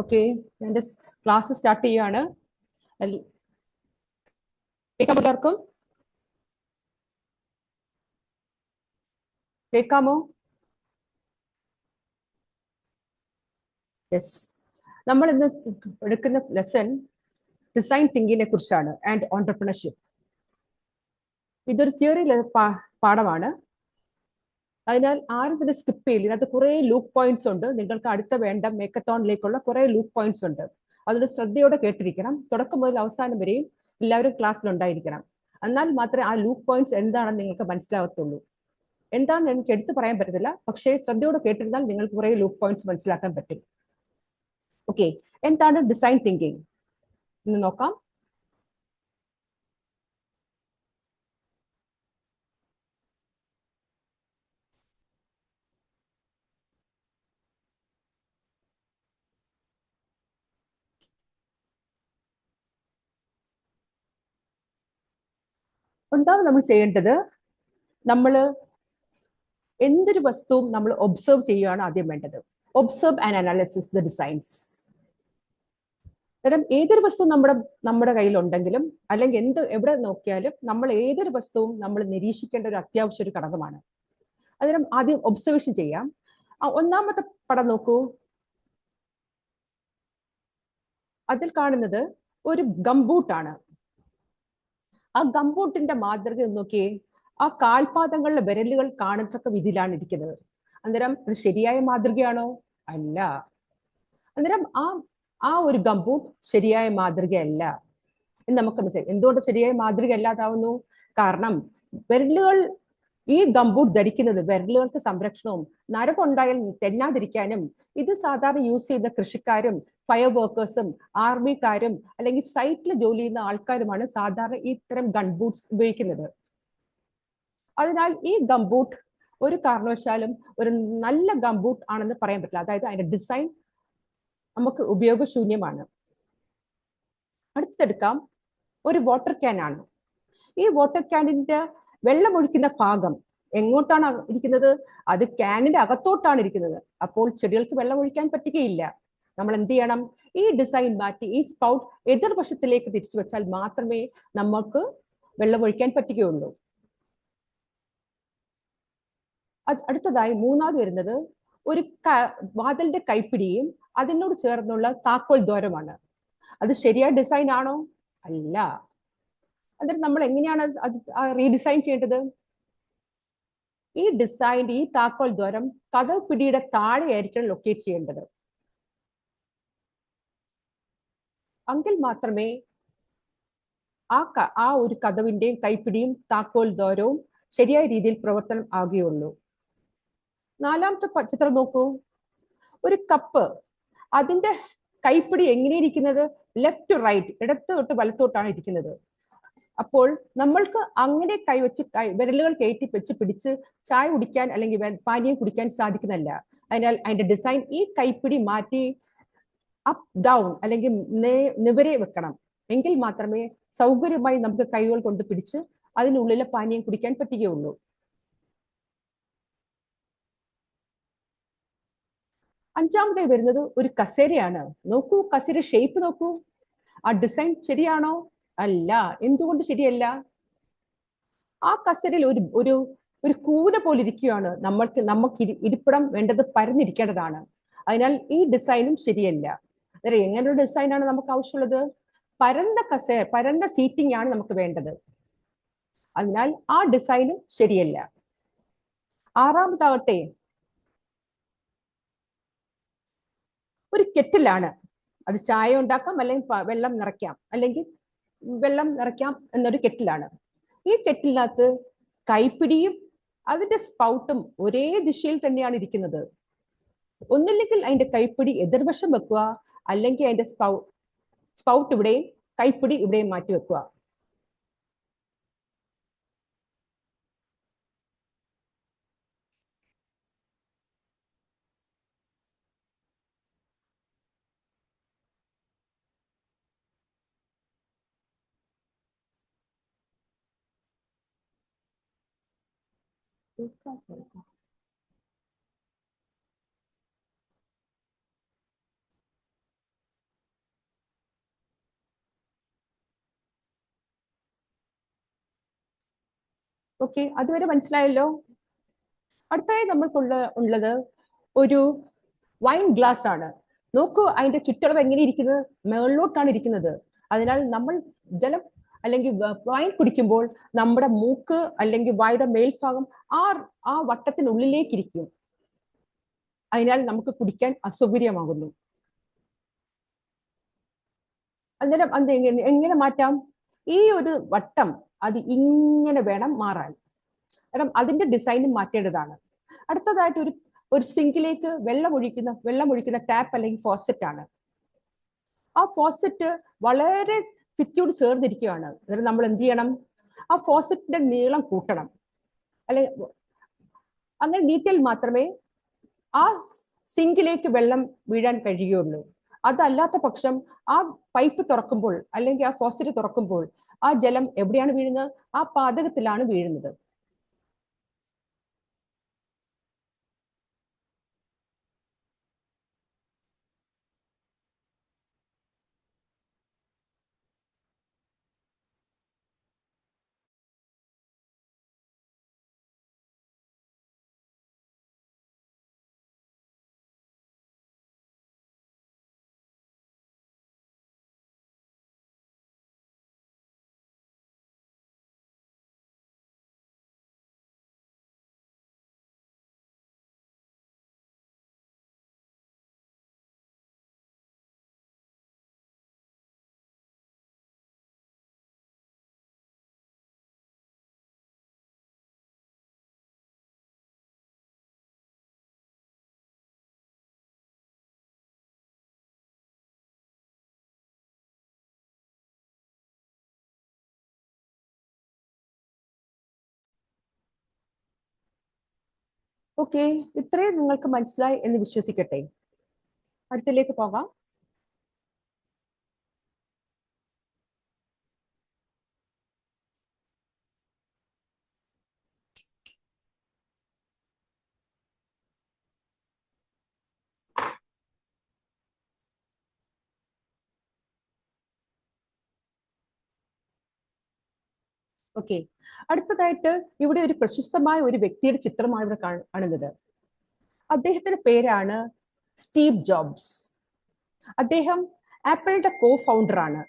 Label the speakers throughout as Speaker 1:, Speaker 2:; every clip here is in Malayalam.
Speaker 1: ഓക്കെ, എൻ്റെ ക്ലാസ് സ്റ്റാർട്ട് ചെയ്യാണ്. കേൾക്കാം എല്ലാവർക്കും? കേൾക്കാമോ? യെസ്. നമ്മൾ ഇന്ന് എടുക്കുന്ന ലെസൺ ഡിസൈൻ തിങ്കിങ്ങിനെ കുറിച്ചാണ് ആൻഡ് ഓൺടർപ്രണർഷിപ്പ്. ഇതൊരു തിയറി പാഠമാണ്. അതിനാൽ ആരും തന്നെ സ്കിപ്പ് ചെയ്യില്ല. ഇതിനകത്ത് കുറേ ലൂപ്പ് പോയിന്റ്സ് ഉണ്ട്. നിങ്ങൾക്ക് അടുത്ത വേണ്ട മേക്കത്തോണിലേക്കുള്ള കുറേ ലൂപ്പ് പോയിന്റ്സ് ഉണ്ട്. അതുകൊണ്ട് ശ്രദ്ധയോടെ കേട്ടിരിക്കണം. തുടക്കം മുതൽ അവസാനം വരെയും എല്ലാവരും ക്ലാസ്സിലുണ്ടായിരിക്കണം. എന്നാൽ മാത്രമേ ആ ലൂപ്പ് പോയിന്റ്സ് എന്താണെന്ന് നിങ്ങൾക്ക് മനസ്സിലാകത്തുള്ളൂ. എന്താണെന്ന് എനിക്ക് എടുത്തു പറയാൻ പറ്റത്തില്ല, പക്ഷേ ശ്രദ്ധയോടെ കേട്ടിരുന്നാൽ നിങ്ങൾക്ക് കുറേ ലൂപ്പ് പോയിന്റ്സ് മനസ്സിലാക്കാൻ പറ്റും. ഓക്കെ, എന്താണ് ഡിസൈൻ തിങ്കിങ് എന്ന് നോക്കാം. എന്താണ് നമ്മൾ ചെയ്യേണ്ടത്? നമ്മൾ എന്തൊരു വസ്തുവും നമ്മൾ ഒബ്സർവ് ചെയ്യുകയാണ് ആദ്യം വേണ്ടത്. Observe and analysis the designs. അന്നേരം ഏതൊരു വസ്തു നമ്മുടെ കയ്യിലുണ്ടെങ്കിലും അല്ലെങ്കിൽ എവിടെ നോക്കിയാലും നമ്മൾ ഏതൊരു വസ്തുവും നമ്മൾ നിരീക്ഷിക്കേണ്ട ഒരു അത്യാവശ്യ ഒരു ഘടകമാണ്. അന്നേരം ആദ്യം ഒബ്സർവേഷൻ ചെയ്യാം. ഒന്നാമത്തെ പടം നോക്കൂ. അതിൽ കാണുന്നത് ഒരു ഗംബൂട്ടാണ്. ആ ഗംബൂട്ടിന്റെ മാതൃക നോക്കിയേ. ആ കാൽപാദങ്ങളുടെ വിരലുകൾ കാണത്തക്ക വിധിയിലാണ് ഇരിക്കുന്നത്. അന്നേരം അത് ശരിയായ മാതൃകയാണോ? അല്ല. അന്നേരം ആ ഒരു ഗംബൂട്ട് ശരിയായ മാതൃകയല്ല എന്ന് നമുക്ക് മനസ്സിലായി. എന്തുകൊണ്ട് ശരിയായ മാതൃക അല്ലാതാവുന്നു? കാരണം വിരലുകൾ, ഈ ഗംബൂട്ട് ധരിക്കുന്നത് വിരലുകൾക്ക് സംരക്ഷണവും നരവുണ്ടായാൽ തെന്നാതിരിക്കാനും, ഇത് സാധാരണ യൂസ് ചെയ്യുന്ന കൃഷിക്കാരും ഫയർ വർക്കേഴ്സും ആർമിക്കാരും അല്ലെങ്കിൽ സൈറ്റിൽ ജോലി ചെയ്യുന്ന ആൾക്കാരുമാണ് സാധാരണ ഇത്തരം ഗൺബൂട്ട്സ് ഉപയോഗിക്കുന്നത്. അതിനാൽ ഈ ഗംബൂട്ട് ഒരു കാരണവശാലും ഒരു നല്ല ഗംബൂട്ട് ആണെന്ന് പറയാൻ പറ്റില്ല. അതായത് അതിന്റെ ഡിസൈൻ നമുക്ക് ഉപയോഗശൂന്യമാണ്. അടുത്തെടുക്കാം, ഒരു വാട്ടർ ക്യാൻ ആണ്. ഈ വാട്ടർ ക്യാനിന്റെ വെള്ളമൊഴിക്കുന്ന ഭാഗം എങ്ങോട്ടാണ് ഇരിക്കുന്നത്? അത് ക്യാനിന്റെ അകത്തോട്ടാണ് ഇരിക്കുന്നത്. അപ്പോൾ ചെടികൾക്ക് വെള്ളം ഒഴിക്കാൻ പറ്റുകയില്ല. നമ്മൾ എന്ത് ചെയ്യണം? ഈ ഡിസൈൻ മാറ്റി ഈ സ്പൗട്ട് എതിർവശത്തിലേക്ക് തിരിച്ചു വെച്ചാൽ മാത്രമേ നമുക്ക് വെള്ളം ഒഴിക്കാൻ പറ്റുകയുള്ളൂ. അടുത്തതായി മൂന്നാമത് വരുന്നത് ഒരു വാതിലിന്റെ കൈപ്പിടിയും അതിനോട് ചേർന്നുള്ള താക്കോൽ ദ്വാരമാണ്. അത് ശരിയായ ഡിസൈൻ ആണോ? അല്ല. അന്നേരം നമ്മൾ എങ്ങനെയാണ് അത് റീഡിസൈൻ ചെയ്യേണ്ടത്? ഈ ഡിസൈൻ, ഈ താക്കോൽ ദ്വാരം കതവ് പിടിയുടെ താഴെയായിരിക്കണം ലൊക്കേറ്റ് ചെയ്യേണ്ടത്. എങ്കിൽ മാത്രമേ ആ ഒരു കതവിന്റെയും കൈപ്പിടിയും താക്കോൽ ദ്വാരവും ശരിയായ രീതിയിൽ പ്രവർത്തനം ആകുകയുള്ളൂ. നാലാമത്തെ ചിത്രം നോക്കൂ. ഒരു കപ്പ്, അതിന്റെ കൈപ്പിടി എങ്ങനെയിരിക്കുന്നത്? ലെഫ്റ്റ് ടു റൈറ്റ്, ഇടത്ത് തൊട്ട് വലത്തോട്ടാണ് ഇരിക്കുന്നത്. അപ്പോൾ നമ്മൾക്ക് അങ്ങനെ കൈവച്ച് വിരലുകൾ കയറ്റി വെച്ച് പിടിച്ച് ചായ കുടിക്കാൻ അല്ലെങ്കിൽ പാനീയം കുടിക്കാൻ സാധിക്കുന്നതല്ല. അതിനാൽ അതിന്റെ ഡിസൈൻ ഈ കൈപ്പിടി മാറ്റി അപ്പ് ഡൗൺ അല്ലെങ്കിൽ നിവരെ വെക്കണം. എങ്കിൽ മാത്രമേ സൗകര്യമായി നമുക്ക് കൈകൾ കൊണ്ട് പിടിച്ച് അതിനുള്ളിലെ പാനീയം കുടിക്കാൻ പറ്റുകയുള്ളൂ. അഞ്ചാമതായി വരുന്നത് ഒരു കസേരയാണ്. നോക്കൂ, കസേര ഷേപ്പ് നോക്കൂ. ആ ഡിസൈൻ ശരിയാണോ? അല്ല. എന്തുകൊണ്ട് ശരിയല്ല? ആ കസേരയിൽ ഒരു ഒരു കൂന പോലെ ഇരിക്കുകയാണ്. നമുക്ക് ഇരിപ്പിടം വേണ്ടത് പരന്നിരിക്കേണ്ടതാണ്. അതിനാൽ ഈ ഡിസൈനും ശരിയല്ല. അന്നേരം എങ്ങനൊരു ഡിസൈനാണ് നമുക്ക് ആവശ്യമുള്ളത്? പരന്ന സീറ്റിംഗ് ആണ് നമുക്ക് വേണ്ടത്. അതിനാൽ ആ ഡിസൈനും ശരിയല്ല. ആറാമതാവട്ടെ, ഒരു കെറ്റിലാണ്. അത് ചായ ഉണ്ടാക്കാം, അല്ലെങ്കിൽ വെള്ളം നിറയ്ക്കാം, അല്ലെങ്കിൽ വെള്ളം നിറയ്ക്കാം എന്നൊരു കെറ്റിലാണ്. ഈ കെറ്റിലിനകത്ത് കൈപ്പിടിയും അതിന്റെ സ്പൗട്ടും ഒരേ ദിശയിൽ തന്നെയാണ് ഇരിക്കുന്നത്. ഒന്നില്ലെങ്കിൽ അതിന്റെ കൈപ്പിടി എതിർവശം വെക്കുക, അല്ലെങ്കിൽ അതിന്റെ സ്പൗട്ട് ഇവിടെയും കൈപ്പിടി ഇവിടെയും മാറ്റി വെക്കുക. ഓക്കെ, അതുവരെ മനസ്സിലായല്ലോ. അടുത്തായി ഉള്ളത് ഒരു വൈൻ ഗ്ലാസ് ആണ്. നോക്കൂ, അതിന്റെ ചുറ്റളവ് എങ്ങനെ ഇരിക്കുന്നത്, മുകളിലോട്ടാണ് ഇരിക്കുന്നത്. അതിനാൽ നമ്മൾ ജലം അല്ലെങ്കിൽ വൈൻ കുടിക്കുമ്പോൾ നമ്മുടെ മൂക്ക് അല്ലെങ്കിൽ വായുടെ മേൽഭാഗം ആ ആ വട്ടത്തിനുള്ളിലേക്ക് ഇരിക്കും. അതിനാൽ നമുക്ക് കുടിക്കാൻ അസൗകര്യമാകുന്നു. അന്നേരം അത് എങ്ങനെ മാറ്റാം? ഈ ഒരു വട്ടം അത് ഇങ്ങനെ വേണം മാറാൻ. കാരണം അതിന്റെ ഡിസൈനും മാറ്റേണ്ടതാണ്. അടുത്തതായിട്ട് ഒരു സിങ്കിലേക്ക് വെള്ളം ഒഴിക്കുന്ന ടാപ്പ് അല്ലെങ്കിൽ ഫോസറ്റ് ആണ്. ആ ഫോസറ്റ് വളരെ ഭിത്തിയോട് ചേർന്നിരിക്കുകയാണ്. അന്നേരം നമ്മൾ എന്ത് ചെയ്യണം? ആ ഫോസറ്റിന്റെ നീളം കൂട്ടണം. അല്ലെങ്കിൽ അങ്ങനെ നീട്ടിയാൽ മാത്രമേ ആ സിങ്കിലേക്ക് വെള്ളം വീഴാൻ കഴിയുകയുള്ളൂ. അതല്ലാത്ത പക്ഷം ആ പൈപ്പ് തുറക്കുമ്പോൾ അല്ലെങ്കിൽ ആ ഫോസറ്റ് തുറക്കുമ്പോൾ ആ ജലം എവിടെയാണ് വീഴുന്നത്? ആ പാതകത്തിലാണ് വീഴുന്നത്. ഓക്കെ, ഇത്രയും നിങ്ങൾക്ക് മനസ്സിലായി എന്ന് വിശ്വസിക്കട്ടെ. അടുത്തിലേക്ക് പോകാം. ഓക്കെ, അടുത്തതായിട്ട് ഇവിടെ ഒരു പ്രശസ്തമായ ഒരു വ്യക്തിയുടെ ചിത്രമാണ് ഇവിടെ കാണുന്നത്. അദ്ദേഹത്തിന്റെ പേരാണ് സ്റ്റീവ് ജോബ്സ്. അദ്ദേഹം ആപ്പിളിന്റെ കോ ഫൗണ്ടർ ആണ്.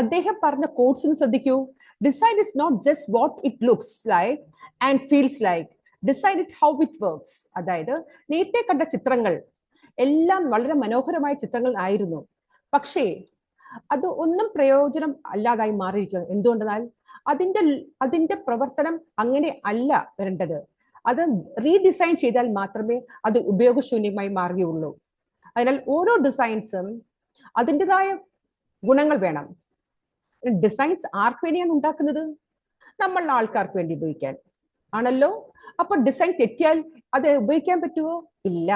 Speaker 1: അദ്ദേഹം പറഞ്ഞ കോട്സിന് ശ്രദ്ധിക്കൂ. Design is not just what it looks like and feels like, design it how it works. അതായത് നേരത്തെ കണ്ട ചിത്രങ്ങൾ എല്ലാം വളരെ മനോഹരമായ ചിത്രങ്ങൾ ആയിരുന്നു. പക്ഷേ അത് ഒന്നും പ്രയോജനം അല്ലാതായി മാറിയിരിക്കുന്നു. എന്തുകൊണ്ടെന്നാൽ അതിന്റെ പ്രവർത്തനം അങ്ങനെ അല്ല വരേണ്ടത്. അത് റീഡിസൈൻ ചെയ്താൽ മാത്രമേ അത് ഉപയോഗശൂന്യമായി മാറുകയുള്ളൂ. അതിനാൽ ഓരോ ഡിസൈൻസും അതിൻ്റെതായ ഗുണങ്ങൾ വേണം. ഡിസൈൻസ് ആർക്ക് വേണ്ടിയാണ് ഉണ്ടാക്കുന്നത്? നമ്മളുടെ ആൾക്കാർക്ക് വേണ്ടി ഉപയോഗിക്കാൻ ആണല്ലോ. അപ്പൊ ഡിസൈൻ തെറ്റിയാൽ അത് ഉപയോഗിക്കാൻ പറ്റുമോ? ഇല്ല.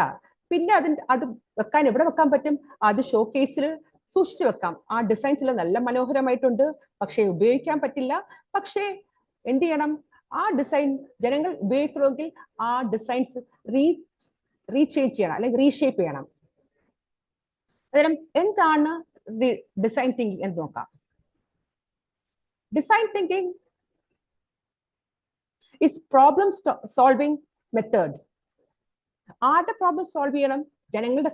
Speaker 1: പിന്നെ അത് വെക്കാൻ എവിടെ വെക്കാൻ പറ്റും? അത് ഷോക്കേസിൽ സൂക്ഷിച്ചു വെക്കാം. ആ ഡിസൈൻസ് എല്ലാം നല്ല മനോഹരമായിട്ടുണ്ട്, പക്ഷേ ഉപയോഗിക്കാൻ പറ്റില്ല. പക്ഷേ എന്ത് ചെയ്യണം? ആ ഡിസൈൻ ജനങ്ങൾ ഉപയോഗിക്കണമെങ്കിൽ ആ ഡിസൈൻസ് റീചേഞ്ച് ചെയ്യണം അല്ലെങ്കിൽ റീഷേപ്പ് ചെയ്യണം. അന്നേരം എന്താണ് ഡിസൈൻ തിങ്കിങ് എന്ന് നോക്കാം. Design thinking is problem solving method. ആരുടെ പ്രോബ്ലം സോൾവ് ചെയ്യണം? ജനങ്ങളുടെ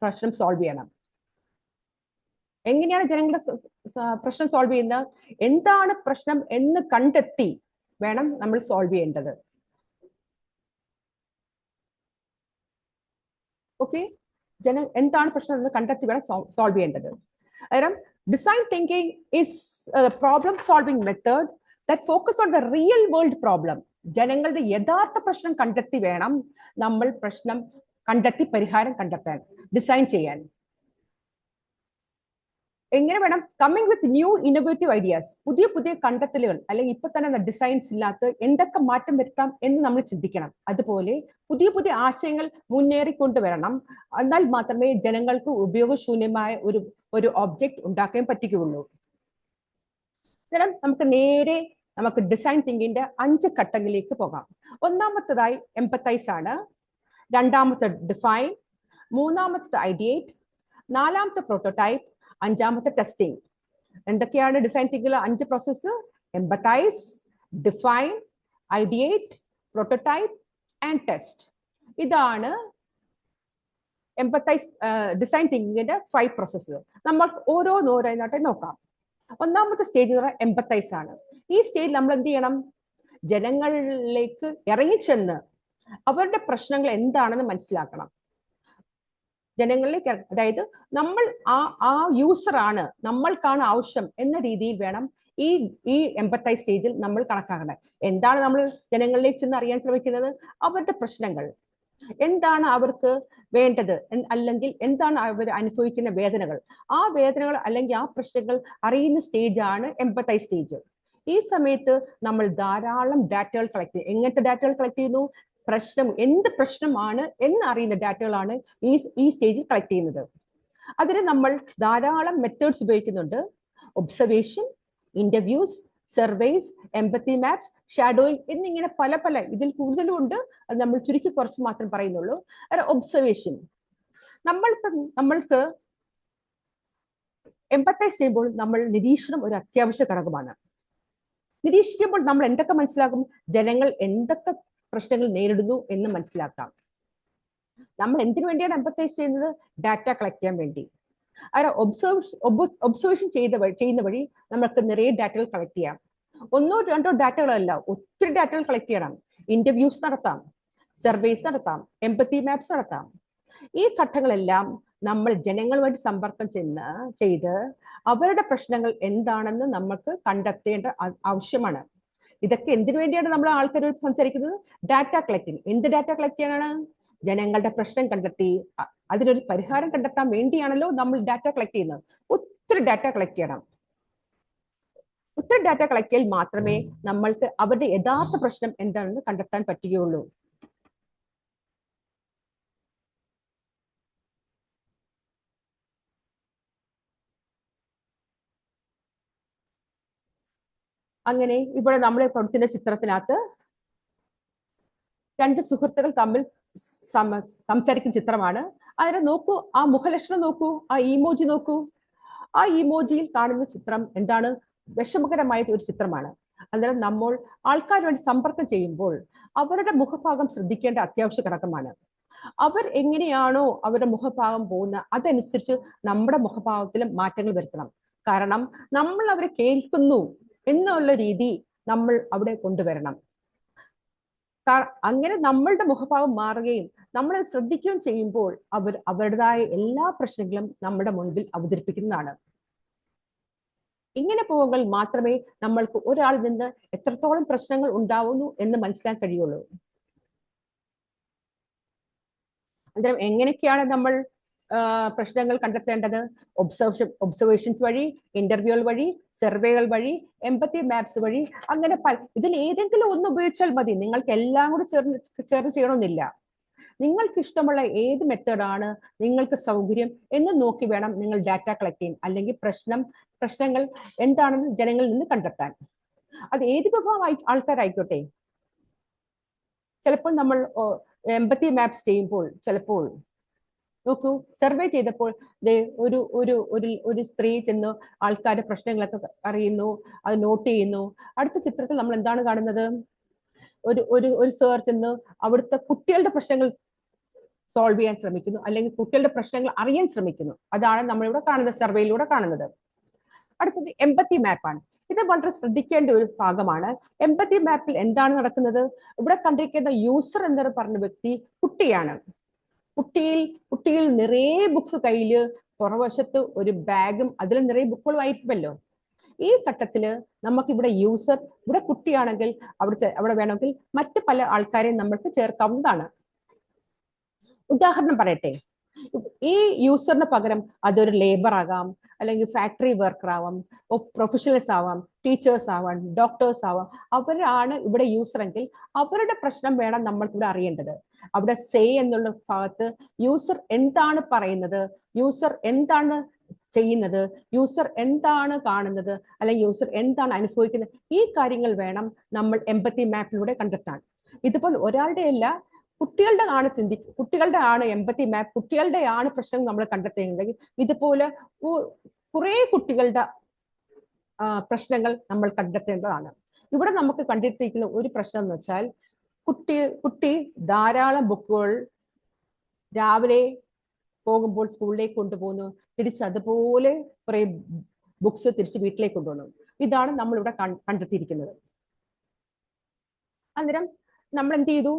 Speaker 1: പ്രശ്നം സോൾവ് ചെയ്യണം. എങ്ങനെയാണ് ജനങ്ങളുടെ പ്രശ്നം സോൾവ് ചെയ്യുന്നത്? എന്താണ് പ്രശ്നം എന്ന് കണ്ടെത്തി വേണം നമ്മൾ സോൾവ് ചെയ്യേണ്ടത്. ഓക്കെ, എന്താണ് പ്രശ്നം എന്ന് കണ്ടെത്തി വേണം സോൾവ് ചെയ്യേണ്ടത്. അന്നേരം design thinking is problem solving method that focus on the real world problem. ജനങ്ങളുടെ യഥാർത്ഥ പ്രശ്നം കണ്ടെത്തി വേണം നമ്മൾ പ്രശ്നം കണ്ടെത്തി പരിഹാരം കണ്ടെത്താൻ, ഡിസൈൻ ചെയ്യാൻ. എങ്ങനെ വേണം? Coming with new innovative ideas. പുതിയ പുതിയ കണ്ടെത്തലുകൾ, അല്ലെങ്കിൽ ഇപ്പൊ തന്നെ ഡിസൈൻസ് ഇല്ലാത്ത എന്തൊക്കെ മാറ്റം വരുത്താം എന്ന് നമ്മൾ ചിന്തിക്കണം. അതുപോലെ പുതിയ പുതിയ ആശയങ്ങൾ മുന്നേറിക്കൊണ്ടുവരണം. എന്നാൽ മാത്രമേ ജനങ്ങൾക്ക് ഉപയോഗശൂന്യമായ ഒരു ഒബ്ജക്റ്റ് ഉണ്ടാക്കാൻ പറ്റുകയുള്ളൂ. നമുക്ക് ഡിസൈൻ തിങ്കിങ്ങിന്റെ 5 ഘട്ടങ്ങളിലേക്ക് പോകാം. ഒന്നാമത്തേതായി എംപത്തൈസ് ആണ്. രണ്ടാമത്തെ ഡിഫൈൻ, മൂന്നാമത്തെ ഐഡിയേറ്റ്, നാലാമത്തെ പ്രോട്ടോടൈപ്പ്, അഞ്ചാമത്തെ ടെസ്റ്റിംഗ്. എന്തൊക്കെയാണ് ഡിസൈൻ തിങ്കിങ്ങിലെ 5 process? Empathise, define, ideate, prototype and test. ഇതാണ് എംപത്തൈസ് ഡിസൈൻ തിങ്കിങ്ങിന്റെ 5 പ്രോസസ്സ്. നമ്മൾ ഓരോന്നോരോന്നായിട്ട് നോക്കാം. ഒന്നാമത്തെ സ്റ്റേജ് എന്ന് പറയുന്നത് എംപത്തൈസ് ആണ്. ഈ സ്റ്റേജിൽ നമ്മൾ എന്ത് ചെയ്യണം? ജനങ്ങളിലേക്ക് ഇറങ്ങിച്ചെന്ന് അവരുടെ പ്രശ്നങ്ങൾ എന്താണെന്ന് മനസ്സിലാക്കണം. ജനങ്ങളിലേക്ക്, അതായത് നമ്മൾ ആ യൂസർ ആണ്, നമ്മൾക്കാണ് ആവശ്യം എന്ന രീതിയിൽ വേണം ഈ എംപത്തൈസ് സ്റ്റേജിൽ നമ്മൾ കണക്കാക്കണം. എന്താണ് നമ്മൾ ജനങ്ങളിലേക്ക് ചെന്ന് അറിയാൻ ശ്രമിക്കുന്നത്? അവരുടെ പ്രശ്നങ്ങൾ എന്താണ്, അവർക്ക് വേണ്ടത്, അല്ലെങ്കിൽ എന്താണ് അവർ അനുഭവിക്കുന്ന വേദനകൾ. ആ വേദനകൾ അല്ലെങ്കിൽ ആ പ്രശ്നങ്ങൾ അറിയുന്ന സ്റ്റേജാണ് എംപത്തൈസ് സ്റ്റേജ്. ഈ സമയത്ത് നമ്മൾ ധാരാളം ഡാറ്റകൾ കളക്ട് ചെയ്യും. എങ്ങനത്തെ ഡാറ്റകൾ കളക്ട് ചെയ്യുന്നു? എന്ത് പ്രശ്നമാണ് എന്ന് അറിയുന്ന ഡാറ്റകളാണ് ഈ സ്റ്റേജിൽ കളക്ട് ചെയ്യുന്നത്. അതിന് നമ്മൾ ധാരാളം മെത്തേഡ്സ് ഉപയോഗിക്കുന്നുണ്ട്. Observation, interviews, surveys, എംപത്തി maps, shadowing എന്നിങ്ങനെ പല ഇതിൽ കൂടുതലും ഉണ്ട്. അത് നമ്മൾ ചുരുക്കി കുറച്ച് മാത്രം പറയുന്നുള്ളൂ. ഒബ്സർവേഷൻ, നമ്മൾക്ക് എംപത്തൈസ് ചെയ്യുമ്പോൾ നമ്മൾ നിരീക്ഷണം ഒരു അത്യാവശ്യ ഘടകമാണ്. നിരീക്ഷിക്കുമ്പോൾ നമ്മൾ എന്തൊക്കെ മനസ്സിലാക്കും? ജനങ്ങൾ എന്തൊക്കെ പ്രശ്നങ്ങൾ നേരിടുന്നു എന്ന് മനസ്സിലാക്കാം. നമ്മൾ എന്തിനു വേണ്ടിയാണ് എംപത്തൈസ് ചെയ്യുന്നത്? ഡാറ്റ കളക്ട് ചെയ്യാൻ വേണ്ടി. ഒബ്സർവേഷൻ ചെയ്യുന്ന വഴി നമുക്ക് നിറയെ ഡാറ്റകൾ കളക്ട് ചെയ്യാം. 1 or 2 ഡാറ്റകളല്ല, ഒത്തിരി ഡാറ്റകൾ കളക്ട് ചെയ്യണം. ഇന്റർവ്യൂസ് നടത്താം, സർവേസ് നടത്താം, എംപത്തി മാപ്സ് നടത്താം. ഈ ഘട്ടങ്ങളെല്ലാം നമ്മൾ ജനങ്ങളുമായിട്ട് സമ്പർക്കം ചെയ്ത് അവരുടെ പ്രശ്നങ്ങൾ എന്താണെന്ന് നമുക്ക് കണ്ടെത്തേണ്ട ആവശ്യമാണ്. ഇതൊക്കെ എന്തിനു വേണ്ടിയാണ് നമ്മൾ ആൾക്കാരോട് സംസാരിക്കുന്നത്? Data collecting. എന്ത് ഡാറ്റ കളക്ട് ചെയ്യാനാണ്? ജനങ്ങളുടെ പ്രശ്നം കണ്ടെത്തി അതിനൊരു പരിഹാരം കണ്ടെത്താൻ വേണ്ടിയാണല്ലോ നമ്മൾ ഡാറ്റ കളക്ട് ചെയ്യുന്നത്. ഒത്തിരി ഡാറ്റ കളക്ട് ചെയ്യണം. ഒത്തിരി ഡാറ്റ കളക്ട് ചെയ്താൽ മാത്രമേ നമ്മൾക്ക് അവരുടെ യഥാർത്ഥ പ്രശ്നം എന്താണെന്ന് കണ്ടെത്താൻ പറ്റുകയുള്ളൂ. അങ്ങനെ ഇവിടെ നമ്മളെ കൊടുക്കുന്ന ചിത്രത്തിനകത്ത് 2 സുഹൃത്തുക്കൾ തമ്മിൽ സംസാരിക്കുന്ന ചിത്രമാണ്. അതിനെ നോക്കൂ, ആ മുഖലക്ഷണം നോക്കൂ, ആ ഇമോജി നോക്കൂ. ആ ഇമോജിയിൽ കാണുന്ന ചിത്രം എന്താണ്? വിഷമകരമായ ഒരു ചിത്രമാണ്. അന്നേരം നമ്മൾ ആൾക്കാരുമായിട്ട് സമ്പർക്കം ചെയ്യുമ്പോൾ അവരുടെ മുഖഭാഗം ശ്രദ്ധിക്കേണ്ട അത്യാവശ്യ ഘടകമാണ്. അവർ എങ്ങനെയാണോ അവരുടെ മുഖഭാവം പോകുന്നത് അതനുസരിച്ച് നമ്മുടെ മുഖഭാവത്തിലും മാറ്റങ്ങൾ വരുത്തണം. കാരണം നമ്മൾ അവരെ കേൾക്കുന്നു എന്നുള്ള രീതി നമ്മൾ അവിടെ കൊണ്ടുവരണം. അങ്ങനെ നമ്മളുടെ മുഖഭാവം മാറുകയും നമ്മൾ ശ്രദ്ധിക്കുകയും ചെയ്യുമ്പോൾ അവരുടേതായ എല്ലാ പ്രശ്നങ്ങളും നമ്മുടെ മുൻപിൽ അവതരിപ്പിക്കുന്നതാണ്. ഇങ്ങനെ പോകുമ്പോൾ മാത്രമേ നമ്മൾക്ക് ഒരാളിൽ നിന്ന് എത്രത്തോളം പ്രശ്നങ്ങൾ ഉണ്ടാവുന്നു എന്ന് മനസ്സിലാക്കാൻ കഴിയുള്ളൂ. അന്നേരം എങ്ങനെയൊക്കെയാണ് നമ്മൾ പ്രശ്നങ്ങൾ കണ്ടെത്തേണ്ടത്? ഒബ്സർവേഷൻസ് വഴി, ഇന്റർവ്യൂകൾ വഴി, സർവേകൾ വഴി, എംപത്തി മാപ്സ് വഴി, അങ്ങനെ ഇതിൽ ഏതെങ്കിലും ഒന്ന് ഉപയോഗിച്ചാൽ മതി. നിങ്ങൾക്ക് എല്ലാം കൂടി ചേർന്ന് ചെയ്യണമെന്നില്ല. നിങ്ങൾക്ക് ഇഷ്ടമുള്ള ഏത് മെത്തേഡാണ് നിങ്ങൾക്ക് സൗകര്യം എന്ന് നോക്കി വേണം നിങ്ങൾ ഡാറ്റ കളക്ട് ചെയ്യാൻ, അല്ലെങ്കിൽ പ്രശ്നങ്ങൾ എന്താണെന്ന് ജനങ്ങളിൽ നിന്ന് കണ്ടെത്താൻ. അത് ഏത് വിഭാഗം ആൾക്കാരായിക്കോട്ടെ. ചിലപ്പോൾ നമ്മൾ എംപത്തി മാപ്സ് ചെയ്യുമ്പോൾ, ചിലപ്പോൾ നോക്കൂ, സർവേ ചെയ്തപ്പോൾ ഒരു സ്ത്രീ ചെന്ന് ആൾക്കാരുടെ പ്രശ്നങ്ങളൊക്കെ അറിയുന്നു, അത് നോട്ട് ചെയ്യുന്നു. അടുത്ത ചിത്രത്തിൽ നമ്മൾ എന്താണ് കാണുന്നത്? ഒരു സർ ചെന്ന് അവിടുത്തെ കുട്ടികളുടെ പ്രശ്നങ്ങൾ സോൾവ് ചെയ്യാൻ ശ്രമിക്കുന്നു, അല്ലെങ്കിൽ കുട്ടികളുടെ പ്രശ്നങ്ങൾ അറിയാൻ ശ്രമിക്കുന്നു. അതാണ് നമ്മളിവിടെ കാണുന്ന സർവേയിലൂടെ കാണുന്നത്. അടുത്തത് എംപത്തി മാപ്പാണ്. ഇത് വളരെ ശ്രദ്ധിക്കേണ്ട ഒരു ഭാഗമാണ്. എംപത്തി മാപ്പിൽ എന്താണ് നടക്കുന്നത്? ഇവിടെ കണ്ടിരിക്കുന്ന യൂസർ എന്ന് പറഞ്ഞ വ്യക്തി കുട്ടിയാണ്. കുട്ടിയിൽ നിറയെ ബുക്സ് കയ്യില്, പുറവശത്ത് ഒരു ബാഗും അതിൽ നിറയെ ബുക്കുകളുമായിരിക്കുമല്ലോ. ഈ ഘട്ടത്തില് നമുക്ക് ഇവിടെ യൂസർ, ഇവിടെ കുട്ടിയാണെങ്കിൽ അവിടെ വേണമെങ്കിൽ മറ്റ് പല ആൾക്കാരെയും നമ്മൾക്ക് ചേർക്കാവുന്നതാണ്. ഉദാഹരണം പറയട്ടെ, ഈ യൂസറിന് പകരം അതൊരു ലേബർ ആകാം, അല്ലെങ്കിൽ ഫാക്ടറി വർക്കർ ആവാം, പ്രൊഫഷണൽസ് ആവാം, ടീച്ചേഴ്സ് ആവാം, ഡോക്ടേഴ്സ് ആവാം. അവരാണ് ഇവിടെ യൂസർ എങ്കിൽ അവരുടെ പ്രശ്നം വേണം നമ്മൾക്ക് ഇവിടെ അറിയേണ്ടത്. അവിടെ സേ എന്നുള്ള ഭാഗത്ത് യൂസർ എന്താണ് പറയുന്നത്, യൂസർ എന്താണ് ചെയ്യുന്നത്, യൂസർ എന്താണ് കാണുന്നത്, അല്ലെങ്കിൽ യൂസർ എന്താണ് അനുഭവിക്കുന്നത്, ഈ കാര്യങ്ങൾ വേണം നമ്മൾ എംപത്തി മാപ്പിലൂടെ കണ്ടെത്താൻ. ഇതുപോലെ ഒരാളുടെ അല്ല, കുട്ടികളുടെ ആണ് എംപത്തി മാപ്പ്, കുട്ടികളുടെ ആണ് പ്രശ്നം നമ്മൾ കണ്ടെത്തുന്നുണ്ടെങ്കിൽ ഇതുപോലെ കുറെ കുട്ടികളുടെ പ്രശ്നങ്ങൾ നമ്മൾ കണ്ടെത്തേണ്ടതാണ്. ഇവിടെ നമുക്ക് കണ്ടെത്തിയിരിക്കുന്ന ഒരു പ്രശ്നം എന്ന് വെച്ചാൽ കുട്ടി ധാരാളം ബുക്കുകൾ രാവിലെ പോകുമ്പോൾ സ്കൂളിലേക്ക് കൊണ്ടുപോകുന്നു, തിരിച്ച് അതുപോലെ കുറെ ബുക്സ് തിരിച്ച് വീട്ടിലേക്ക് കൊണ്ടുപോകുന്നു. ഇതാണ് നമ്മളിവിടെ കണ്ടെത്തിയിരിക്കുന്നത്. അന്നേരം നമ്മൾ എന്ത് ചെയ്തു?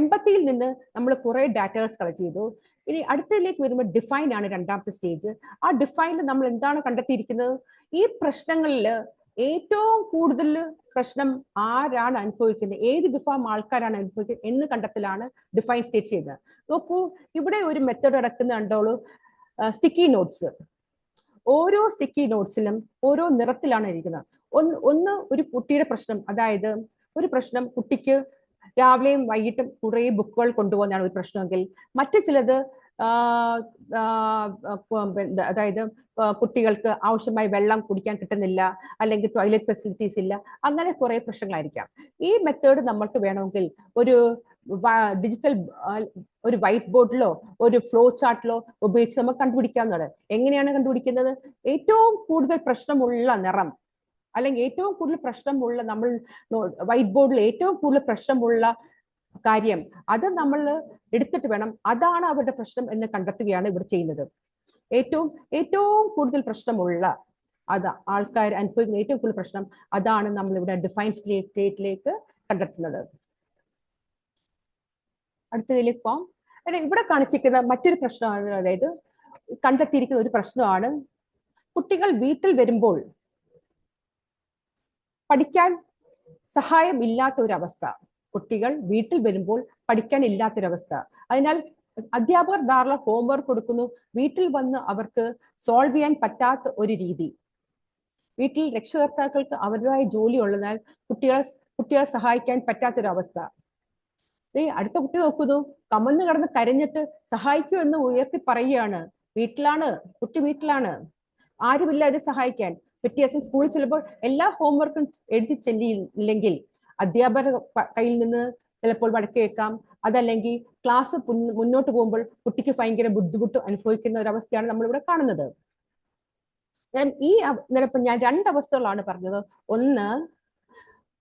Speaker 1: എംപത്തിയിൽ നിന്ന് നമ്മൾ കുറെ ഡാറ്റകൾ കളക്ട് ചെയ്തു. ഇനി അടുത്തതിലേക്ക് വരുമ്പോൾ ഡിഫൈൻ ആണ് രണ്ടാമത്തെ സ്റ്റേജ്. ആ ഡിഫൈനിൽ നമ്മൾ എന്താണ് കണ്ടെത്തിയിരിക്കുന്നത്? ഈ പ്രശ്നങ്ങളിൽ ഏറ്റവും കൂടുതൽ പ്രശ്നം ആരാണ് അനുഭവിക്കുന്നത്, ഏത് വിഭാഗം ആൾക്കാരാണ് അനുഭവിക്കുന്നത് എന്ന് കണ്ടെത്തലാണ് ഡിഫൈൻ സ്റ്റേറ്റ് ചെയ്യുന്നത്. നോക്കൂ, ഇവിടെ ഒരു മെത്തേഡ് നടക്കുന്ന കണ്ടോളൂ. Sticky notes. ഓരോ സ്റ്റിക്കി നോട്ട്സിലും ഓരോ നിറത്തിലാണ് ഇരിക്കുന്നത്. ഒന്ന് ഒരു കുട്ടിയുടെ പ്രശ്നം, അതായത് ഒരു പ്രശ്നം കുട്ടിക്ക് രാവിലെയും വൈകിട്ടും കുറെ ബുക്കുകൾ കൊണ്ടുപോകുന്നതാണ് ഒരു പ്രശ്നമെങ്കിൽ, മറ്റു ചിലത് അതായത് കുട്ടികൾക്ക് ആവശ്യമായ വെള്ളം കുടിക്കാൻ കിട്ടുന്നില്ല, അല്ലെങ്കിൽ ടോയ്ലറ്റ് ഫെസിലിറ്റീസ് ഇല്ല, അങ്ങനെ കുറെ പ്രശ്നങ്ങളായിരിക്കാം. ഈ മെത്തേഡ് നമ്മൾക്ക് വേണമെങ്കിൽ ഒരു ഡിജിറ്റൽ ഒരു വൈറ്റ് ബോർഡിലോ ഒരു ഫ്ലോ ചാർട്ടിലോ ഉപയോഗിച്ച് നമുക്ക് കണ്ടുപിടിക്കാവുന്നതാണ്. എങ്ങനെയാണ് കണ്ടുപിടിക്കുന്നത്? ഏറ്റവും കൂടുതൽ പ്രശ്നമുള്ള നിറം, അല്ലെങ്കിൽ ഏറ്റവും കൂടുതൽ പ്രശ്നമുള്ള, നമ്മൾ വൈറ്റ് ബോർഡിൽ ഏറ്റവും കൂടുതൽ പ്രശ്നമുള്ള കാര്യം അത് നമ്മൾ എടുത്തിട്ട് വേണം, അതാണ് അവരുടെ പ്രശ്നം എന്ന് കണ്ടെത്തുകയാണ് ഇവിടെ ചെയ്യുന്നത്. ഏറ്റവും കൂടുതൽ പ്രശ്നമുള്ള അത് ആൾക്കാർ അനുഭവിക്കുന്ന ഏറ്റവും കൂടുതൽ പ്രശ്നം അതാണ് നമ്മൾ ഇവിടെ ഡിഫൈൻ സ്റ്റേറ്റിലേക്ക് കണ്ടെത്തുന്നത്. അടുത്തതിലേക്ക് പോകാം. ഇവിടെ കാണിച്ചിരിക്കുന്ന മറ്റൊരു പ്രശ്നമാണ്, അതായത് കണ്ടെത്തിയിരിക്കുന്ന ഒരു പ്രശ്നമാണ് കുട്ടികൾ വീട്ടിൽ വരുമ്പോൾ പഠിക്കാൻ സഹായം ഇല്ലാത്ത ഒരവസ്ഥ. കുട്ടികൾ വീട്ടിൽ വരുമ്പോൾ പഠിക്കാൻ ഇല്ലാത്തൊരവസ്ഥ. അതിനാൽ അധ്യാപകർ ധാരാളം ഹോംവർക്ക് കൊടുക്കുന്നു, വീട്ടിൽ വന്ന് അവർക്ക് സോൾവ് ചെയ്യാൻ പറ്റാത്ത ഒരു രീതി. വീട്ടിൽ രക്ഷകർത്താക്കൾക്ക് അവരുടേതായ ജോലി ഉള്ളതിനാൽ കുട്ടികളെ സഹായിക്കാൻ പറ്റാത്തൊരവസ്ഥ. അടുത്ത കുട്ടി നോക്കുന്നു, കമന്ന് കിടന്ന് കരഞ്ഞിട്ട് സഹായിക്കൂ എന്ന് ഉയർത്തി പറയുകയാണ്. കുട്ടി വീട്ടിലാണ്, ആരുമില്ല ഇത് സഹായിക്കാൻ. പിറ്റേ ദിവസം സ്കൂളിൽ ചിലപ്പോൾ എല്ലാ ഹോംവർക്കും എഴുതി ചെല്ലിയില്ലെങ്കിൽ അധ്യാപകരുടെ കയ്യിൽ നിന്ന് ചിലപ്പോൾ വഴക്ക് കേൾക്കാം. അതല്ലെങ്കിൽ ക്ലാസ് മുന്നോട്ട് പോകുമ്പോൾ കുട്ടിക്ക് ഭയങ്കര ബുദ്ധിമുട്ട് അനുഭവിക്കുന്ന ഒരു അവസ്ഥയാണ് നമ്മളിവിടെ കാണുന്നത്. ഞാൻ രണ്ടവസ്ഥകളാണ് പറഞ്ഞത്. ഒന്ന്,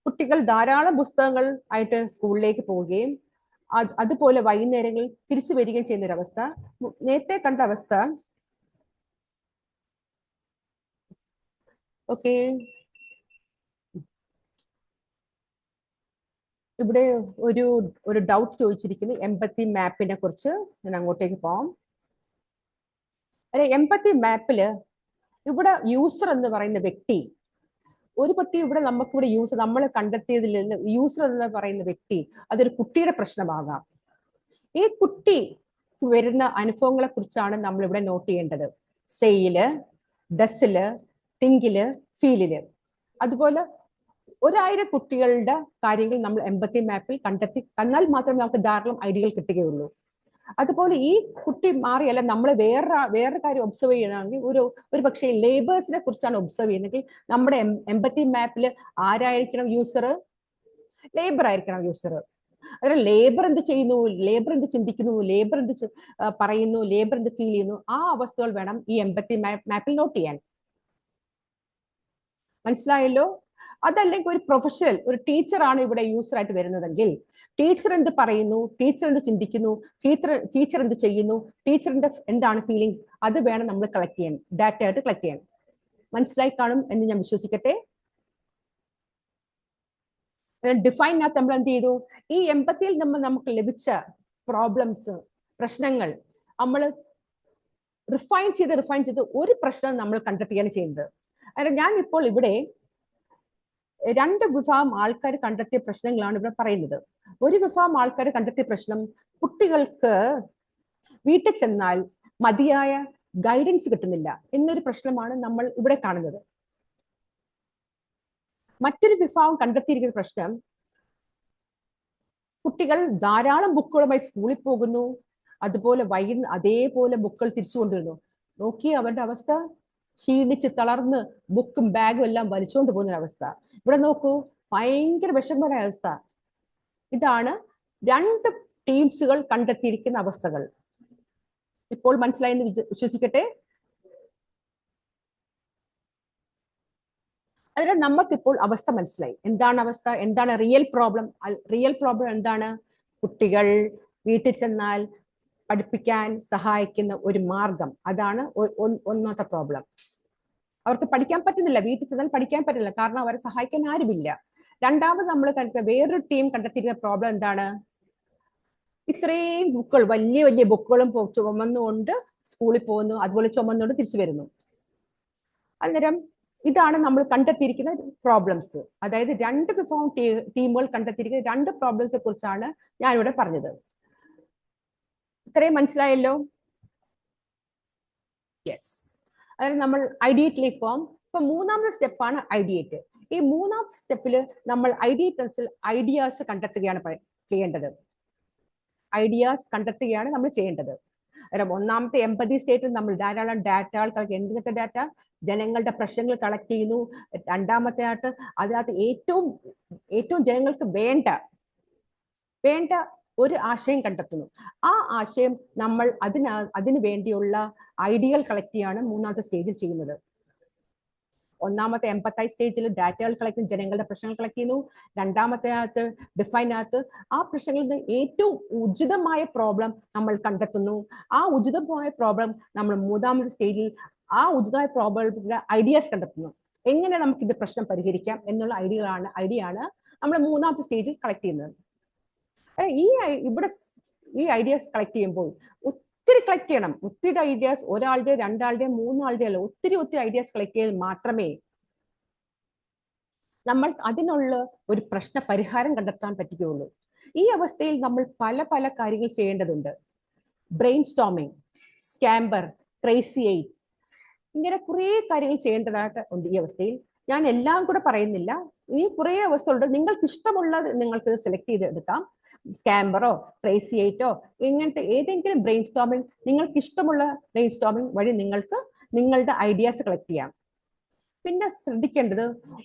Speaker 1: കുട്ടികൾ ധാരാളം പുസ്തകങ്ങൾ ആയിട്ട് സ്കൂളിലേക്ക് പോവുകയും അതുപോലെ വൈകുന്നേരങ്ങളിൽ തിരിച്ചു വരികയും ചെയ്യുന്ന ഒരവസ്ഥ. നേരത്തെ കണ്ട അവസ്ഥ. ഓക്കെ, ഇവിടെ ഒരു ഡൗട്ട് ചോദിച്ചിരിക്കുന്നു എംപത്തി മാപ്പിനെ കുറിച്ച്. ഞാൻ അങ്ങോട്ടേക്ക് പോവാം. എംപത്തി മാപ്പില് ഇവിടെ യൂസർ എന്ന് പറയുന്ന വ്യക്തി, ഒരു പട്ടി ഇവിടെ നമുക്കിവിടെ നമ്മൾ കണ്ടെത്തിയതിൽ നിന്ന് യൂസർ എന്ന് പറയുന്ന വ്യക്തി അതൊരു കുട്ടിയുടെ പ്രശ്നമാകാം. ഈ കുട്ടി വരുന്ന അനുഭവങ്ങളെ കുറിച്ചാണ് നമ്മൾ ഇവിടെ നോട്ട് ചെയ്യേണ്ടത്. സെയില്, ഡസില്, തിങ്കില്, ഫീലില്. അതുപോലെ 1000 കുട്ടികളുടെ കാര്യങ്ങൾ നമ്മൾ എംപത്തി മാപ്പിൽ കണ്ടാൽ മാത്രമേ നമുക്ക് ധാരാളം ഐഡിയകൾ കിട്ടുകയുള്ളൂ. അതുപോലെ ഈ കുട്ടി മാറിയല്ല നമ്മൾ വേറൊരു കാര്യം ഒബ്സർവ് ചെയ്യണമെങ്കിൽ ഒരു പക്ഷേ ലേബേഴ്സിനെ കുറിച്ചാണ് ഒബ്സർവ് ചെയ്യുന്നതെങ്കിൽ നമ്മുടെ എംപത്തി മാപ്പിൽ ആരായിരിക്കണം യൂസർ? ലേബർ ആയിരിക്കണം യൂസർ. അതായത് ലേബർ എന്ത് ചെയ്യുന്നു, ലേബർ എന്ത് ചിന്തിക്കുന്നു, ലേബർ എന്ത് പറയുന്നു, ലേബർ എന്ത് ഫീൽ ചെയ്യുന്നു, ആ അവസ്ഥകൾ വേണം ഈ എംപത്തി മാപ്പിൽ നോട്ട് ചെയ്യാൻ. മനസ്സിലായല്ലോ? അതല്ലെങ്കിൽ ഒരു പ്രൊഫഷണൽ, ഒരു ടീച്ചറാണ് ഇവിടെ യൂസർ ആയിട്ട് വരുന്നതെങ്കിൽ ടീച്ചർ എന്ത് പറയുന്നു, ടീച്ചർ എന്ത് ചിന്തിക്കുന്നു, ടീച്ചർ എന്ത് ചെയ്യുന്നു, ടീച്ചറിന്റെ എന്താണ് ഫീലിങ്സ്, അത് വേണം നമ്മൾ കളക്ട് ചെയ്യാൻ, ഡാറ്റ ആയിട്ട് കളക്ട് ചെയ്യാൻ. മനസ്സിലായി കാണും എന്ന് ഞാൻ വിശ്വസിക്കട്ടെ. ഡിഫൈനകത്ത് നമ്മൾ എന്ത് ചെയ്തു? ഈ എംപത്തിയിൽ നമുക്ക് ലഭിച്ച പ്രോബ്ലംസ്, പ്രശ്നങ്ങൾ നമ്മൾ റിഫൈൻ ചെയ്ത് ഒരു പ്രശ്നം നമ്മൾ കണ്ടെത്തുകയാണ് ചെയ്യുന്നത്. അതായത് ഞാൻ ഇപ്പോൾ ഇവിടെ 2 വിഭാഗം ആൾക്കാർ കണ്ടെത്തിയ പ്രശ്നങ്ങളാണ് ഇവിടെ പറയുന്നത്. ഒരു വിഭാഗം ആൾക്കാർ കണ്ടെത്തിയ പ്രശ്നം, കുട്ടികൾക്ക് വീട്ടിൽ ചെന്നാൽ മതിയായ ഗൈഡൻസ് കിട്ടുന്നില്ല എന്നൊരു പ്രശ്നമാണ് നമ്മൾ ഇവിടെ കാണുന്നത്. മറ്റൊരു വിഭാഗം കണ്ടെത്തിയിരിക്കുന്ന പ്രശ്നം, കുട്ടികൾ ധാരാളം ബുക്കുകളുമായി സ്കൂളിൽ പോകുന്നു, അതുപോലെ അതേപോലെ ബുക്കുകൾ തിരിച്ചു കൊണ്ടുവരുന്നു. നോക്കി അവരുടെ അവസ്ഥ, ക്ഷീണിച്ച് തളർന്ന് ബുക്കും ബാഗും എല്ലാം വലിച്ചുകൊണ്ട് പോകുന്ന അവസ്ഥ. ഇവിടെ നോക്കൂ, ഭയങ്കര വിഷമമായ അവസ്ഥ. ഇതാണ് 2 ടീംസുകൾ കണ്ടെത്തിയിരിക്കുന്ന അവസ്ഥകൾ. ഇപ്പോൾ മനസ്സിലായെന്ന് വിശ്വസിക്കട്ടെ. അതിനാൽ നമുക്കിപ്പോൾ അവസ്ഥ മനസ്സിലായി. എന്താണ് അവസ്ഥ, എന്താണ് റിയൽ പ്രോബ്ലം? റിയൽ പ്രോബ്ലം എന്താണ്? കുട്ടികൾ വീട്ടിൽ ചെന്നാൽ പഠിപ്പിക്കാൻ സഹായിക്കുന്ന ഒരു മാർഗം, അതാണ് ഒന്നാമത്തെ പ്രോബ്ലം. അവർക്ക് പഠിക്കാൻ പറ്റുന്നില്ല, വീട്ടിൽ ചെന്നാൽ പഠിക്കാൻ പറ്റില്ല, കാരണം അവരെ സഹായിക്കാൻ ആരുമില്ല. രണ്ടാമത് നമ്മൾ വേറൊരു ടീം കണ്ടെത്തിയിരുന്ന പ്രോബ്ലം എന്താണ്? ഇത്രയും ബുക്കുകൾ, വലിയ വലിയ ബുക്കുകളും ചുമന്നുകൊണ്ട് സ്കൂളിൽ പോകുന്നു, അതുപോലെ ചുമന്നുകൊണ്ട് തിരിച്ചു വരുന്നു. അന്നേരം ഇതാണ് നമ്മൾ കണ്ടെത്തിയിരിക്കുന്ന പ്രോബ്ലംസ്. അതായത് രണ്ട് വിഭാഗം ടീമുകൾ കണ്ടെത്തിയിരിക്കുന്ന രണ്ട് പ്രോബ്ലംസിനെ കുറിച്ചാണ് ഞാനിവിടെ പറഞ്ഞത്. ഇത്രയും മനസ്സിലായല്ലോ? യെസ്. അതായത് നമ്മൾ ഐഡിയേറ്റിലേക്ക് പോകാം. ഇപ്പൊ മൂന്നാമത്തെ സ്റ്റെപ്പാണ് ഐഡിയേറ്റ്. ഈ മൂന്നാമത്തെ സ്റ്റെപ്പിൽ നമ്മൾ ഐഡിയേറ്റ് വെച്ചാൽ ഐഡിയാസ് കണ്ടെത്തുകയാണ് ചെയ്യേണ്ടത്. ഐഡിയാസ് കണ്ടെത്തുകയാണ് നമ്മൾ ചെയ്യേണ്ടത്. ഒന്നാമത്തെ എംപതി സ്റ്റേറ്റിൽ നമ്മൾ ധാരാളം ഡാറ്റകൾ കളക്ട്, എന്തിനത്തെ ഡാറ്റ? ജനങ്ങളുടെ പ്രശ്നങ്ങൾ കളക്ട് ചെയ്യുന്നു. രണ്ടാമത്തെ ആയിട്ട് അതിനകത്ത് ഏറ്റവും ജനങ്ങൾക്ക് വേണ്ട ഒരു ആശയം കണ്ടെത്തുന്നു. ആ ആശയം നമ്മൾ അതിനു വേണ്ടിയുള്ള ഐഡിയകൾ കളക്ട് ചെയ്യാണ് മൂന്നാമത്തെ സ്റ്റേജിൽ ചെയ്യുന്നത്. ഒന്നാമത്തെ എംപത്തൈസ് സ്റ്റേജിൽ ഡാറ്റകൾ കളക്ട് ചെയ്യുന്നു, ജനങ്ങളുടെ പ്രശ്നങ്ങൾ കളക്ട് ചെയ്യുന്നു. രണ്ടാമത്തെ അകത്ത് ഡിഫൈനകത്ത് ആ പ്രശ്നങ്ങളിൽ നിന്ന് ഏറ്റവും ഉചിതമായ പ്രോബ്ലം നമ്മൾ കണ്ടെത്തുന്നു. ആ ഉചിതമായ പ്രോബ്ലം നമ്മൾ മൂന്നാമത്തെ സ്റ്റേജിൽ ആ ഉചിതമായ പ്രോബ്ലത്തിന്റെ ഐഡിയാസ് കണ്ടെത്തുന്നു. എങ്ങനെ നമുക്ക് ഇത് പ്രശ്നം പരിഹരിക്കാം എന്നുള്ള ഐഡിയയാണ് നമ്മൾ മൂന്നാമത്തെ സ്റ്റേജിൽ കളക്ട് ചെയ്യുന്നത്. ഈ ഐഡിയാസ് കളക്ട് ചെയ്യുമ്പോൾ ഒത്തിരി കളക്ട് ചെയ്യണം. ഒത്തിരി ഐഡിയാസ്, ഒരാളുടെ, രണ്ടാളുടെ, മൂന്നാളുടെ അല്ല, ഒത്തിരി ഐഡിയാസ് കളക്ട് ചെയ്താൽ മാത്രമേ നമ്മൾ അതിനുള്ള ഒരു പ്രശ്ന പരിഹാരം കണ്ടെത്താൻ പറ്റുകയുള്ളൂ. ഈ അവസ്ഥയിൽ നമ്മൾ പല കാര്യങ്ങൾ ചെയ്യേണ്ടതുണ്ട്. ബ്രെയിൻ സ്റ്റോമിങ്, സ്കാംബർ, ക്രേസി എയ്റ്റ്, ഇങ്ങനെ കുറേ കാര്യങ്ങൾ ചെയ്യേണ്ടതായിട്ട് ഉണ്ട് ഈ അവസ്ഥയിൽ. ഞാൻ എല്ലാം കൂടെ പറയുന്നില്ല, ഇനി കുറേ അവസ്ഥകളുണ്ട്. നിങ്ങൾക്ക് ഇഷ്ടമുള്ളത് നിങ്ങൾക്ക് സെലക്ട് ചെയ്തെടുക്കാം. സ്കാംബറോ ക്രേസി എയ്റ്റോ ഇങ്ങനത്തെ ഏതെങ്കിലും ബ്രെയിൻ സ്റ്റോമിങ്, നിങ്ങൾക്ക് ഇഷ്ടമുള്ള ബ്രെയിൻ സ്റ്റോമിങ് വഴി നിങ്ങൾക്ക് നിങ്ങളുടെ ഐഡിയാസ് കളക്ട് ചെയ്യാം. പിന്നെ ശ്രദ്ധിക്കേണ്ടത്,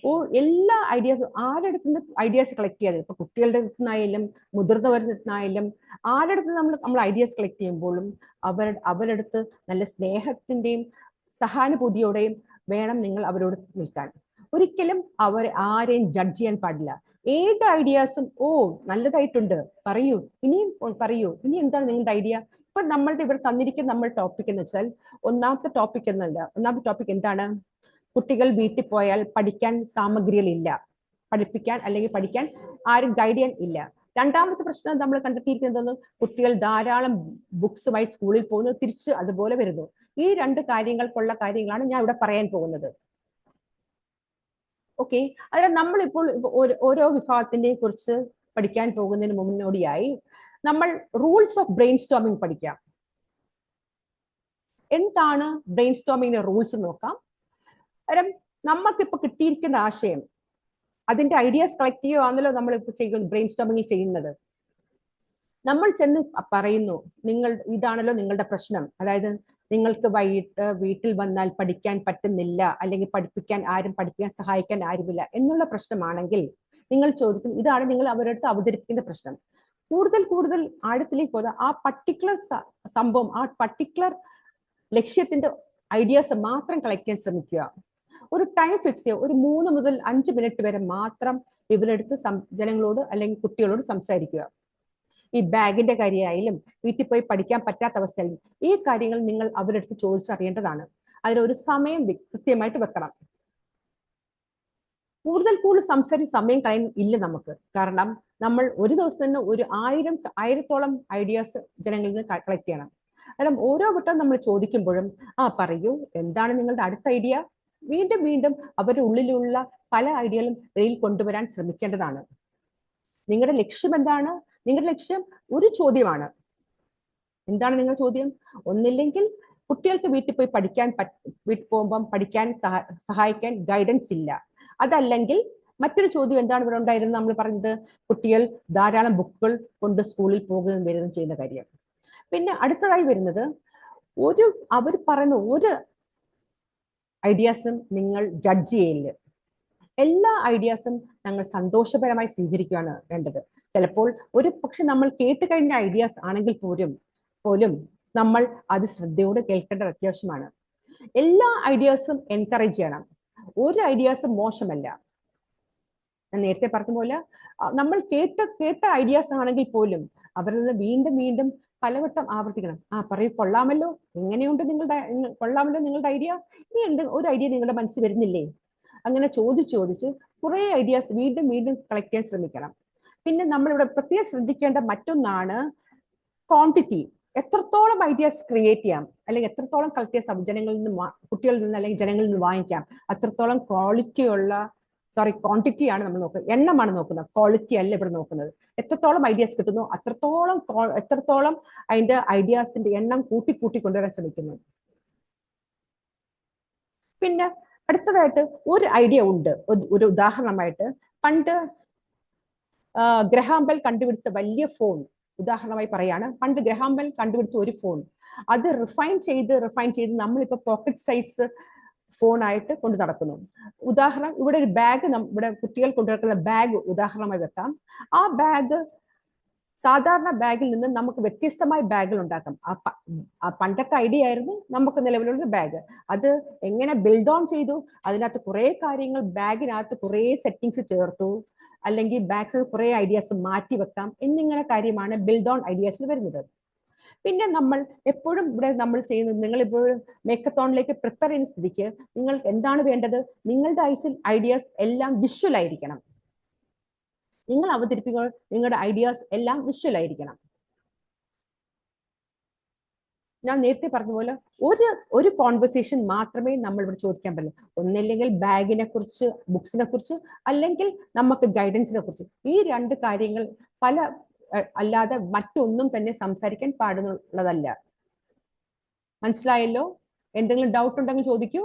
Speaker 1: എല്ലാ ഐഡിയാസും ആരുടെ ഐഡിയാസ് കളക്ട് ചെയ്യാതെ, ഇപ്പൊ കുട്ടികളുടെ അടുത്തുനിന്നായാലും മുതിർന്നവരുടെ അടുത്തുനിന്നായാലും ആരുടെ അടുത്ത് നമ്മൾ ഐഡിയാസ് കളക്ട് ചെയ്യുമ്പോഴും അവരുടെ അടുത്ത് നല്ല സ്നേഹത്തിന്റെയും സഹാനുഭൂതിയോടെയും വേണം നിങ്ങൾ അവരോട് നിൽക്കാൻ. ഒരിക്കലും ആരെയും ജഡ്ജ് ചെയ്യാൻ പാടില്ല. ഏത് ഐഡിയാസും നല്ലതായിട്ടുണ്ട്, പറയൂ, ഇനിയും പറയൂ, ഇനി എന്താണ് നിങ്ങളുടെ ഐഡിയ? ഇപ്പൊ നമ്മളുടെ ഇവിടെ തന്നിരിക്കുന്ന നമ്മൾ ടോപ്പിക് എന്ന് വെച്ചാൽ ഒന്നാമത്തെ ടോപ്പിക് എന്താണ്? കുട്ടികൾ വീട്ടിൽ പോയാൽ പഠിക്കാൻ സാമഗ്രികളില്ല, പഠിക്കാൻ ആരും ഗൈഡ് ചെയ്യാൻ ഇല്ല. രണ്ടാമത്തെ പ്രശ്നം നമ്മൾ കണ്ടെത്തിയിരിക്കുന്നത്, കുട്ടികൾ ധാരാളം ബുക്സുമായി സ്കൂളിൽ പോകുന്നു, തിരിച്ച് അതുപോലെ വരുന്നു. ഈ രണ്ട് കാര്യങ്ങളാണ് ഞാൻ ഇവിടെ പറയാൻ പോകുന്നത്. ഓക്കെ, അതിൽ നമ്മളിപ്പോൾ ഓരോ വിഭാഗത്തിനെ കുറിച്ച് പഠിക്കാൻ പോകുന്നതിന് മുന്നോടിയായി നമ്മൾ റൂൾസ് ഓഫ് ബ്രെയിൻ സ്റ്റോമിംഗ് പഠിക്കാം. എന്താണ് ബ്രെയിൻ സ്റ്റോമിങ്ങിന്റെ റൂൾസ് നോക്കാം. നമുക്കിപ്പോ കിട്ടിയിരിക്കുന്ന ആശയം, അതിന്റെ ഐഡിയാസ് കളക്ട് ചെയ്യുകയാണല്ലോ നമ്മൾ ഇപ്പൊ ബ്രെയിൻ സ്റ്റോമിംഗ് ചെയ്യുന്നത്. നമ്മൾ ചെന്ന് പറയുന്നു, ഇതാണല്ലോ നിങ്ങളുടെ പ്രശ്നം, അതായത് നിങ്ങൾക്ക് വൈകിട്ട് വീട്ടിൽ വന്നാൽ പഠിക്കാൻ പറ്റുന്നില്ല, അല്ലെങ്കിൽ പഠിപ്പിക്കാൻ സഹായിക്കാൻ ആരുമില്ല എന്നുള്ള പ്രശ്നമാണെങ്കിൽ നിങ്ങൾ ചോദിക്കും, ഇതാണ് നിങ്ങൾ അവരുടെ അടുത്ത് അവതരിപ്പിക്കുന്ന പ്രശ്നം. കൂടുതൽ ആഴത്തിലേക്ക് പോകാതെ ആ പർട്ടിക്കുലർ സംഭവം, ആ പർട്ടിക്കുലർ ലക്ഷ്യത്തിന്റെ ഐഡിയാസ് മാത്രം കളക്ട് ചെയ്യാൻ ശ്രമിക്കുക. ഒരു ടൈം ഫിക്സ് ചെയ്യുക, ഒരു 3 മുതൽ 5 മിനിറ്റ് വരെ മാത്രം ഇവരെടുത്ത് ജനങ്ങളോട് അല്ലെങ്കിൽ കുട്ടികളോട് സംസാരിക്കുക. ഈ ബാഗിന്റെ കാര്യമായാലും വീട്ടിൽ പോയി പഠിക്കാൻ പറ്റാത്ത അവസ്ഥയായാലും ഈ കാര്യങ്ങൾ നിങ്ങൾ അവരെടുത്ത് ചോദിച്ചറിയേണ്ടതാണ്. അതിനൊരു സമയം കൃത്യമായിട്ട് വെക്കണം. കൂടുതൽ സംസാരിച്ച് സമയം കളയാൻ ഇല്ല നമുക്ക്. കാരണം നമ്മൾ ഒരു ദിവസം തന്നെ ഒരു 1000-ഓളം ഐഡിയാസ് ജനങ്ങളിൽ നിന്ന് കളക്ട് ചെയ്യണം. കാരണം ഓരോ വട്ടം നമ്മൾ ചോദിക്കുമ്പോഴും പറയൂ, എന്താണ് നിങ്ങളുടെ അടുത്ത ഐഡിയ? വീണ്ടും അവരുടെ ഉള്ളിലുള്ള പല ഐഡിയകളും വെളിയിൽ കൊണ്ടുവരാൻ ശ്രമിക്കേണ്ടതാണ്. നിങ്ങളുടെ ലക്ഷ്യം എന്താണ്? നിങ്ങളുടെ ലക്ഷ്യം ഒരു ചോദ്യമാണ്. എന്താണ് നിങ്ങളുടെ ചോദ്യം? ഒന്നില്ലെങ്കിൽ കുട്ടികൾക്ക് വീട്ടിൽ പോകുമ്പം പഠിക്കാൻ സഹായിക്കാൻ ഗൈഡൻസ് ഇല്ല. അതല്ലെങ്കിൽ മറ്റൊരു ചോദ്യം എന്താണ് ഇവിടെ ഉണ്ടായിരുന്നത്? നമ്മൾ പറഞ്ഞത് കുട്ടികൾ ധാരാളം ബുക്കുകൾ കൊണ്ട് സ്കൂളിൽ പോകുകയും വരുകയും ചെയ്യുന്ന കാര്യം. പിന്നെ അടുത്തതായി വരുന്നത്, അവർ പറയുന്ന ഒരു ഐഡിയാസും നിങ്ങൾ ജഡ്ജ് ചെയ്യില്ല. എല്ലാ ഐഡിയാസും ഞങ്ങൾ സന്തോഷപരമായി സ്വീകരിക്കുകയാണ് വേണ്ടത്. ചിലപ്പോൾ പക്ഷെ നമ്മൾ കേട്ട് കഴിഞ്ഞ ഐഡിയാസ് ആണെങ്കിൽ പോലും നമ്മൾ അത് ശ്രദ്ധയോടെ കേൾക്കേണ്ടത് അത്യാവശ്യമാണ്. എല്ലാ ഐഡിയാസും എൻകറേജ് ചെയ്യണം. ഒരു ഐഡിയാസും മോശമല്ല. ഞാൻ നേരത്തെ പറഞ്ഞ പോലെ നമ്മൾ കേട്ട ഐഡിയാസ് ആണെങ്കിൽ പോലും അവരിൽ നിന്ന് വീണ്ടും വീണ്ടും പലവട്ടം ആവർത്തിക്കണം. പറയൂ, കൊള്ളാമല്ലോ, എങ്ങനെയുണ്ട് കൊള്ളാമല്ലോ നിങ്ങളുടെ ഐഡിയ, ഇനി ഒരു ഐഡിയ നിങ്ങളുടെ മനസ്സിൽ വരുന്നില്ലേ? അങ്ങനെ ചോദിച്ച് കുറെ ഐഡിയാസ് വീണ്ടും വീണ്ടും കളക്ട് ചെയ്യാൻ ശ്രമിക്കണം. പിന്നെ നമ്മളിവിടെ പ്രത്യേകം ശ്രദ്ധിക്കേണ്ട മറ്റൊന്നാണ് ക്വാണ്ടിറ്റി. എത്രത്തോളം ഐഡിയാസ് ക്രിയേറ്റ് ചെയ്യാം, അല്ലെങ്കിൽ എത്രത്തോളം കളക്ട് ചെയ്യാൻ കുട്ടികളിൽ നിന്ന് അല്ലെങ്കിൽ ജനങ്ങളിൽ നിന്ന് വാങ്ങിക്കാം, അത്രത്തോളം ക്വാണ്ടിറ്റി ആണ് നമ്മൾ നോക്കുന്നത്, എണ്ണമാണ് നോക്കുന്നത്, ക്വാളിറ്റി അല്ല ഇവിടെ നോക്കുന്നത്. എത്രത്തോളം ഐഡിയാസ് കിട്ടുന്നു എത്രത്തോളം അതിന്റെ ഐഡിയാസിന്റെ എണ്ണം കൂട്ടി കൊണ്ടുവരാൻ ശ്രമിക്കുന്നു. പിന്നെ അടുത്തതായിട്ട് ഒരു ഐഡിയ ഉണ്ട്. ഒരു ഉദാഹരണമായിട്ട് പണ്ട് ഗ്രഹാം ബെൽ കണ്ടുപിടിച്ച വലിയ ഫോൺ ഉദാഹരണമായി പറയാണ്. പണ്ട് ഗ്രഹാം ബെൽ കണ്ടുപിടിച്ച ഒരു ഫോൺ, അത് റിഫൈൻ ചെയ്ത് നമ്മളിപ്പോ പോക്കറ്റ് സൈസ് ഫോണായിട്ട് കൊണ്ട് നടക്കുന്നു. ഉദാഹരണം, ഇവിടെ ഒരു ബാഗ്, ഇവിടെ കുട്ടികൾ കൊണ്ടുനടക്കുന്ന ബാഗ് ഉദാഹരണമായി വെക്കാം. ആ ബാഗ് സാധാരണ ബാഗിൽ നിന്ന് നമുക്ക് വ്യത്യസ്തമായ ബാഗുകൾ ഉണ്ടാക്കാം. ആ പണ്ടത്തെ ഐഡിയ ആയിരുന്നു നമുക്ക് നിലവിലുള്ള ബാഗ്. അത് എങ്ങനെ ബിൽഡ് ഓൺ ചെയ്തു, അതിനകത്ത് കുറെ കാര്യങ്ങൾ, ബാഗിനകത്ത് കുറെ സെറ്റിങ്സ് ചേർത്തു, അല്ലെങ്കിൽ ബാഗ്സിൽ കുറെ ഐഡിയാസ് മാറ്റി വെക്കാം എന്നിങ്ങനെ കാര്യമാണ് ബിൽഡ് ഓൺ ഐഡിയാസിൽ വരുന്നത്. പിന്നെ നമ്മൾ എപ്പോഴും ഇവിടെ നമ്മൾ ചെയ്യുന്നത്, നിങ്ങൾ ഇപ്പോഴും മേക്കത്തോണിലേക്ക് പ്രിപ്പയർ ചെയ്യുന്ന സ്ഥിതിക്ക് നിങ്ങൾ എന്താണ് വേണ്ടത്? നിങ്ങളുടെ ഐഡിയാസ് എല്ലാം വിഷ്വൽ ആയിരിക്കണം. നിങ്ങൾ അവതരിപ്പിക്കുമ്പോൾ നിങ്ങളുടെ ഐഡിയാസ് എല്ലാം വിഷ്വൽ ആയിരിക്കണം. ഞാൻ നേരത്തെ പറഞ്ഞ പോലെ ഒരു കോൺവെർസേഷൻ മാത്രമേ നമ്മൾ ഇവിടെ ചോദിക്കാൻ പറ്റൂ. ഒന്നില്ലെങ്കിൽ ബാഗിനെ കുറിച്ച്, ബുക്സിനെ കുറിച്ച്, അല്ലെങ്കിൽ നമുക്ക് ഗൈഡൻസിനെ കുറിച്ച്. ഈ രണ്ട് കാര്യങ്ങൾ അല്ലാതെ മറ്റൊന്നും തന്നെ സംസാരിക്കാൻ പാടുള്ളതല്ല. മനസ്സിലായല്ലോ? എന്തെങ്കിലും ഡൗട്ട് ഉണ്ടെങ്കിൽ ചോദിക്കൂ.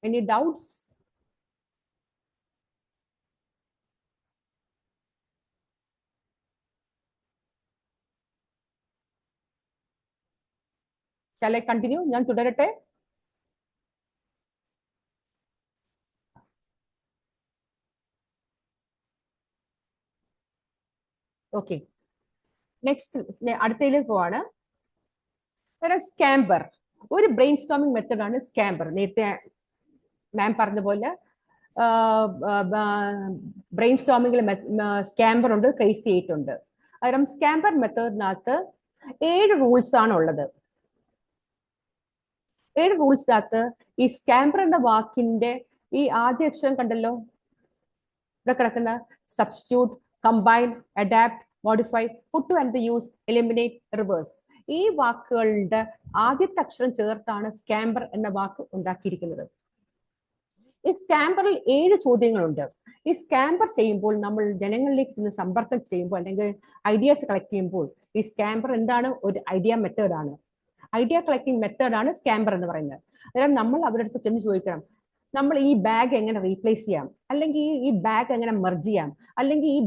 Speaker 1: Any doubts? Shall I continue? ഞാൻ തുടരട്ടെ? ഓക്കെ, നെക്സ്റ്റ് അടുത്തതിലേക്ക് പോവാണ്. സ്കാമ്പർ ഒരു ബ്രെയിൻ സ്റ്റോമിംഗ് മെത്തഡാണ് സ്കാമ്പർ. നേരത്തെ മാം പറഞ്ഞ പോലെ ബ്രെയിൻ സ്റ്റോമിംഗിൽ സ്കാമ്പർ ഉണ്ട്, ക്രേസി 8 ഉണ്ട്. കാരണം സ്കാമ്പർ മെത്തേഡിനകത്ത് 7 റൂൾസ് ആണ് ഉള്ളത്. 7 റൂൾസിനകത്ത് ഈ സ്കാമ്പർ എന്ന വാക്കിന്റെ ഈ ആദ്യ അക്ഷരം കണ്ടല്ലോ, ഇവിടെ കിടക്കുന്ന substitute, combine, adapt, modify, put to and use, eliminate, reverse, ഈ വാക്കുകളുടെ ആദ്യത്തെ അക്ഷരം ചേർത്താണ് സ്കാമ്പർ എന്ന വാക്ക് ഉണ്ടാക്കിയിരിക്കുന്നത്. ഈ സ്കാമ്പറിൽ 7 ചോദ്യങ്ങളുണ്ട്. ഈ സ്കാമ്പർ ചെയ്യുമ്പോൾ, നമ്മൾ ജനങ്ങളിലേക്ക് ചെന്ന് സമ്പർക്കം ചെയ്യുമ്പോൾ അല്ലെങ്കിൽ ഐഡിയാസ് കളക്ട് ചെയ്യുമ്പോൾ, ഈ സ്കാമ്പർ എന്താണ്? ഒരു ഐഡിയ മെത്തേഡാണ്. ഐഡിയ കളക്ടിങ് മെത്തേഡാണ് സ്കാമ്പർ എന്ന് പറയുന്നത്. അതായത് നമ്മൾ അവരുടെ അടുത്ത് ചെന്ന് ചോദിക്കണം, നമ്മൾ ഈ ബാഗ് എങ്ങനെ റീപ്ലേസ് ചെയ്യാം, അല്ലെങ്കിൽ ഈ ബാഗ് എങ്ങനെ മെർജ് ചെയ്യാം, അല്ലെങ്കിൽ ഈ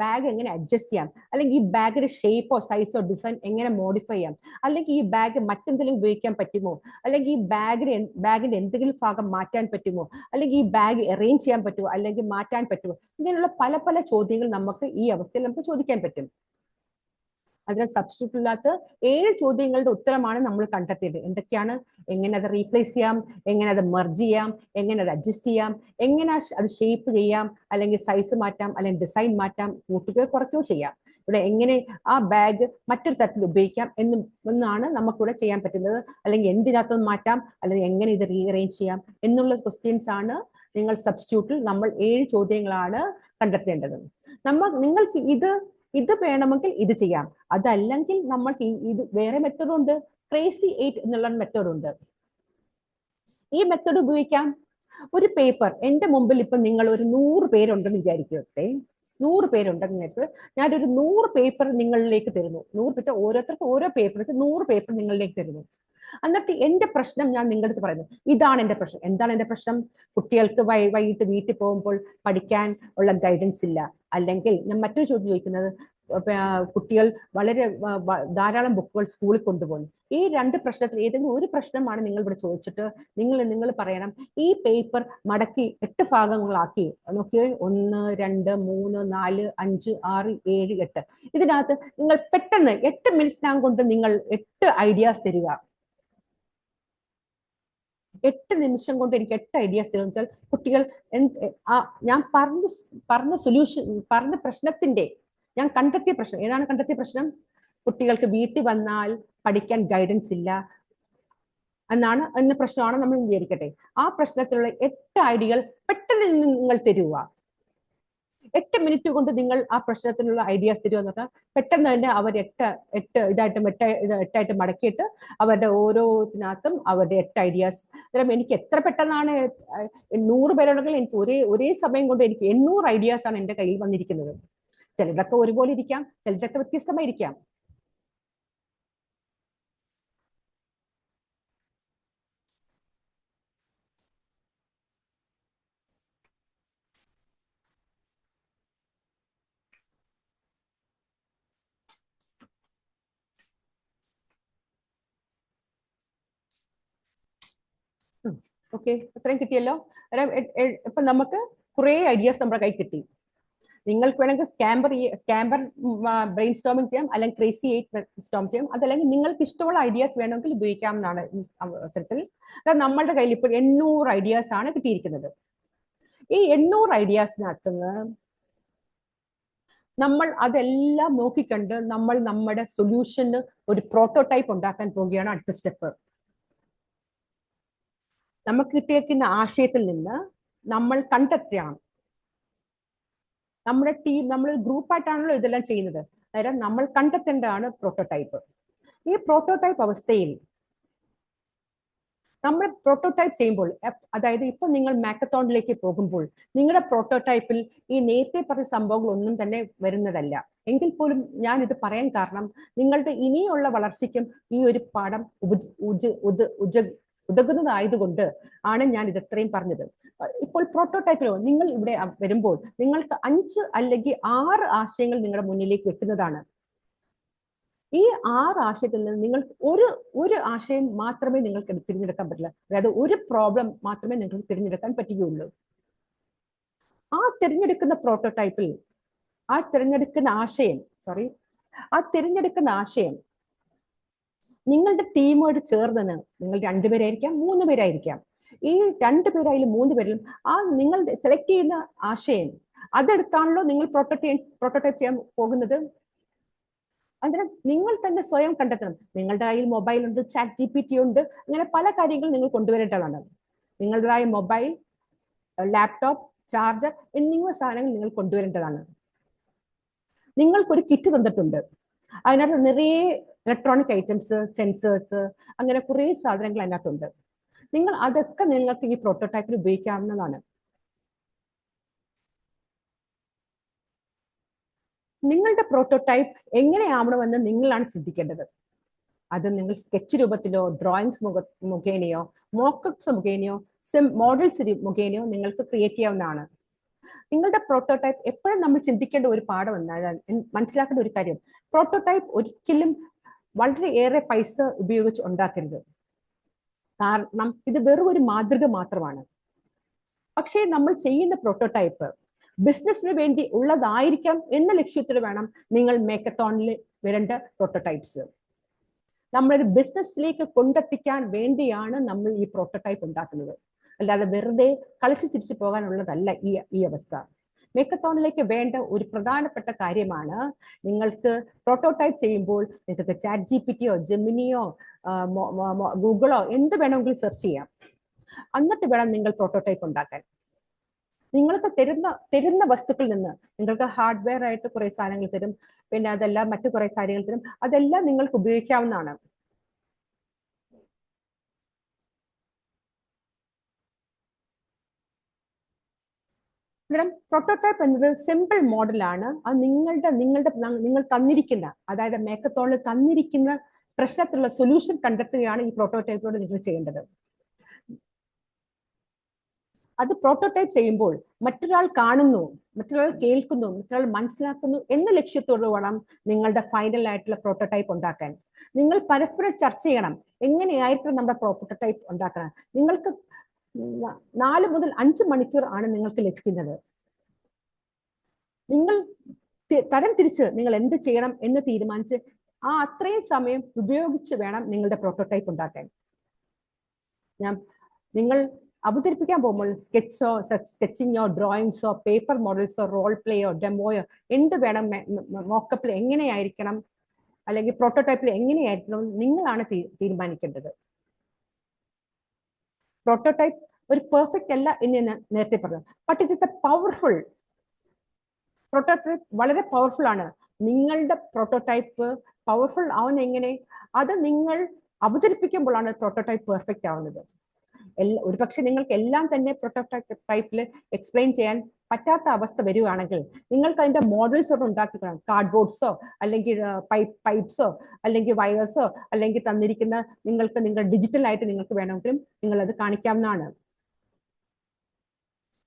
Speaker 1: ബാഗ് എങ്ങനെ അഡ്ജസ്റ്റ് ചെയ്യാം, അല്ലെങ്കിൽ ഈ ബാഗിന്റെ ഷേപ്പോ സൈസോ ഡിസൈൻ എങ്ങനെ മോഡിഫൈ ചെയ്യാം, അല്ലെങ്കിൽ ഈ ബാഗ് മറ്റെന്തെങ്കിലും ഉപയോഗിക്കാൻ പറ്റുമോ, അല്ലെങ്കിൽ ഈ ബാഗിന്റെ എന്തെങ്കിലും ഭാഗം മാറ്റാൻ പറ്റുമോ, അല്ലെങ്കിൽ ഈ ബാഗ് അറേഞ്ച് ചെയ്യാൻ പറ്റുമോ, അല്ലെങ്കിൽ മാറ്റാൻ പറ്റുമോ, ഇങ്ങനെയുള്ള പല ചോദ്യങ്ങൾ നമുക്ക് ഈ അവസ്ഥയിൽ നമുക്ക് ചോദിക്കാൻ പറ്റും. അതിനാൽ സബ്സ്റ്റിറ്റ്യൂട്ട് ഇല്ലാത്ത 7 ചോദ്യങ്ങളുടെ ഉത്തരമാണ് നമ്മൾ കണ്ടെത്തേണ്ടത്. എന്തൊക്കെയാണ്? എങ്ങനെ അത് റീപ്ലേസ് ചെയ്യാം, എങ്ങനെ അത് മെർജ് ചെയ്യാം, എങ്ങനെ അത് അഡ്ജസ്റ്റ് ചെയ്യാം, എങ്ങനെ അത് ഷേപ്പ് ചെയ്യാം, അല്ലെങ്കിൽ സൈസ് മാറ്റാം, അല്ലെങ്കിൽ ഡിസൈൻ മാറ്റാം, കൂട്ടുകയോ കുറയ്ക്കുകയോ ചെയ്യാം. ഇവിടെ എങ്ങനെ ആ ബാഗ് മറ്റൊരു തരത്തിൽ ഉപയോഗിക്കാം എന്നാണ് നമുക്കിവിടെ ചെയ്യാൻ പറ്റുന്നത്. അല്ലെങ്കിൽ എന്തിനകത്ത് മാറ്റാം, അല്ലെങ്കിൽ എങ്ങനെ ഇത് റീഅറേഞ്ച് ചെയ്യാം എന്നുള്ള ക്വസ്റ്റ്യൻസ് ആണ് നിങ്ങൾ സബ്സ്റ്റിറ്റ്യൂട്ടിൽ നമ്മൾ 7 ചോദ്യങ്ങളാണ് കണ്ടെത്തേണ്ടത്. നിങ്ങൾക്ക് ഇത് വേണമെങ്കിൽ ഇത് ചെയ്യാം, അതല്ലെങ്കിൽ നമ്മൾക്ക് ഇത് വേറെ മെത്തേഡുണ്ട്, ക്രേസി 8 എന്നുള്ള മെത്തേഡുണ്ട്. ഈ മെത്തേഡ് ഉപയോഗിക്കാം. ഒരു പേപ്പർ എന്റെ മുമ്പിൽ ഇപ്പൊ നിങ്ങൾ ഒരു 100 പേരുണ്ടെന്ന് വിചാരിക്കട്ടെ. 100 പേരുണ്ടെന്ന് ഞാനൊരു 100 പേപ്പർ നിങ്ങളിലേക്ക് തരുന്നു. 100 പേപ്പർ, ഓരോരുത്തർക്കും ഓരോ പേപ്പർ വെച്ച് 100 പേപ്പർ നിങ്ങളിലേക്ക് തരുന്നു. എന്നിട്ട് എന്റെ പ്രശ്നം ഞാൻ നിങ്ങളുടെ അടുത്ത് പറയുന്നു, ഇതാണ് എന്റെ പ്രശ്നം. എന്താണ് എന്റെ പ്രശ്നം? കുട്ടികൾക്ക് വൈകിട്ട് വീട്ടിൽ പോകുമ്പോൾ പഠിക്കാൻ ഉള്ള ഗൈഡൻസ് ഇല്ല. അല്ലെങ്കിൽ ഞാൻ മറ്റൊരു ചോദ്യം ചോദിക്കുന്നത്, കുട്ടികൾ വളരെ ധാരാളം ബുക്കുകൾ സ്കൂളിൽ കൊണ്ടുപോകുന്നു. ഈ രണ്ട് പ്രശ്നത്തിൽ ഏതെങ്കിലും ഒരു പ്രശ്നമാണ് നിങ്ങൾ ഇവിടെ ചോദിച്ചിട്ട് നിങ്ങൾ പറയണം ഈ പേപ്പർ മടക്കി 8 ഭാഗങ്ങളാക്കി നോക്കിയേ, 1 2 3 4 5 6 7 8. ഇതിനകത്ത് നിങ്ങൾ പെട്ടെന്ന് 8 മിനിറ്റിനകം കൊണ്ട് നിങ്ങൾ 8 ഐഡിയാസ് തരിക. 8 നിമിഷം കൊണ്ട് എനിക്ക് 8 ഐഡിയാസ് തരുമെന്ന് വെച്ചാൽ കുട്ടികൾ ഞാൻ പറഞ്ഞ സൊല്യൂഷൻ, പറഞ്ഞ പ്രശ്നത്തിന്റെ, ഞാൻ കണ്ടെത്തിയ പ്രശ്നം ഏതാണ്? കണ്ടെത്തിയ പ്രശ്നം കുട്ടികൾക്ക് വീട്ടിൽ വന്നാൽ പഠിക്കാൻ ഗൈഡൻസ് ഇല്ല എന്ന പ്രശ്നമാണ് നമ്മൾ വിചാരിക്കട്ടെ. ആ പ്രശ്നത്തിലുള്ള 8 ഐഡിയകൾ പെട്ടെന്ന് നിങ്ങൾ തരുക. 8 മിനിറ്റ് കൊണ്ട് നിങ്ങൾ ആ പ്രശ്നത്തിനുള്ള ഐഡിയാസ് തരുമെന്ന് പറഞ്ഞാൽ പെട്ടെന്ന് തന്നെ അവർ 8 മടക്കിയിട്ട് അവരുടെ ഓരോത്തിനകത്തും അവരുടെ 8 ഐഡിയാസ്. എനിക്ക് എത്ര പെട്ടെന്നാണ് 100 പേരുണ്ടെങ്കിൽ എനിക്ക് ഒരേ സമയം കൊണ്ട് എനിക്ക് 800 ഐഡിയാസ് ആണ് എന്റെ കയ്യിൽ വന്നിരിക്കുന്നത്. ചിലതൊക്കെ ഒരുപോലെ ഇരിക്കാം, ചിലതൊക്കെ വ്യത്യസ്തമായിരിക്കാം. ഓക്കെ, അത്രയും കിട്ടിയല്ലോ. ഇപ്പൊ നമുക്ക് കുറെ ഐഡിയാസ് നമ്മുടെ കൈ കിട്ടി. നിങ്ങൾക്ക് വേണമെങ്കിൽ സ്കാമ്പർ ബ്രെയിൻ സ്റ്റോമിംഗ് ചെയ്യാം, അല്ലെങ്കിൽ ക്രേസി 8 ബ്രെയിൻ സ്റ്റോം ചെയ്യാം. അതല്ലെങ്കിൽ നിങ്ങൾക്ക് ഇഷ്ടമുള്ള ഐഡിയാസ് വേണമെങ്കിൽ ഉപയോഗിക്കാവുന്നതാണ് ഈ അവസരത്തിൽ. നമ്മളുടെ കയ്യിൽ ഇപ്പോൾ 800 ഐഡിയാസ് ആണ് കിട്ടിയിരിക്കുന്നത്. ഈ 800 ഐഡിയാസിനകത്തുനിന്ന് നമ്മൾ അതെല്ലാം നോക്കിക്കണ്ട് നമ്മൾ നമ്മുടെ സൊല്യൂഷന് ഒരു പ്രോട്ടോടൈപ്പ് ഉണ്ടാക്കാൻ പോവുകയാണ് അടുത്ത സ്റ്റെപ്പ്. നമുക്ക് കിട്ടിയേക്കുന്ന ആശയത്തിൽ നിന്ന് നമ്മൾ കണ്ടെത്തിയാണ്. നമ്മുടെ ടീം, നമ്മൾ ഗ്രൂപ്പായിട്ടാണല്ലോ ഇതെല്ലാം ചെയ്യുന്നത്. അതായത് നമ്മൾ കണ്ടെത്തേണ്ടതാണ് പ്രോട്ടോടൈപ്പ്. ഈ പ്രോട്ടോടൈപ്പ് അവസ്ഥയിൽ നമ്മൾ പ്രോട്ടോടൈപ്പ് ചെയ്യുമ്പോൾ, അതായത് ഇപ്പൊ നിങ്ങൾ മാക്കത്തോണിലേക്ക് പോകുമ്പോൾ നിങ്ങളുടെ പ്രോട്ടോടൈപ്പിൽ ഈ നേരത്തെ പറഞ്ഞ സംഭവങ്ങൾ ഒന്നും തന്നെ വരുന്നതല്ല. എങ്കിൽ പോലും ഞാൻ ഇത് പറയാൻ കാരണം നിങ്ങളുടെ ഇനിയുള്ള വളർച്ചയ്ക്കും ഈ ഒരു പാഠം ഉതകുന്നതായതുകൊണ്ട് ആണ് ഞാൻ ഇതത്രയും പറഞ്ഞത്. ഇപ്പോൾ പ്രോട്ടോടൈപ്പിലോ നിങ്ങൾ ഇവിടെ വരുമ്പോൾ നിങ്ങൾക്ക് 5 അല്ലെങ്കിൽ 6 ആശയങ്ങൾ നിങ്ങളുടെ മുന്നിലേക്ക് വെക്കുന്നതാണ്. ഈ 6 ആശയത്തിൽ നിന്ന് നിങ്ങൾ ഒരു ആശയം മാത്രമേ നിങ്ങൾക്ക് തിരഞ്ഞെടുക്കാൻ പറ്റില്ല. അതായത് ഒരു പ്രോബ്ലം മാത്രമേ നിങ്ങൾക്ക് തിരഞ്ഞെടുക്കാൻ പറ്റുകയുള്ളൂ. ആ തിരഞ്ഞെടുക്കുന്ന പ്രോട്ടോടൈപ്പിൽ ആ തിരഞ്ഞെടുക്കുന്ന ആശയം നിങ്ങളുടെ ടീമോട് ചേർന്ന് നിങ്ങൾ 2 പേരായിരിക്കാം, 3 പേരായിരിക്കാം. ഈ 2 പേരായാലും 3 പേരിലും നിങ്ങൾ സെലക്ട് ചെയ്യുന്ന ആശയം അതെടുത്താണല്ലോ നിങ്ങൾ പ്രോട്ടോടൈപ്പ് ചെയ്യാൻ പോകുന്നത്. അതിന് നിങ്ങൾ തന്നെ സ്വയം കണ്ടെത്തണം. നിങ്ങളുടെ കയ്യിൽ മൊബൈൽ ഉണ്ട്, ചാറ്റ് GPT ഉണ്ട്, അങ്ങനെ പല കാര്യങ്ങളും നിങ്ങൾ കൊണ്ടുവരേണ്ടതാണ്. നിങ്ങളുടേതായ മൊബൈൽ, ലാപ്ടോപ്പ്, ചാർജർ എന്നിവ സാധനങ്ങൾ നിങ്ങൾ കൊണ്ടുവരേണ്ടതാണ്. നിങ്ങൾക്കൊരു കിറ്റ് തന്നിട്ടുണ്ട്. അതിനകത്ത് നിറയെ ഇലക്ട്രോണിക് ഐറ്റംസ്, സെൻസേഴ്സ്, അങ്ങനെ കുറെ സാധനങ്ങൾ അതിനകത്തുണ്ട്. അതൊക്കെ നിങ്ങൾക്ക് ഈ പ്രോട്ടോടൈപ്പിൽ ഉപയോഗിക്കാവുന്നതാണ്. നിങ്ങളുടെ പ്രോട്ടോടൈപ്പ് എങ്ങനെയാവണമെന്ന് നിങ്ങളാണ് ചിന്തിക്കേണ്ടത്. അത് നിങ്ങൾ സ്കെച്ച് രൂപത്തിലോ ഡ്രോയിങ്സ് മുഖേനയോ മോക്കപ്സ് മുഖേനയോ മോഡൽസ് മുഖേനയോ നിങ്ങൾക്ക് ക്രിയേറ്റ് ചെയ്യാവുന്നതാണ്. നിങ്ങളുടെ പ്രോട്ടോടൈപ്പ് എപ്പോഴും നമ്മൾ ചിന്തിക്കേണ്ട ഒരു പാഠം എന്നാൽ മനസ്സിലാക്കേണ്ട ഒരു കാര്യം, പ്രോട്ടോടൈപ്പ് ഒരിക്കലും വളരെയേറെ പൈസ ഉപയോഗിച്ച് ഉണ്ടാക്കരുത്. കാരണം ഇത് വെറും ഒരു മാതൃക മാത്രമാണ്. പക്ഷേ നമ്മൾ ചെയ്യുന്ന പ്രോട്ടോടൈപ്പ് ബിസിനസ്സിന് വേണ്ടി ഉള്ളതായിരിക്കണം എന്ന ലക്ഷ്യത്തിൽ വേണം നിങ്ങൾ മേക്കത്തോണിൽ വരേണ്ട പ്രോട്ടോടൈപ്സ്. നമ്മളൊരു ബിസിനസ്സിലേക്ക് കൊണ്ടെത്തിക്കാൻ വേണ്ടിയാണ് നമ്മൾ ഈ പ്രോട്ടോടൈപ്പ് ഉണ്ടാക്കുന്നത്. അല്ലാതെ വെറുതെ കളിച്ചു ചിരിച്ചു പോകാനുള്ളതല്ല ഈ അവസ്ഥ. മേക്കത്തോണിലേക്ക് വേണ്ട ഒരു പ്രധാനപ്പെട്ട കാര്യമാണ്, നിങ്ങൾക്ക് പ്രോട്ടോടൈപ്പ് ചെയ്യുമ്പോൾ നിങ്ങൾക്ക് ചാറ്റ് GPTയോ ജെമിനിയോ ഗൂഗിളോ എന്ത് വേണമെങ്കിലും സെർച്ച് ചെയ്യാം. എന്നിട്ട് വേണം നിങ്ങൾ പ്രോട്ടോടൈപ്പ് ഉണ്ടാക്കാൻ. നിങ്ങൾക്ക് തരുന്ന വസ്തുക്കളിൽ നിന്ന് നിങ്ങൾക്ക് ഹാർഡ്വെയർ ആയിട്ട് കുറെ സാധനങ്ങൾ തരും, പിന്നെ അതെല്ലാം മറ്റു കുറെ കാര്യങ്ങൾ തരും. അതെല്ലാം നിങ്ങൾക്ക് ഉപയോഗിക്കാവുന്നതാണ്. അന്നേരം പ്രോട്ടോടൈപ്പ് എന്നത് സിമ്പിൾ മോഡലാണ്. അത് നിങ്ങൾ തന്നിരിക്കുന്ന, അതായത് മേക്കത്തോണിൽ തന്നിരിക്കുന്ന പ്രശ്നത്തിലുള്ള സൊല്യൂഷൻ കണ്ടെത്തുകയാണ് ഈ പ്രോട്ടോടൈപ്പിലൂടെ നിങ്ങൾ ചെയ്യേണ്ടത്. അത് പ്രോട്ടോടൈപ്പ് ചെയ്യുമ്പോൾ മറ്റൊരാൾ കാണുന്നു, മറ്റൊരാൾ കേൾക്കുന്നു, മറ്റൊരാൾ മനസ്സിലാക്കുന്നു എന്ന ലക്ഷ്യത്തോട് വേണം നിങ്ങളുടെ ഫൈനൽ ആയിട്ടുള്ള പ്രോട്ടോടൈപ്പ് ഉണ്ടാക്കാൻ. നിങ്ങൾ പരസ്പരം ചർച്ച ചെയ്യണം, എങ്ങനെയായിരിക്കണം നമ്മുടെ പ്രോട്ടോടൈപ്പ് ഉണ്ടാക്കണം. നിങ്ങൾക്ക് 4 മുതൽ 5 മണിക്കൂർ ആണ് നിങ്ങൾക്ക് ലഭിക്കുന്നത്. നിങ്ങൾ തരം തിരിച്ച് നിങ്ങൾ എന്ത് ചെയ്യണം എന്ന് തീരുമാനിച്ച് അത്രയും സമയം ഉപയോഗിച്ച് വേണം നിങ്ങളുടെ പ്രോട്ടോടൈപ്പ് ഉണ്ടാക്കാൻ. നിങ്ങൾ അവതരിപ്പിക്കാൻ പോകുമ്പോൾ സ്കെച്ചിങ്ങോ ഡ്രോയിങ്സോ പേപ്പർ മോഡൽസോ റോൾ പ്ലേയോ ഡെമോയോ എന്ത് വേണം, മോക്കപ്പിൽ എങ്ങനെയായിരിക്കണം അല്ലെങ്കിൽ പ്രോട്ടോടൈപ്പിൽ എങ്ങനെയായിരിക്കണം നിങ്ങളാണ് തീരുമാനിക്കേണ്ടത്. പ്രോട്ടോടൈപ്പ് ഒരു പെർഫെക്റ്റ് അല്ല എന്ന് ഞാൻ നേരത്തെ പറഞ്ഞു, but it is A powerful prototype. വളരെ പവർഫുൾ ആണ്. നിങ്ങളുടെ പ്രോട്ടോടൈപ്പ് പവർഫുൾ ആവുന്ന എങ്ങനെ? അത് നിങ്ങൾ അവതരിപ്പിക്കുമ്പോഴാണ് പ്രോട്ടോടൈപ്പ് പെർഫെക്റ്റ് ആവുന്നത്. ഒരുപക്ഷെ നിങ്ങൾക്ക് എല്ലാം തന്നെ പ്രോട്ടോടൈപ്പിൽ എക്സ്പ്ലെയിൻ ചെയ്യാൻ പറ്റാത്ത അവസ്ഥ വരികയാണെങ്കിൽ നിങ്ങൾക്ക് അതിന്റെ മോഡൽസ് ഒക്കെ ഉണ്ടാക്കിക്കണം. കാർഡ്ബോർഡ്സോ അല്ലെങ്കിൽ പൈപ്പ്സോ അല്ലെങ്കിൽ വയേഴ്സോ അല്ലെങ്കിൽ തന്നിരിക്കുന്ന നിങ്ങൾ ഡിജിറ്റൽ ആയിട്ട് നിങ്ങൾക്ക് വേണമെങ്കിലും നിങ്ങൾ അത് കാണിക്കാവുന്നതാണ്.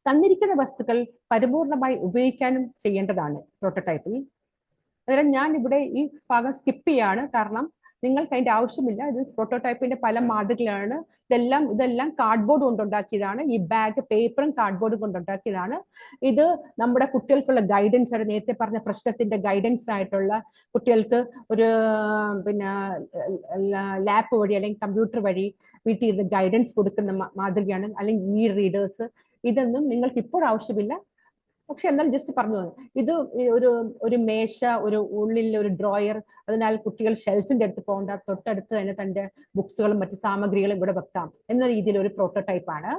Speaker 1: തന്നിരിക്കുന്ന വസ്തുക്കൾ പരിപൂർണമായി ഉപയോഗിക്കാനും ചെയ്യേണ്ടതാണ് പ്രോട്ടോടൈപ്പിൽ. അന്നേരം ഞാൻ ഇവിടെ ഈ ഭാഗം സ്കിപ്പ് ചെയ്യാണ്, കാരണം നിങ്ങൾക്ക് അതിന്റെ ആവശ്യമില്ല. ഇത് പ്രോട്ടോടൈപ്പിന്റെ പല മാതൃകകളാണ്. ഇതെല്ലാം കാർഡ്ബോർഡ് കൊണ്ടുണ്ടാക്കിയതാണ്. ഈ ബാഗ് പേപ്പറും കാർഡ്ബോർഡും കൊണ്ടുണ്ടാക്കിയതാണ്. ഇത് നമ്മുടെ കുട്ടികൾക്കുള്ള ഗൈഡൻസ് ആണ്. നേരത്തെ പറഞ്ഞ പ്രശ്നത്തിന്റെ ഗൈഡൻസ് ആയിട്ടുള്ള കുട്ടികൾക്ക് ഒരു ലാപ്പ് വഴി അല്ലെങ്കിൽ കമ്പ്യൂട്ടർ വഴി വീട്ടിൽ ഇരുന്ന് ഗൈഡൻസ് കൊടുക്കുന്ന മാതൃകയാണ്. അല്ലെങ്കിൽ ഇ റീഡേഴ്സ്. ഇതൊന്നും നിങ്ങൾക്ക് ഇപ്പോൾ ആവശ്യമില്ല, പക്ഷെ എന്നാൽ ജസ്റ്റ് പറഞ്ഞു. ഇത് ഒരു മേശ, ഒരു ഉള്ളിൽ ഒരു ഡ്രോയർ, അതിനാൽ കുട്ടികൾ ഷെൽഫിന്റെ അടുത്ത് പോകേണ്ട, തൊട്ടടുത്ത് തന്നെ തന്റെ ബുക്സുകളും മറ്റു സാമഗ്രികളും ഇവിടെ വെക്കാം എന്ന രീതിയിൽ ഒരു പ്രോട്ടോടൈപ്പാണ്.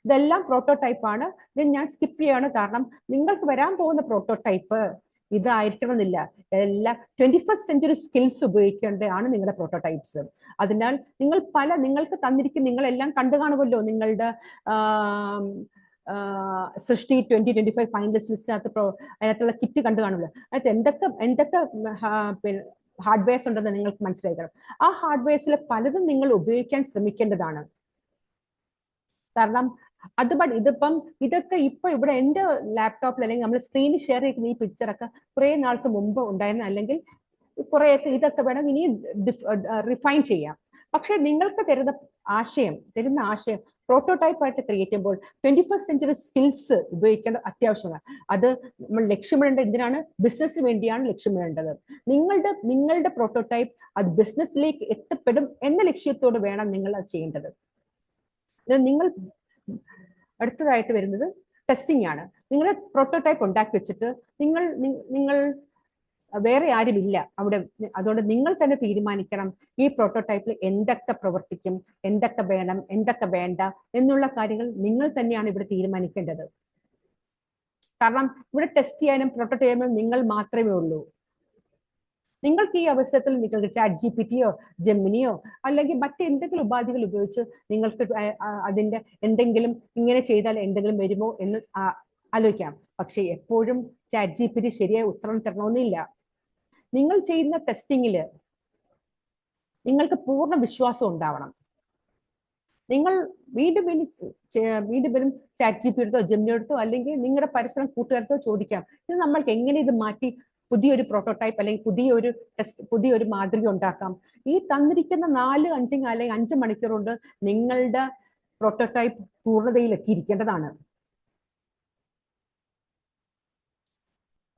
Speaker 1: ഇതെല്ലാം പ്രോട്ടോടൈപ്പാണ്. ഇത് ഞാൻ സ്കിപ്പ് ചെയ്യാണ്, കാരണം നിങ്ങൾക്ക് വരാൻ പോകുന്ന പ്രോട്ടോടൈപ്പ് ഇതായിരിക്കണമെന്നില്ല. എല്ലാ 21st സെഞ്ചുറി സ്കിൽസ് ഉപയോഗിക്കേണ്ടതാണ് നിങ്ങളുടെ പ്രോട്ടോടൈപ്സ്. അതിനാൽ നിങ്ങൾക്ക് തന്നിരിക്കുന്ന നിങ്ങളെല്ലാം കണ്ടു കാണുമല്ലോ. നിങ്ങളുടെ സൃഷ്ടി 2025 ഫൈനലിസ്റ്റ് ലിസ്റ്റിനകത്ത് അതിനകത്തുള്ള കിറ്റ് കണ്ടു കാണുമല്ലോ. അതിനകത്ത് എന്തൊക്കെ ഹാർഡ്വെയർസ് ഉണ്ടെന്ന് നിങ്ങൾക്ക് മനസ്സിലാക്കണം. ആ ഹാർഡ്വെയർസിൽ പലതും നിങ്ങൾ ഉപയോഗിക്കാൻ ശ്രമിക്കേണ്ടതാണ്. കാരണം ഇതൊക്കെ ഇവിടെ എന്റെ ലാപ്ടോപ്പിൽ അല്ലെങ്കിൽ നമ്മൾ സ്ക്രീനിൽ ഷെയർ ചെയ്യുന്ന ഈ പിക്ചറൊക്കെ കുറെ നാൾക്ക് മുമ്പ് ഉണ്ടായിരുന്നു. അല്ലെങ്കിൽ കുറെയൊക്കെ ഇതൊക്കെ വേണം ഇനി റിഫൈൻ ചെയ്യാം. പക്ഷെ നിങ്ങൾക്ക് തരുന്ന ആശയം പ്രോട്ടോടൈപ്പ് ആയിട്ട് ക്രിയേറ്റ് ചെയ്യുമ്പോൾ 21st സെഞ്ചുറി സ്കിൽസ് ഉപയോഗിക്കേണ്ട അത്യാവശ്യമാണ്. അത് നമ്മൾ ലക്ഷ്യമിടേണ്ടത് എന്തിനാണ്? ബിസിനസ്സിന് വേണ്ടിയാണ് ലക്ഷ്യമിടേണ്ടത്. നിങ്ങളുടെ പ്രോട്ടോടൈപ്പ് അത് ബിസിനസ്സിലേക്ക് എത്തപ്പെടും എന്ന ലക്ഷ്യത്തോട് വേണം നിങ്ങൾ അത് ചെയ്യേണ്ടത്. നിങ്ങൾ അടുത്തതായിട്ട് വരുന്നത് ടെസ്റ്റിംഗ് ആണ്. നിങ്ങളുടെ പ്രോട്ടോടൈപ്പ് ഉണ്ടാക്കി വെച്ചിട്ട് നിങ്ങൾ വേറെ ആരുമില്ല അവിടെ. അതുകൊണ്ട് നിങ്ങൾ തന്നെ തീരുമാനിക്കണം ഈ പ്രോട്ടോടൈപ്പിൽ എന്തൊക്കെ പ്രവർത്തിക്കും, എന്തൊക്കെ വേണം, എന്തൊക്കെ വേണ്ട എന്നുള്ള കാര്യങ്ങൾ നിങ്ങൾ തന്നെയാണ് ഇവിടെ തീരുമാനിക്കേണ്ടത്. കാരണം ഇവിടെ ടെസ്റ്റ് ചെയ്യാനും പ്രോട്ടോടൈപ്പ് ചെയ്യാനും നിങ്ങൾ മാത്രമേ ഉള്ളൂ. നിങ്ങൾക്ക് ഈ അവസരത്തിൽ നിങ്ങൾക്ക് ChatGPT-യോ ജെമിനിയോ അല്ലെങ്കിൽ മറ്റെന്തെങ്കിലും ഉപാധികൾ ഉപയോഗിച്ച് നിങ്ങൾക്ക് അതിന്റെ എന്തെങ്കിലും ഇങ്ങനെ ചെയ്താൽ എന്തെങ്കിലും വരുമോ എന്ന് ആലോചിക്കാം. പക്ഷെ എപ്പോഴും ChatGPT ശരിയായ ഉത്തരം തരണമെന്നില്ല. നിങ്ങൾ ചെയ്യുന്ന ടെസ്റ്റിങ്ങില് നിങ്ങൾക്ക് പൂർണ്ണ വിശ്വാസം ഉണ്ടാവണം. നിങ്ങൾ വീണ്ടും ChatGPT എടുത്തോ ജെമിനി എടുത്തോ അല്ലെങ്കിൽ നിങ്ങളുടെ പരസ്പരം കൂട്ടുകാരത്തോ ചോദിക്കാം, ഇത് നമ്മൾക്ക് എങ്ങനെ ഇത് മാറ്റി പുതിയൊരു പ്രോട്ടോടൈപ്പ് അല്ലെങ്കിൽ പുതിയൊരു മാതൃക ഉണ്ടാക്കാം. ഈ തന്നിരിക്കുന്ന 4-5 അല്ലെങ്കിൽ 5 മണിക്കൂർ കൊണ്ട് നിങ്ങളുടെ പ്രോട്ടോടൈപ്പ് പൂർണ്ണതയിൽ എത്തിയിരിക്കേണ്ടതാണ്.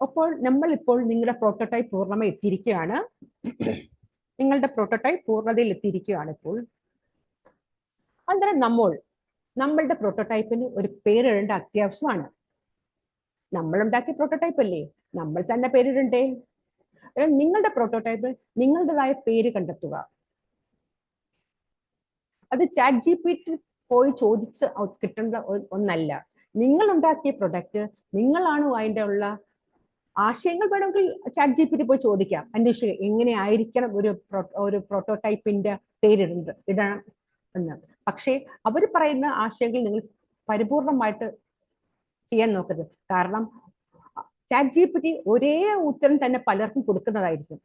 Speaker 1: അപ്പോൾ നിങ്ങളുടെ പ്രോട്ടോടൈപ്പ് പൂർണ്ണമായി എത്തിയിരിക്കുകയാണ്. നിങ്ങളുടെ പ്രോട്ടോടൈപ്പ് പൂർണ്ണതയിൽ എത്തിയിരിക്കുകയാണ് ഇപ്പോൾ. അന്നേരം നമ്മളുടെ പ്രോട്ടോടൈപ്പിന് ഒരു പേരിടേണ്ട അത്യാവശ്യമാണ്. നമ്മളുണ്ടാക്കിയ പ്രോട്ടോടൈപ്പ് അല്ലേ, നമ്മൾ തന്നെ പേരിടണ്ടേ? നിങ്ങളുടെ പ്രോട്ടോടൈപ്പിൽ നിങ്ങളുടേതായ പേര് കണ്ടെത്തുക. അത് ChatGPT പോയി ചോദിച്ച് കിട്ടേണ്ട ഒന്നല്ല. നിങ്ങൾ ഉണ്ടാക്കിയ പ്രൊഡക്റ്റ് നിങ്ങളാണ് അതിൻ്റെ ഉള്ള ആശയങ്ങൾ വേണമെങ്കിൽ ChatGPT പോയി ചോദിക്കാം, അന്വേഷിക്കുക എങ്ങനെ ആയിരിക്കണം ഒരു പ്രോട്ടോടൈപ്പിന്റെ ഇടണം എന്ന്. പക്ഷേ അവർ പറയുന്ന ആശയങ്ങൾ നിങ്ങൾ പരിപൂർണമായിട്ട് ചെയ്യാൻ നോക്കരുത്. കാരണം ChatGPT ഒരേ ഉത്തരം തന്നെ പലർക്കും കൊടുക്കുന്നതായിരിക്കും.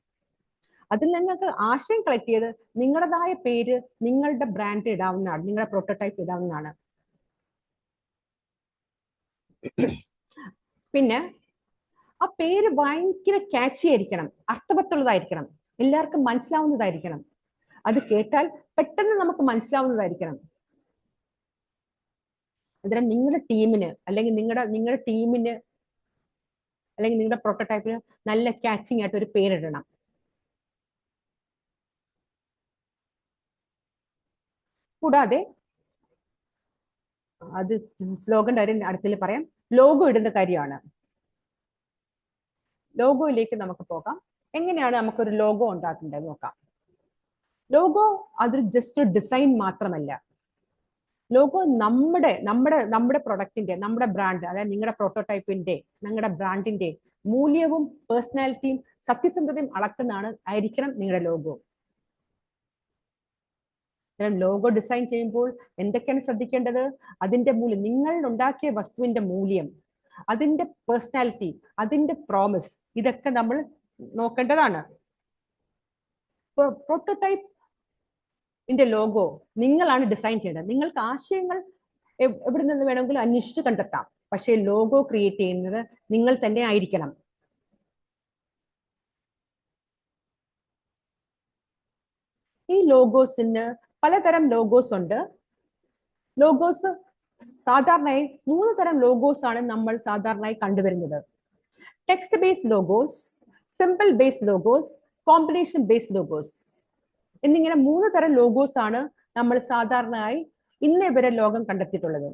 Speaker 1: അതിൽ നിങ്ങൾക്ക് ആശയം കളക്ട് ചെയ്ത് നിങ്ങളുടേതായ പേര്, നിങ്ങളുടെ ബ്രാൻഡ് ഇടാവുന്നതാണ്, നിങ്ങളുടെ പ്രോട്ടോടൈപ്പ് ഇടാവുന്നതാണ്. പിന്നെ ആ പേര് ഭയങ്കര ക്യാച്ചി ആയിരിക്കണം, അർത്ഥവത്തുള്ളതായിരിക്കണം, എല്ലാവർക്കും മനസ്സിലാവുന്നതായിരിക്കണം, അത് കേട്ടാൽ പെട്ടെന്ന് നമുക്ക് മനസ്സിലാവുന്നതായിരിക്കണം. അന്നേരം നിങ്ങളുടെ ടീമിന് അല്ലെങ്കിൽ നിങ്ങളുടെ ടീമിന് അല്ലെങ്കിൽ നിങ്ങളുടെ പ്രോട്ടോടൈപ്പിന് നല്ല ക്യാച്ചിങ് ആയിട്ട് ഒരു പേരിടണം. കൂടാതെ അത് സ്ലോഗന്റെ കാര്യം അടുത്തിൽ പറയാം. ലോഗോ ഇടുന്ന കാര്യമാണ്. ലോഗോയിലേക്ക് നമുക്ക് പോകാം. എങ്ങനെയാണ് നമുക്കൊരു ലോഗോ ഉണ്ടാക്കേണ്ടത് നോക്കാം. ലോഗോ അതൊരു ജസ്റ്റ് ഒരു ഡിസൈൻ മാത്രമല്ല. ലോഗോ നമ്മുടെ പ്രൊഡക്റ്റിന്റെ, നമ്മുടെ ബ്രാൻഡ്, അതായത് നിങ്ങളുടെ പ്രോട്ടോടൈപ്പിന്റെ, നിങ്ങളുടെ ബ്രാൻഡിന്റെ മൂല്യവും പേഴ്സണാലിറ്റിയും സത്യസന്ധതയും ആയിരിക്കണം നിങ്ങളുടെ ലോഗോ. ലോഗോ ഡിസൈൻ ചെയ്യുമ്പോൾ എന്തൊക്കെയാണ് ശ്രദ്ധിക്കേണ്ടത്? അതിന്റെ മൂല്യം, നിങ്ങൾ ഉണ്ടാക്കിയ വസ്തുവിന്റെ മൂല്യം, അതിന്റെ പേഴ്സണാലിറ്റി, അതിന്റെ പ്രോമിസ്, ഇതൊക്കെ നമ്മൾ നോക്കേണ്ടതാണ്. പ്രോട്ടോടൈപ്പിന്റെ ലോഗോ നിങ്ങളാണ് ഡിസൈൻ ചെയ്യേണ്ടത്. നിങ്ങൾക്ക് ആശയങ്ങൾ എവിടെ നിന്ന് വേണമെങ്കിലും അന്വേഷിച്ച് കണ്ടെത്താം, പക്ഷേ ലോഗോ ക്രിയേറ്റ് ചെയ്യുന്നത് നിങ്ങൾ തന്നെ ആയിരിക്കണം. ഈ ലോഗോസിന് പലതരം ലോഗോസ് ഉണ്ട്. ലോഗോസ് സാധാരണയായി 3 തരം ലോഗോസ് ആണ് നമ്മൾ സാധാരണയായി കണ്ടുവരുന്നത്. Text based logos, simple based logos, combination based logos എന്നിങ്ങനെ 3 തരം ലോഗോസ് ആണ് നമ്മൾ സാധാരണയായി ഇന്നേ വരെ ലോകം കണ്ടെത്തിയിട്ടുള്ളത്.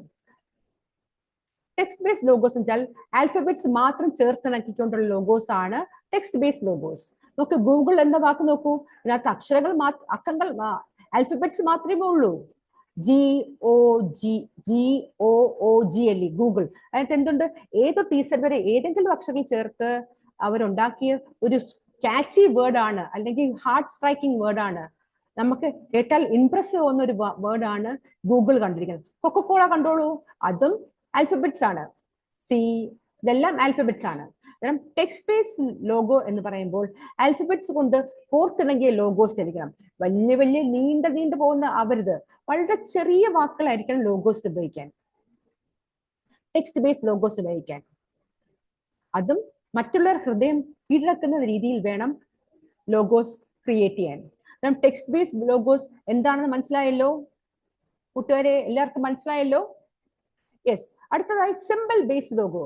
Speaker 1: ടെക്സ്റ്റ് ബേസ്ഡ് ലോഗോസ് വെച്ചാൽ ആൽഫബറ്റ്സ് മാത്രം ചേർത്തിണക്കിക്കൊണ്ടുള്ള ലോഗോസ് ആണ് ടെക്സ്റ്റ് ബേസ്ഡ് ലോഗോസ്. നോക്ക്, ഗൂഗിൾ എന്ന വാക്ക് നോക്കൂ, ഇതിനകത്ത് അക്കങ്ങൾ ആൽഫബറ്റ്സ് മാത്രമേ ഉള്ളൂ. GOOGLE, Google. അതിനകത്ത് എന്തുണ്ട്? ഏതോ ടീച്ചർ വരെ ഏതെങ്കിലും അക്ഷരങ്ങൾ ചേർത്ത് അവരുണ്ടാക്കിയ ഒരു ക്യാച്ചി വേർഡാണ്, അല്ലെങ്കിൽ ഹാർട്ട് സ്ട്രൈക്കിംഗ് വേർഡാണ്, നമുക്ക് കേട്ടാൽ ഇംപ്രസ് ചെയ്യുന്ന ഒരു വേർഡാണ് ഗൂഗിൾ കണ്ടിരിക്കുന്നത്. കൊക്കക്കോള കണ്ടോളൂ, അതും ആൽഫബറ്റ്സ് ആണ്. ഇതെല്ലാം ആൽഫബറ്റ്സ് ആണ്. ടെക്സ്റ്റ് ബേസ്ഡ് ലോഗോ എന്ന് പറയുമ്പോൾ ആൽഫബറ്റ്സ് കൊണ്ട് കോർത്തിണങ്ങിയ ലോഗോസ് ആയിരിക്കണം. വലിയ നീണ്ടു പോകുന്ന അവരുത്, വളരെ ചെറിയ വാക്കുകളായിരിക്കണം ലോഗോസ് ഉപയോഗിക്കാൻ, ടെക്സ്റ്റ് ബേസ്ഡ് ലോഗോസ് ഉപയോഗിക്കാൻ. അതും മറ്റുള്ളവർ ഹൃദയം കീഴടക്കുന്ന രീതിയിൽ വേണം ലോഗോസ് ക്രിയേറ്റ് ചെയ്യാൻ. ടെക്സ്റ്റ് ബേസ്ഡ് ലോഗോസ് എന്താണെന്ന് മനസ്സിലായല്ലോ കൂട്ടുകാരെ? എല്ലാവർക്കും മനസ്സിലായല്ലോ? യെസ്. അടുത്തതായി സിമ്പിൾ ബേസ്ഡ് ലോഗോ.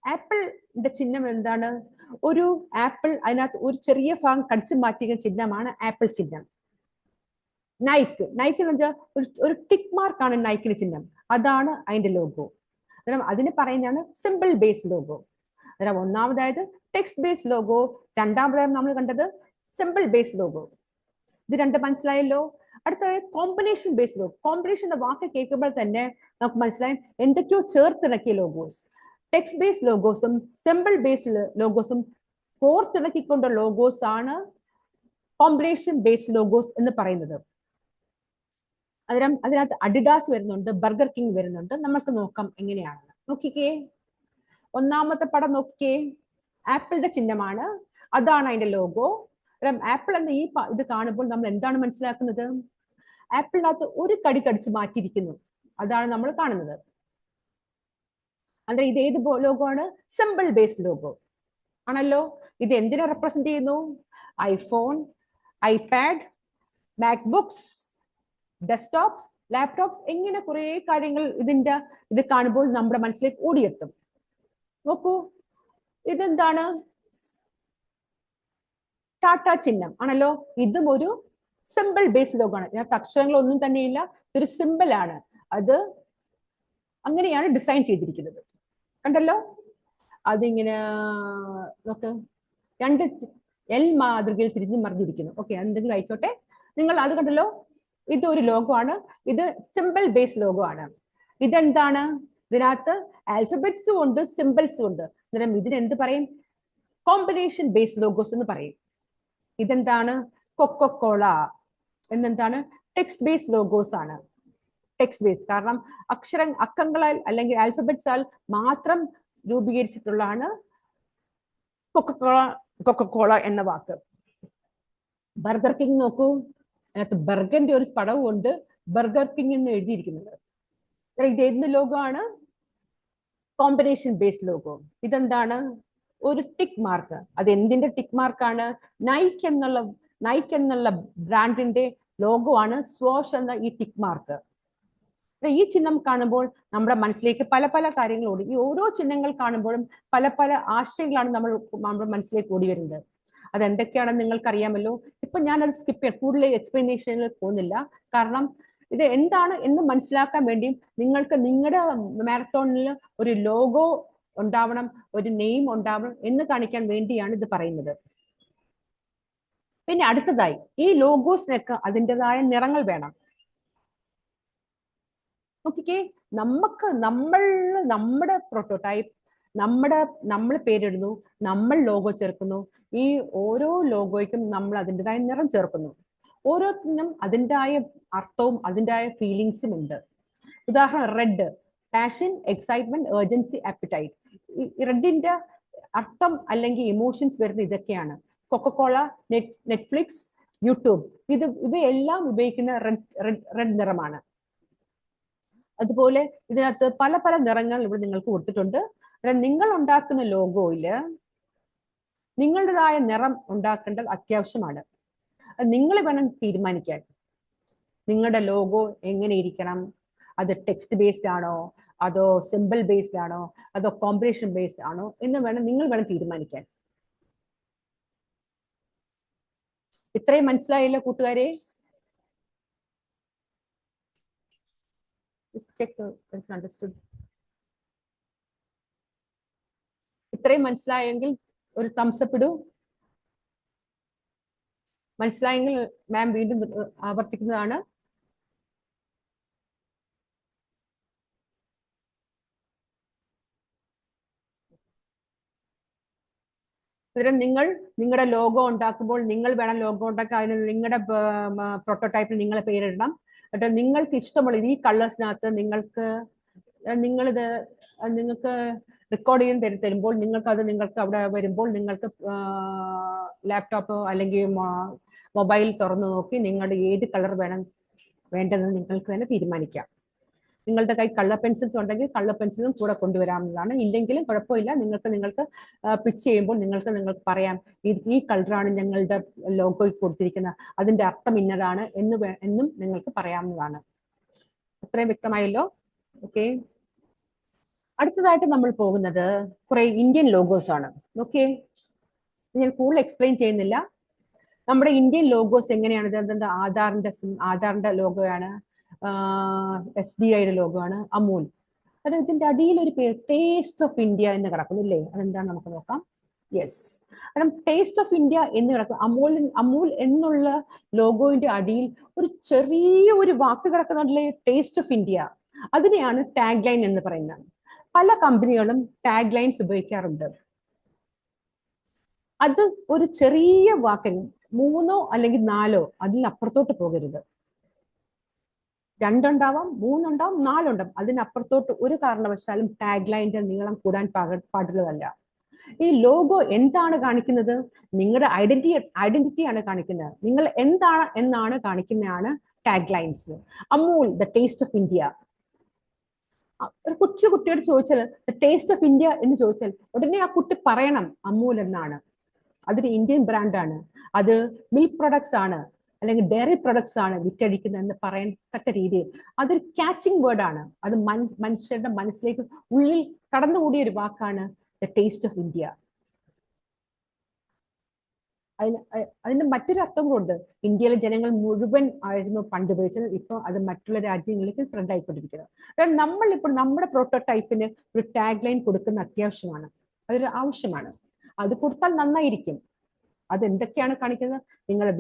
Speaker 1: ആപ്പിളിന്റെ ചിഹ്നം എന്താണ്? ഒരു ആപ്പിൾ, അതിനകത്ത് ഒരു ചെറിയ ഭാഗം കടിച്ചു മാറ്റിയ ചിഹ്നമാണ് ആപ്പിൾ ചിഹ്നം. നൈക്ക് എന്ന് വെച്ചാൽ ഒരു ടിക്ക് മാർക്കാണ് നൈക്കിന്റെ ചിഹ്നം, അതാണ് അതിന്റെ ലോഗോ. അതിന് പറയുന്നതാണ് സിമ്പിൾ ബേസ്ഡ് ലോഗോ. ഒന്നാമതായത് ടെക്സ്റ്റ് ബേസ്ഡ് ലോഗോ, രണ്ടാമതായത് നമ്മൾ കണ്ടത് സിമ്പിൾ ബേസ്ഡ് ലോഗോ. ഇത് രണ്ട് മനസ്സിലായല്ലോ? അടുത്തത് കോമ്പിനേഷൻ ബേസ്ഡ് ലോഗോ. കോമ്പിനേഷൻ എന്ന വാക്ക് കേൾക്കുമ്പോൾ തന്നെ നമുക്ക് മനസ്സിലായി എന്തൊക്കെയോ ചേർത്തിണക്കിയ ലോഗോസ്. ടെക്സ്റ്റ് ബേസ്ഡ് ലോഗോസും സിമ്പിൾ ബേസ്ഡ് ലോഗോസും കോർത്തിണക്കിക്കൊണ്ട ലോഗോസ് ആണ് കോമ്പിനേഷൻ ബേസ്ഡ് ലോഗോസ് എന്ന് പറയുന്നത്. അതിനകത്ത് അഡിഡാസ് വരുന്നുണ്ട്, ബർഗർ കിങ് വരുന്നുണ്ട്. നമുക്ക് നോക്കാം എങ്ങനെയാണെന്ന്. നോക്കിക്കേ, ഒന്നാമത്തെ പടം നോക്കിക്കേ, ആപ്പിളിന്റെ ചിഹ്നമാണ്, അതാണ് അതിന്റെ ലോഗോ. ആപ്പിൾ എന്ന ഇത് കാണുമ്പോൾ നമ്മൾ എന്താണ് മനസ്സിലാക്കുന്നത്? ആപ്പിളിനകത്ത് ഒരു കടി കടിച്ച് മാറ്റിയിരിക്കുന്നു, അതാണ് നമ്മൾ കാണുന്നത്. ഇത് ഏത് ലോഗോ ആണ്? സിമ്പിൾ ബേസ്ഡ് ലോഗോ ആണല്ലോ. ഇത് എന്തിനെ റെപ്രസെന്റ് ചെയ്യുന്നു? ഐഫോൺ, ഐപാഡ്, മാക്ബുക്സ്, ഡെസ്ക്ടോപ്സ്, ലാപ്ടോപ്സ്, എങ്ങനെ കുറെ കാര്യങ്ങൾ ഇത് കാണുമ്പോൾ നമ്മുടെ മനസ്സിലേക്ക് ഓടിയെത്തും. നോക്കൂ, ഇതെന്താണ്? ടാറ്റ ചിഹ്നം ആണല്ലോ. ഇതും ഒരു സിമ്പിൾ ബേസ്ഡ് ലോഗോ ആണ്. ഇതിനകത്ത് അക്ഷരങ്ങളൊന്നും തന്നെയില്ല, ഇതൊരു സിമ്പിൾ ആണ്. അത് അങ്ങനെയാണ് ഡിസൈൻ ചെയ്തിരിക്കുന്നത്, കണ്ടല്ലോ. അതിങ്ങനെ നോക്ക്, രണ്ട് എൽ മാതൃകയിൽ തിരിഞ്ഞു മറിഞ്ഞിരിക്കുന്നു. ഓക്കെ, എന്തെങ്കിലും ആയിക്കോട്ടെ, നിങ്ങൾ അത് കണ്ടല്ലോ. ഇത് ഒരു ലോഗോ ആണ്, ഇത് സിമ്പിൾ ബേസ്ഡ് ലോഗോ ആണ്. ഇതെന്താണ്? ഇതിനകത്ത് ആൽഫബറ്റ്സും ഉണ്ട്, സിമ്പിൾസും ഉണ്ട്. അന്നേരം ഇതിനെന്ത് പറയും? കോമ്പിനേഷൻ ബേസ്ഡ് ലോഗോസ് എന്ന് പറയും. ഇതെന്താണ്? കൊക്കക്കോള. എന്നെന്താണ്? ടെക്സ്റ്റ് ബേസ്ഡ് ലോഗോസ് ആണ്. ടെക്സ്റ്റ് ബേസ് കാരണം അക്കങ്ങളാൽ അല്ലെങ്കിൽ ആൽഫബറ്റ്സാൽ മാത്രം രൂപീകരിച്ചിട്ടുള്ളതാണ് കൊക്കക്കോള എന്ന വാക്ക്. ബർഗർ കിങ് നോക്കൂ, അതിനകത്ത് ബർഗറിന്റെ ഒരു പടവും ഉണ്ട്, ബർഗർ കിങ് എന്ന് എഴുതിയിരിക്കുന്നത്. ഇത് ഏത് ലോഗോ ആണ്? Combination based logo. ഇതെന്താണ്? ഒരു ടിക്ക് മാർക്ക്. അത് എന്തിന്റെ ടിക്ക് മാർക്കാണ്? നൈക്ക് എന്നുള്ള ബ്രാൻഡിന്റെ ലോഗോ ആണ് സ്വോഷ് എന്ന ഈ ടിക്ക് മാർക്ക്. ഈ ചിഹ്നം കാണുമ്പോൾ നമ്മുടെ മനസ്സിലേക്ക് പല പല കാര്യങ്ങൾ ഓടി. ഈ ഓരോ ചിഹ്നങ്ങൾ കാണുമ്പോഴും പല പല ആശയങ്ങളാണ് നമ്മുടെ മനസ്സിലേക്ക് ഓടി വരുന്നത്. അതെന്തൊക്കെയാണെന്ന് നിങ്ങൾക്ക് അറിയാമല്ലോ. ഇപ്പൊ ഞാനത് സ്കിപ്പ് ചെയ്യാം, കൂടുതൽ എക്സ്പ്ലനേഷനിൽ പോകുന്നില്ല. കാരണം ഇത് എന്താണ് എന്ന് മനസ്സിലാക്കാൻ വേണ്ടി നിങ്ങൾക്ക് നിങ്ങളുടെ മാരത്തോണിൽ ഒരു ലോഗോ ഉണ്ടാവണം, ഒരു നെയിം ഉണ്ടാവണം എന്ന് കാണിക്കാൻ വേണ്ടിയാണ് ഇത് പറയുന്നത്. പിന്നെ അടുത്തതായി, ഈ ലോഗോസിനൊക്കെ അതിൻ്റെതായ നിറങ്ങൾ വേണം. നോക്കിക്കേ, നമ്മുടെ പ്രോട്ടോടൈപ്പ്, നമ്മൾ പേരിടുന്നു, നമ്മൾ ലോഗോ ചേർക്കുന്നു. ഈ ഓരോ ലോഗോയ്ക്കും നമ്മൾ അതിൻ്റെതായ നിറം ചേർക്കുന്നു. ഓരോത്തിനും അതിൻ്റെതായ അർത്ഥവും അതിൻ്റെതായ ഫീലിങ്സും ഉണ്ട്. ഉദാഹരണം, red, passion, excitement, urgency, appetite. ഈ റെഡിന്റെ അർത്ഥം അല്ലെങ്കിൽ ഇമോഷൻസ് വരുന്ന ഇതൊക്കെയാണ്. കൊക്കക്കോള, നെറ്റ്ഫ്ലിക്സ്, യൂട്യൂബ്, ഇവയെല്ലാം ഉപയോഗിക്കുന്ന റെഡ് നിറമാണ്. അതുപോലെ ഇതിനകത്ത് പല പല നിറങ്ങൾ ഇവിടെ നിങ്ങൾക്ക് കൊടുത്തിട്ടുണ്ട്. നിങ്ങൾ ഉണ്ടാക്കുന്ന ലോഗോയില് നിങ്ങളുടേതായ നിറം ഉണ്ടാക്കേണ്ടത് അത്യാവശ്യമാണ്. നിങ്ങൾ വേണം തീരുമാനിക്കാൻ നിങ്ങളുടെ ലോഗോ എങ്ങനെ ഇരിക്കണം. അത് ടെക്സ്റ്റ് ബേസ്ഡ് ആണോ, അതോ സിമ്പിൾ ബേസ്ഡ് ആണോ, അതോ കോമ്പിനേഷൻ ബേസ്ഡ് ആണോ എന്ന് നിങ്ങൾ വേണം തീരുമാനിക്കാൻ. ഇത്രയും മനസ്സിലായല്ലോ കൂട്ടുകാരെ? ഇത്രയും മനസ്സിലായെങ്കിൽ ഒരു തംസപ്പ് ഇടൂ. മനസ്സിലായെങ്കിൽ മാം വീണ്ടും ആവർത്തിക്കുന്നതാണ്. നിങ്ങളുടെ ലോഗോ ഉണ്ടാക്കുമ്പോൾ നിങ്ങൾ വേണം ലോഗോ ഉണ്ടാക്കാൻ. അതിന് നിങ്ങളുടെ പ്രോട്ടോടൈപ്പിൽ നിങ്ങളെ പേരിടണം. എന്നിട്ട് നിങ്ങൾക്ക് ഇഷ്ടമുള്ള ഈ കളേഴ്സിനകത്ത് നിങ്ങൾക്ക് റെക്കോർഡ് ചെയ്യാൻ തരുമ്പോൾ നിങ്ങൾക്ക് അവിടെ വരുമ്പോൾ നിങ്ങൾക്ക് ലാപ്ടോപ്പ് അല്ലെങ്കിൽ മൊബൈൽ തുറന്നു നോക്കി നിങ്ങളുടെ ഏത് കളർ വേണ്ടതെന്ന് നിങ്ങൾക്ക് തന്നെ തീരുമാനിക്കാം. നിങ്ങളുടെ കൈ കളർ പെൻസിൽസ് ഉണ്ടെങ്കിൽ കളർ പെൻസിലും കൂടെ കൊണ്ടുവരാവുന്നതാണ്. ഇല്ലെങ്കിലും കുഴപ്പമില്ല. നിങ്ങൾക്ക് പിച്ച് ചെയ്യുമ്പോൾ നിങ്ങൾക്ക് പറയാം, ഈ കളറാണ് ഞങ്ങളുടെ ലോഗോയ്ക്ക് കൊടുത്തിരിക്കുന്നത്, അതിന്റെ അർത്ഥം ഇന്നതാണ് എന്നും നിങ്ങൾക്ക് പറയാവുന്നതാണ്. അത്രയും വ്യക്തമായല്ലോ? ഓക്കെ. അടുത്തതായിട്ട് നമ്മൾ പോകുന്നത് കുറെ ഇന്ത്യൻ ലോഗോസ് ആണ്. ഓക്കെ, ഞാൻ കൂടുതൽ എക്സ്പ്ലെയിൻ ചെയ്യുന്നില്ല. നമ്മുടെ ഇന്ത്യൻ ലോഗോസ് എങ്ങനെയാണ്? ആധാറിന്റെ ലോഗോയാണ്, SBIയുടെ ലോഗോ ആണ്, അമൂൽ. അത് ഇതിന്റെ അടിയിൽ ഒരു പേര് ടേസ്റ്റ് ഓഫ് ഇന്ത്യ എന്ന് കിടക്കുന്നില്ലേ? അതെന്താണ് നമുക്ക് നോക്കാം. യെസ്, കാരണം ടേസ്റ്റ് ഓഫ് ഇന്ത്യ എന്ന് കിടക്കും. അമൂൽ എന്നുള്ള ലോഗോയുടെ അടിയിൽ ഒരു ചെറിയ വാക്ക് കിടക്കുന്നുണ്ടല്ലേ, ടേസ്റ്റ് ഓഫ് ഇന്ത്യ. അതിനെയാണ് ടാഗ് ലൈൻ എന്ന് പറയുന്നത്. പല കമ്പനികളും ടാഗ് ലൈൻസ് ഉപയോഗിക്കാറുണ്ട്. അത് ഒരു ചെറിയ വാക്കിൽ 3 അല്ലെങ്കിൽ 4 അതിനപ്പുറത്തോട്ട് പോകരുത്. 2 ഉണ്ടാവാം, 3 ഉണ്ടാവും, 4 ഉണ്ടാവും. അതിനപ്പുറത്തോട്ട് ഒരു കാരണവശാലും ടാഗ് ലൈനിന്റെ നീളം കൂടാൻ പാടുള്ളതല്ല. ഈ ലോഗോ എന്താണ് കാണിക്കുന്നത്? നിങ്ങളുടെ ഐഡന്റിറ്റിയാണ് കാണിക്കുന്നത്. നിങ്ങൾ എന്നാണ് കാണിക്കുന്നതാണ് tag lines. Amul, the taste of India. ഒരു കുട്ടിയോട് ചോദിച്ചാൽ ദ ടേസ്റ്റ് ഓഫ് ഇന്ത്യ എന്ന് ചോദിച്ചാൽ ഉടനെ ആ കുട്ടി പറയണം അമൂൽ എന്നാണ്. അതൊരു ഇന്ത്യൻ ബ്രാൻഡാണ്, അത് മിൽക്ക് പ്രൊഡക്ട്സ് ആണ് അല്ലെങ്കിൽ ഡയറി പ്രൊഡക്ട്സ് ആണ് വിറ്റഴിക്കുന്നതെന്ന് പറയത്തക്ക രീതിയിൽ അതൊരു ക്യാച്ചിങ് വേർഡാണ്. അത് മനുഷ്യരുടെ മനസ്സിലേക്ക് ഉള്ളിൽ കടന്നുകൂടിയ ഒരു വാക്കാണ് ദ ടേസ്റ്റ് ഓഫ് ഇന്ത്യ. അതിന് മറ്റൊരു അർത്ഥം കൊണ്ട് ഇന്ത്യയിലെ ജനങ്ങൾ മുഴുവൻ ആയിരുന്നു പണ്ട് ഉപയോഗിച്ചത്. ഇപ്പൊ അത് മറ്റുള്ള രാജ്യങ്ങളിലേക്ക് ട്രെൻഡ് ആയിക്കൊണ്ടിരിക്കുന്നത്. കാരണം നമ്മളിപ്പോൾ നമ്മുടെ പ്രോട്ടോടൈപ്പിന് ഒരു ടാഗ് ലൈൻ കൊടുക്കുന്ന അത്യാവശ്യമാണ്, അതൊരു ആവശ്യമാണ്. അത് കൊടുത്താൽ നന്നായിരിക്കും. അത് എന്തൊക്കെയാണ് കാണിക്കുന്നത്? നിങ്ങളുടെ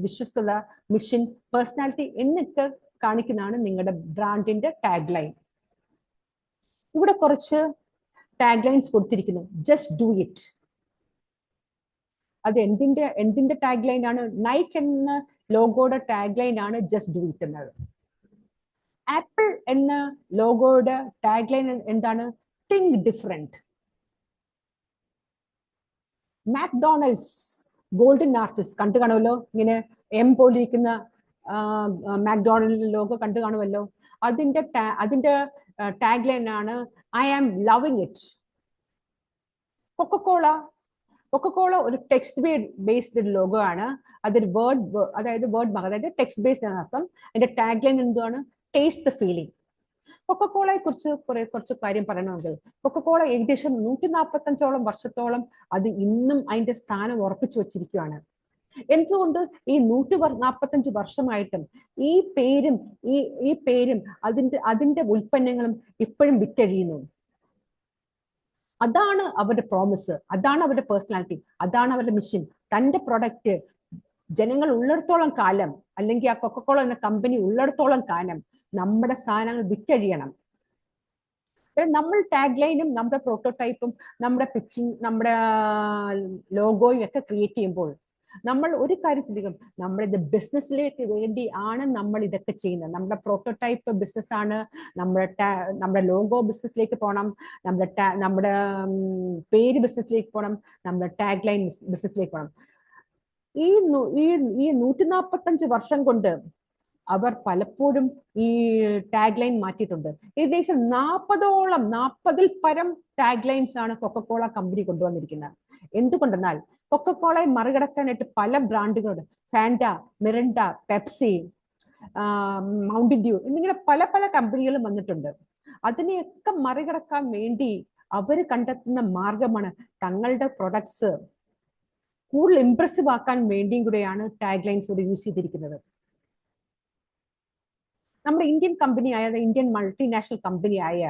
Speaker 1: വിശ്വസ്തത, മിഷൻ, പേഴ്സണാലിറ്റി എന്നിട്ട് കാണിക്കുന്നതാണ് നിങ്ങളുടെ ബ്രാൻഡിന്റെ ടാഗ് ലൈൻ. ഇവിടെ കുറച്ച് ടാഗ് ലൈൻസ് കൊടുത്തിരിക്കുന്നു. Just do it. അത് എന്തിന്റെ ടാഗ് ലൈൻ ആണ്? നൈക്ക് എന്ന ലോഗോയുടെ ടാഗ് ലൈൻ ആണ് ജസ്റ്റ് ഡു ഇറ്റ് എന്നത്. ആപ്പിൾ എന്ന ലോഗോയുടെ ടാഗ് ലൈൻ എന്താണ്? Think different. McDonald's golden artist കണ്ടു കാണുമല്ലോ, ഇങ്ങനെ M പോലിരിക്കുന്ന മാക്ഡൊണാൾഡിന്റെ ലോഗോ കണ്ടു കാണുമല്ലോ. അതിന്റെ ടാഗ് ലൈൻ ആണ് I am loving it. Coca Cola ഒരു ടെക്സ്റ്റ് ബേസ്ഡ് ലോഗോ ആണ്. അതൊരു അതായത് അതായത് ടെക്സ്റ്റ് ബേസ്ഡ് ആണ് അർത്ഥം. അതിന്റെ ടാഗ് ലൈൻ എന്താണ്? Taste the feeling. കൊക്കക്കോളയെ കുറിച്ച് കുറച്ച് കാര്യം പറയണമെങ്കിൽ, കൊക്കക്കോള ഏകദേശം 145ഓളം വർഷത്തോളം അത് ഇന്നും അതിന്റെ സ്ഥാനം ഉറപ്പിച്ചു വച്ചിരിക്കുകയാണ്. എന്തുകൊണ്ട് ഈ 145 വർഷമായിട്ടും ഈ പേരും അതിന്റെ ഉൽപ്പന്നങ്ങളും ഇപ്പോഴും വിറ്റഴിയുന്നു? അതാണ് അവരുടെ പ്രോമിസ്, അതാണ് അവരുടെ പേഴ്സണാലിറ്റി, അതാണ് അവരുടെ മിഷൻ. തന്റെ പ്രൊഡക്റ്റ് ജനങ്ങൾ ഉള്ളിടത്തോളം കാലം, അല്ലെങ്കിൽ ആ കൊക്കക്കോള എന്ന കമ്പനി ഉള്ളിടത്തോളം കാലം നമ്മുടെ സാധനങ്ങൾ വിറ്റഴിയണം. നമ്മൾ ടാഗ് ലൈനും നമ്മുടെ പ്രോട്ടോടൈപ്പും നമ്മുടെ പിച്ചിങ് നമ്മുടെ ലോഗോയും ഒക്കെ ക്രിയേറ്റ് ചെയ്യുമ്പോൾ നമ്മൾ ഒരു കാര്യം ചിന്തിക്കണം, നമ്മുടെ ഇത് ബിസിനസ്സിലേക്ക് വേണ്ടി ആണ് നമ്മൾ ഇതൊക്കെ ചെയ്യുന്നത്. നമ്മുടെ പ്രോട്ടോടൈപ്പ് ബിസിനസ് ആണ്, നമ്മുടെ ലോഗോ ബിസിനസ്സിലേക്ക് പോകണം, നമ്മുടെ പേര് ബിസിനസ്സിലേക്ക് പോകണം, നമ്മുടെ ടാഗ് ലൈൻ ബിസിനസ്സിലേക്ക് പോകണം. ഈ 145 വർഷം കൊണ്ട് അവർ പലപ്പോഴും ഈ ടാഗ് ലൈൻ മാറ്റിയിട്ടുണ്ട്. ഏകദേശം 40ൽ പരം ടാഗ് ലൈൻസ് ആണ് കൊക്കക്കോള കമ്പനി കൊണ്ടുവന്നിരിക്കുന്നത്. എന്തുകൊണ്ടെന്നാൽ കൊക്കക്കോളയെ മറികടക്കാനായിട്ട് പല ബ്രാൻഡുകളുണ്ട്. Fanta, Mirinda, Pepsi, Mountain Dew എന്നിങ്ങനെ പല പല കമ്പനികളും വന്നിട്ടുണ്ട്. അതിനെയൊക്കെ മറികടക്കാൻ വേണ്ടി അവർ കണ്ടെത്തുന്ന മാർഗമാണ് തങ്ങളുടെ പ്രൊഡക്ട്സ് കൂടുതൽ ഇംപ്രസീവ് ആക്കാൻ വേണ്ടിയും കൂടെയാണ് ടാഗ് ലൈൻസ് ഇവിടെ യൂസ് ചെയ്തിരിക്കുന്നത്. നമ്മുടെ ഇന്ത്യൻ കമ്പനിയായ ഇന്ത്യൻ മൾട്ടിനാഷണൽ കമ്പനിയായ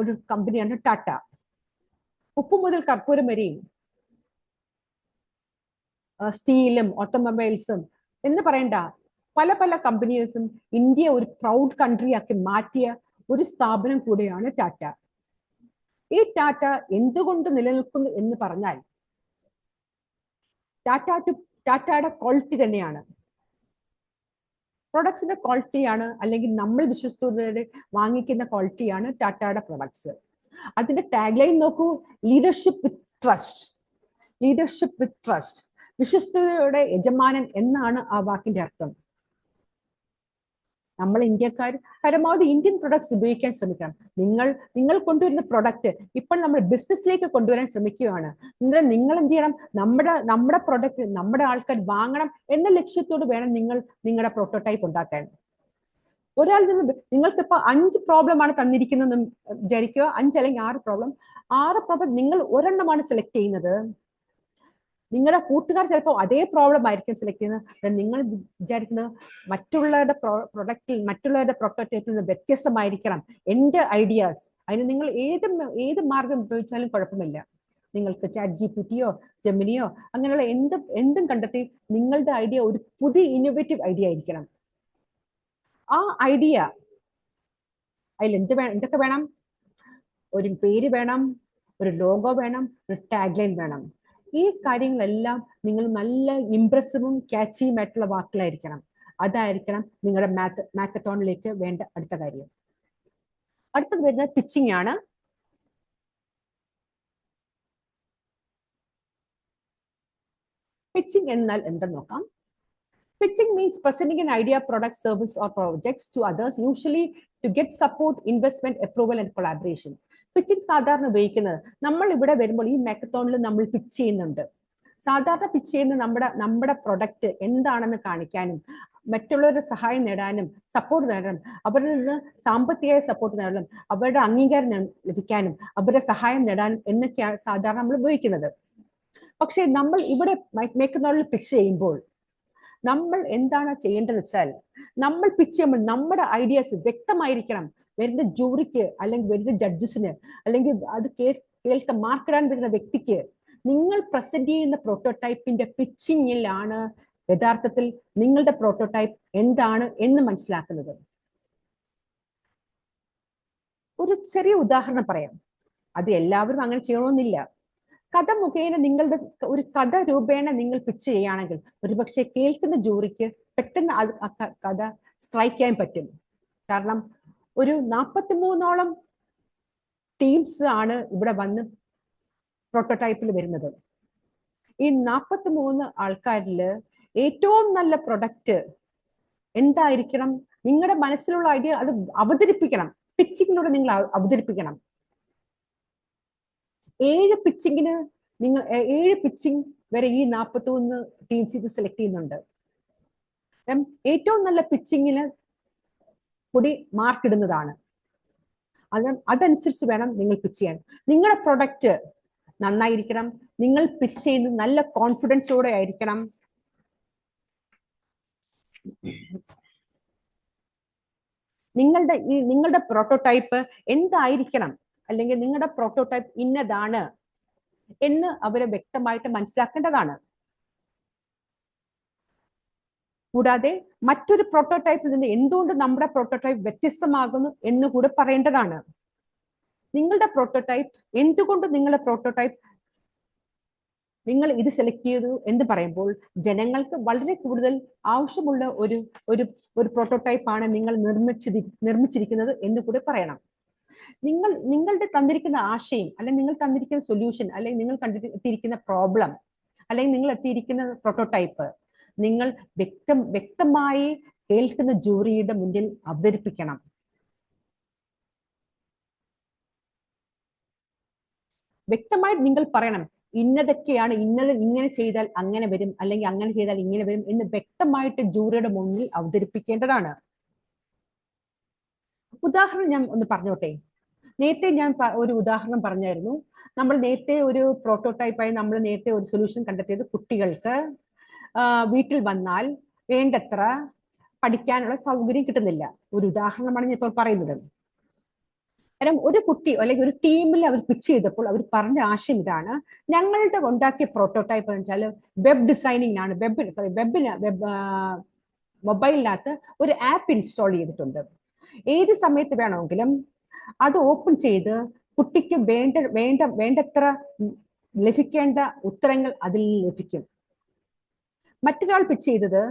Speaker 1: ഒരു കമ്പനിയാണ് ടാറ്റ. ഉപ്പു മുതൽ കർപ്പൂരം വരെയും സ്റ്റീലും ഓട്ടോമൊബൈൽസും എന്ന് പറയണ്ട പല പല കമ്പനീസും ഇന്ത്യ ഒരു പ്രൗഡ് കൺട്രി ആക്കി മാറ്റിയ ഒരു സ്ഥാപനം കൂടെയാണ് ടാറ്റ. ഈ ടാറ്റ എന്തുകൊണ്ട് നിലനിൽക്കുന്നു എന്ന് പറഞ്ഞാൽ ടാറ്റയുടെ ക്വാളിറ്റി തന്നെയാണ്. പ്രൊഡക്ട്സിന്റെ ക്വാളിറ്റിയാണ്, അല്ലെങ്കിൽ നമ്മൾ വിശ്വസ്തയോടെ വാങ്ങിക്കുന്ന ക്വാളിറ്റിയാണ് ടാറ്റയുടെ പ്രൊഡക്ട്സ്. അതിന്റെ ടാഗ് ലൈൻ നോക്കൂ, ലീഡർഷിപ്പ് വിത്ത് ട്രസ്റ്റ്. ലീഡർഷിപ്പ് വിത്ത് ട്രസ്റ്റ്, വിശ്വസ്തയുടെ യജമാനൻ എന്നാണ് ആ വാക്കിന്റെ അർത്ഥം. നമ്മൾ ഇന്ത്യക്കാർ പരമാവധി ഇന്ത്യൻ പ്രൊഡക്ട്സ് ഉപയോഗിക്കാൻ ശ്രമിക്കണം. നിങ്ങൾ കൊണ്ടുവരുന്ന പ്രൊഡക്റ്റ് ഇപ്പോൾ നമ്മൾ ബിസിനസ്സിലേക്ക് കൊണ്ടുവരാൻ ശ്രമിക്കുകയാണ്. നിങ്ങൾ എന്ത് ചെയ്യണം? നമ്മുടെ പ്രൊഡക്റ്റ് നമ്മുടെ ആൾക്കാർ വാങ്ങണം എന്ന ലക്ഷ്യത്തോട് വേണം നിങ്ങൾ നിങ്ങളുടെ പ്രോട്ടോടൈപ്പ് ഉണ്ടാക്കാൻ. ഒരാൾ നിങ്ങൾക്ക് ഇപ്പൊ 5 പ്രോബ്ലമാണ് തന്നിരിക്കുന്നതെന്ന് വിചാരിക്കുക, 5 അല്ലെങ്കിൽ 6 പ്രോബ്ലം. 6 പ്രോബ്ലം നിങ്ങൾ ഒരെണ്ണമാണ് സെലക്ട് ചെയ്യുന്നത്. നിങ്ങളുടെ കൂട്ടുകാർ ചിലപ്പോൾ അതേ പ്രോബ്ലം ആയിരിക്കും സെലക്ട് ചെയ്യുന്നത്. നിങ്ങൾ വിചാരിക്കുന്നത് മറ്റുള്ളവരുടെ പ്രൊഡക്റ്റിൽ മറ്റുള്ളവരുടെ പ്രോട്ടോടൈപ്പിൽ നിന്ന് വ്യത്യസ്തമായിരിക്കണം എന്റെ ഐഡിയാസ്. അതിന് നിങ്ങൾ ഏത് മാർഗം ഉപയോഗിച്ചാലും കുഴപ്പമില്ല. നിങ്ങൾക്ക് ChatGPTയോ ജെമിനിയോ അങ്ങനെയുള്ള എന്തും കണ്ടെത്തി നിങ്ങളുടെ ഐഡിയ ഒരു പുതിയ ഇന്നോവേറ്റീവ് ഐഡിയ ആയിരിക്കണം. ആ ഐഡിയ അതിൽ എന്തൊക്കെ വേണം? ഒരു പേര് വേണം, ഒരു ലോഗോ വേണം, ഒരു ടാഗ് ലൈൻ വേണം. ഈ കാര്യങ്ങളെല്ലാം നിങ്ങൾ നല്ല ഇംപ്രസീവും ക്യാച്ചിയുമായിട്ടുള്ള വാക്കുകളായിരിക്കണം. അതായിരിക്കണം നിങ്ങളുടെ മാക്കത്തോണിലേക്ക് വേണ്ട അടുത്ത കാര്യം. അടുത്തത് വരുന്നത് പിച്ചിങ് ആണ്. പിച്ചിങ് എന്നാൽ എന്തെന്ന് നോക്കാം. Pitching means presenting an idea, product, service or projects to others, usually to get support, investment, approval and collaboration. Pitching സാധാരണ ഉപയോഗിക്കുന്നത് നമ്മൾ ഇവിടെ വരുമ്പോൾ ഈ മാക്കത്തോണിൽ നമ്മൾ പിച്ച് ചെയ്യുന്നുണ്ട്. സാധാരണ പിച്ച് ചെയ്യുന്ന നമ്മുടെ പ്രൊഡക്റ്റ് എന്താണെന്ന് കാണിക്കാനും മറ്റുള്ളവരുടെ സഹായം നേടാനും സപ്പോർട്ട് നേടാനും അവരിൽ നിന്ന് സാമ്പത്തിക സപ്പോർട്ട് നേടാനും അവരുടെ അംഗീകാരം ലഭിക്കാനും അവരുടെ സഹായം നേടാനും എന്നൊക്കെയാണ് സാധാരണ നമ്മൾ ഉപയോഗിക്കുന്നത്. പക്ഷെ നമ്മൾ ഇവിടെ മാക്കത്തോണിൽ പിച്ച് ചെയ്യുമ്പോൾ നമ്മൾ എന്താണ് ചെയ്യേണ്ടതെന്ന് വെച്ചാൽ, നമ്മൾ പിച്ച് ചെയ്യുമ്പോൾ നമ്മുടെ ഐഡിയാസ് വ്യക്തമായിരിക്കണം. വരുന്ന ജൂറിക്ക് അല്ലെങ്കിൽ വരുന്ന ജഡ്ജസിന് അല്ലെങ്കിൽ അത് കേൾക്കാൻ മാർക്കിടാൻ വരുന്ന വ്യക്തിക്ക് നിങ്ങൾ പ്രസന്റ് ചെയ്യുന്ന പ്രോട്ടോടൈപ്പിന്റെ പിച്ചിങ്ങിലാണ് യഥാർത്ഥത്തിൽ നിങ്ങളുടെ പ്രോട്ടോടൈപ്പ് എന്താണ് എന്ന് മനസ്സിലാക്കുന്നത്. ഒരു ചെറിയ ഉദാഹരണം പറയാം. അത് എല്ലാവരും അങ്ങനെ ചെയ്യണമെന്നില്ല. കഥ മുഖേന നിങ്ങളുടെ ഒരു കഥ രൂപേണ നിങ്ങൾ പിച്ച് ചെയ്യുകയാണെങ്കിൽ ഒരുപക്ഷെ കേൾക്കുന്ന ജൂറിക്ക് പെട്ടെന്ന് കഥ സ്ട്രൈക്ക് ചെയ്യാൻ പറ്റും. കാരണം ഒരു 43ഓളം ടീംസ് ആണ് ഇവിടെ വന്ന് പ്രോട്ടോടൈപ്പിൽ വരുന്നത്. ഈ 43 ആൾക്കാരിൽ ഏറ്റവും നല്ല പ്രൊഡക്റ്റ് എന്തായിരിക്കണം? നിങ്ങളുടെ മനസ്സിലുള്ള ഐഡിയ അത് അവതരിപ്പിക്കണം. പിച്ചിങ്ങിലൂടെ നിങ്ങൾ അവതരിപ്പിക്കണം. 7 പിച്ചിങ്ങിന് നിങ്ങൾ 7 പിച്ചിങ് വരെ ഈ 41 ടീംസ് ഇത് സെലക്ട് ചെയ്യുന്നുണ്ട്. ഏറ്റവും നല്ല പിച്ചിങ്ങിന് കൂടി മാർക്ക് ഇടുന്നതാണ്. അതനുസരിച്ച് വേണം നിങ്ങൾ പിച്ച് ചെയ്യാൻ. നിങ്ങളുടെ പ്രൊഡക്റ്റ് നന്നായിരിക്കണം. നിങ്ങൾ പിച്ച് ചെയ്യുന്നത് നല്ല കോൺഫിഡൻസോടെ ആയിരിക്കണം. നിങ്ങളുടെ പ്രോട്ടോടൈപ്പ് എന്തായിരിക്കണം, അല്ലെങ്കിൽ നിങ്ങളുടെ പ്രോട്ടോടൈപ്പ് ഇന്നതാണ് എന്ന് അവരെ വ്യക്തമായിട്ട് മനസ്സിലാക്കേണ്ടതാണ്. കൂടാതെ മറ്റൊരു പ്രോട്ടോടൈപ്പിൽ നിന്ന് എന്തുകൊണ്ട് നമ്മുടെ പ്രോട്ടോടൈപ്പ് വ്യത്യസ്തമാകുന്നു എന്ന് കൂടെ പറയേണ്ടതാണ്. നിങ്ങളുടെ പ്രോട്ടോടൈപ്പ് എന്തുകൊണ്ട് നിങ്ങളുടെ പ്രോട്ടോടൈപ്പ് നിങ്ങൾ ഇത് സെലക്ട് ചെയ്തു എന്ന് പറയുമ്പോൾ ജനങ്ങൾക്ക് വളരെ കൂടുതൽ ആവശ്യമുള്ള ഒരു പ്രോട്ടോടൈപ്പ് ആണ് നിങ്ങൾ നിർമ്മിച്ചിരിക്കുന്നത് എന്ന് കൂടെ പറയണം. നിങ്ങളുടെ തന്നിരിക്കുന്ന ആശയം, അല്ലെങ്കിൽ നിങ്ങൾ തന്നിരിക്കുന്ന സൊല്യൂഷൻ, അല്ലെങ്കിൽ നിങ്ങൾ കണ്ടെത്തിയിരിക്കുന്ന പ്രോബ്ലം, അല്ലെങ്കിൽ നിങ്ങൾ എത്തിയിരിക്കുന്ന പ്രോട്ടോടൈപ്പ് നിങ്ങൾ വ്യക്തമായി കേൾക്കുന്ന ജൂറിയുടെ മുന്നിൽ അവതരിപ്പിക്കണം. വ്യക്തമായി നിങ്ങൾ പറയണം, ഇന്നതൊക്കെയാണ്, ഇങ്ങനെ ചെയ്താൽ അങ്ങനെ വരും, അല്ലെങ്കിൽ അങ്ങനെ ചെയ്താൽ ഇങ്ങനെ വരും എന്ന് വ്യക്തമായിട്ട് ജൂറിയുടെ മുന്നിൽ അവതരിപ്പിക്കേണ്ടതാണ്. ഉദാഹരണം ഞാൻ ഒന്ന് പറഞ്ഞോട്ടെ. നേരത്തെ ഞാൻ ഒരു ഉദാഹരണം പറഞ്ഞായിരുന്നു. നമ്മൾ നേരത്തെ ഒരു പ്രോട്ടോടൈപ്പായി നമ്മൾ നേരത്തെ ഒരു സൊല്യൂഷൻ കണ്ടെത്തിയത് കുട്ടികൾക്ക് വീട്ടിൽ വന്നാൽ വേണ്ടത്ര പഠിക്കാനുള്ള സൗകര്യം കിട്ടുന്നില്ല. ഒരു ഉദാഹരണമാണ് ഞാൻ ഇപ്പോൾ പറയുന്നത്. കാരണം ഒരു കുട്ടി അല്ലെങ്കിൽ ഒരു ടീമിൽ അവർ പിച്ച് ചെയ്തപ്പോൾ അവർ പറഞ്ഞ ആശയം ഇതാണ്: ഞങ്ങളുടെ ഉണ്ടാക്കിയ പ്രോട്ടോടൈപ്പ് എന്ന് വെച്ചാൽ വെബ് ഡിസൈനിങ് ആണ്. മൊബൈലിനകത്ത് ഒരു ആപ്പ് ഇൻസ്റ്റാൾ ചെയ്തിട്ടുണ്ട്. ഏത് സമയത്ത് വേണമെങ്കിലും അത് ഓപ്പൺ ചെയ്ത് കുട്ടിക്ക് വേണ്ടത്ര ലഭിക്കേണ്ട ഉത്തരങ്ങൾ അതിൽ ലഭിക്കും. മറ്റൊരാൾ പിച്ച് ചെയ്തത്,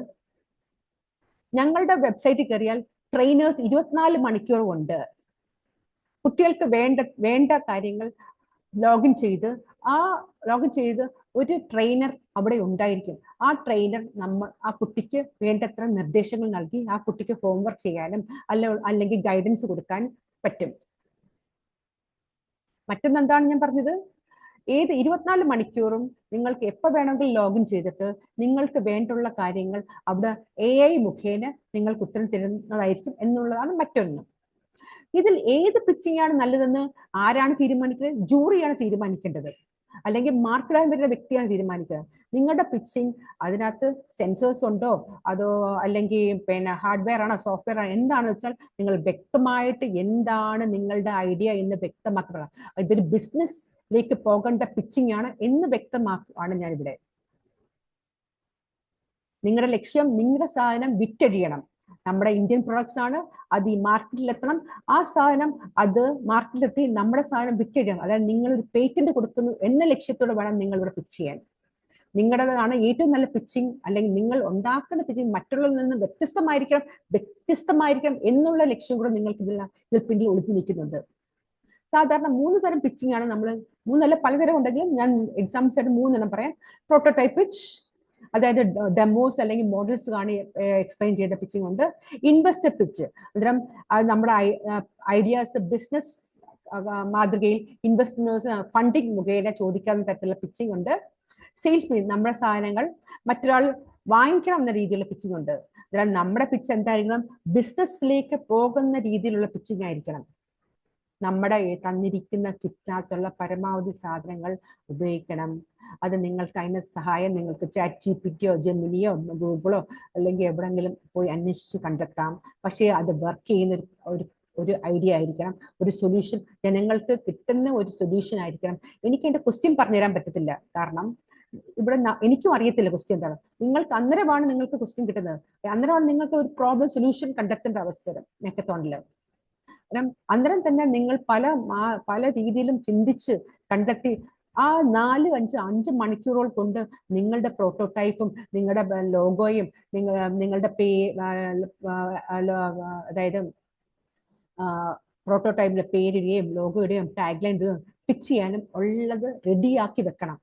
Speaker 1: ഞങ്ങളുടെ വെബ്സൈറ്റിൽ കയറിയാൽ ട്രെയിനേഴ്സ് 24 മണിക്കൂർ കൊണ്ട് കുട്ടികൾക്ക് വേണ്ട കാര്യങ്ങൾ ലോഗിൻ ചെയ്ത് ഒരു ട്രെയിനർ അവിടെ ഉണ്ടായിരിക്കും. ആ ട്രെയിനർ ആ കുട്ടിക്ക് വേണ്ടത്ര നിർദ്ദേശങ്ങൾ നൽകി ആ കുട്ടിക്ക് ഹോംവർക്ക് ചെയ്യാനും അല്ലെങ്കിൽ ഗൈഡൻസ് കൊടുക്കാനും പറ്റും. മറ്റൊന്നെന്താണ് ഞാൻ പറഞ്ഞത്? 24 മണിക്കൂറും നിങ്ങൾക്ക് എപ്പോൾ വേണമെങ്കിലും ലോഗിൻ ചെയ്തിട്ട് നിങ്ങൾക്ക് വേണ്ടുള്ള കാര്യങ്ങൾ അവിടെ AI മുഖേന നിങ്ങൾക്ക് ഉത്തരം തരുന്നതായിരിക്കും എന്നുള്ളതാണ് മറ്റൊന്ന്. ഇതിൽ ഏത് പിച്ചിങ് ആണ് നല്ലതെന്ന് ആരാണ് തീരുമാനിക്കുന്നത്? ജൂറിയാണ് തീരുമാനിക്കേണ്ടത്, അല്ലെങ്കിൽ മാർക്കിടാൻ വരുന്ന വ്യക്തിയാണ് തീരുമാനിക്കുക. നിങ്ങളുടെ പിച്ചിങ് അതിനകത്ത് സെൻസേഴ്സ് ഉണ്ടോ, അതോ അല്ലെങ്കിൽ ഹാർഡ്വെയർ ആണോ, സോഫ്റ്റ്വെയർ ആണോ, എന്താണെന്ന് വെച്ചാൽ നിങ്ങൾ വ്യക്തമായിട്ട് എന്താണ് നിങ്ങളുടെ ഐഡിയ എന്ന് വ്യക്തമാക്കുക. ഇതൊരു ബിസിനസ്സിലേക്ക് പോകേണ്ട പിച്ചിങ് ആണ് എന്ന് വ്യക്തമാക്കുകയാണ് ഞാനിവിടെ. നിങ്ങളുടെ ലക്ഷ്യം നിങ്ങളുടെ സാധനം വിറ്റഴിയണം. നമ്മുടെ ഇന്ത്യൻ പ്രൊഡക്ട്സ് ആണ്, അത് ഈ മാർക്കറ്റിലെത്തണം. ആ സാധനം അത് മാർക്കറ്റിലെത്തി നമ്മുടെ സാധനം വിറ്റഴിയണം. അതായത് നിങ്ങൾ ഒരു പേറ്റന്റ് കൊടുക്കുന്നു എന്ന ലക്ഷ്യത്തോടെ വേണം നിങ്ങൾ ഇവിടെ പിച്ച് ചെയ്യാൻ. നിങ്ങളുടേതാണ് ഏറ്റവും നല്ല പിച്ചിങ്, അല്ലെങ്കിൽ നിങ്ങൾ ഉണ്ടാക്കുന്ന പിച്ചിങ് മറ്റുള്ളവരിൽ നിന്ന് വ്യത്യസ്തമായിരിക്കണം എന്നുള്ള ലക്ഷ്യം കൂടെ നിങ്ങൾക്ക് ഇതിൽ പിന്നിൽ ഒളിച്ചു നിൽക്കുന്നുണ്ട്. സാധാരണ 3 തരം പിച്ചിങ് ആണ് നമ്മൾ, 3 പലതരം ഉണ്ടെങ്കിലും ഞാൻ എക്സാമ്പിൾസ് ആയിട്ട് 3 പറയാം. പ്രോട്ടോടൈപ്പ് പിച്ച്, അതായത് ഡെമോസ് അല്ലെങ്കിൽ മോഡൽസ് കാണി എക്സ്പ്ലെയിൻ ചെയ്ത പിച്ചിങ് ഉണ്ട്. ഇൻവെസ്റ്റർ പിച്ച്, അന്നേരം നമ്മുടെ ഐഡിയാസ് ബിസിനസ് മാതൃകയിൽ ഇൻവെസ്റ്റേഴ്സ് ഫണ്ടിങ് മുഖേന ചോദിക്കാവുന്ന തരത്തിലുള്ള പിച്ചിങ് ഉണ്ട്. സെയിൽസ് പിച്ച്, നമ്മുടെ സാധനങ്ങൾ മറ്റൊരാൾ വാങ്ങിക്കണം എന്ന രീതിയിലുള്ള പിച്ചിങ് ഉണ്ട്. അന്നേരം നമ്മുടെ പിച്ച് എന്തായിരിക്കണം? ബിസിനസ്സിലേക്ക് പോകുന്ന രീതിയിലുള്ള പിച്ചിങ് ആയിരിക്കണം. നമ്മുടെ തന്നിരിക്കുന്ന കിറ്റിനകത്തുള്ള പരമാവധി സാധനങ്ങൾ ഉപയോഗിക്കണം. അത് നിങ്ങൾക്ക് അതിന് സഹായം നിങ്ങൾക്ക് ChatGPTയോ ജെമിനിയോ ഗൂഗിളോ അല്ലെങ്കിൽ എവിടെങ്കിലും പോയി അന്വേഷിച്ച് കണ്ടെത്താം. പക്ഷേ അത് വർക്ക് ചെയ്യുന്ന ഒരു ഐഡിയ ആയിരിക്കണം, ഒരു സൊല്യൂഷൻ, ജനങ്ങൾക്ക് കിട്ടുന്ന ഒരു സൊല്യൂഷൻ ആയിരിക്കണം. എനിക്ക് എൻ്റെ ക്വസ്റ്റ്യൻ പറഞ്ഞുതരാൻ പറ്റത്തില്ല, കാരണം ഇവിടെ എനിക്കും അറിയത്തില്ല ക്വസ്റ്റ്യൻ എന്താണ്. അന്നേരമാണ് നിങ്ങൾക്ക് ക്വസ്റ്റ്യൻ കിട്ടുന്നത്, അന്നേരമാണ് നിങ്ങൾക്ക് ഒരു പ്രോബ്ലം സൊല്യൂഷൻ കണ്ടെത്തേണ്ട അവസരം ഹാക്കത്തോണില്. അന്നേരം തന്നെ നിങ്ങൾ പല രീതിയിലും ചിന്തിച്ച് കണ്ടെത്തി ആ 4-5 മണിക്കൂറുകൾ കൊണ്ട് നിങ്ങളുടെ പ്രോട്ടോടൈപ്പും നിങ്ങളുടെ ലോഗോയും നിങ്ങളുടെ അതായത് പ്രോട്ടോടൈപ്പിലെ പേരിടുകയും ലോഗോയുടെയും ടാഗ്ലൈൻ ഇടുകയും പിച്ച് ചെയ്യാനും ഉള്ളത് റെഡിയാക്കി വെക്കണം.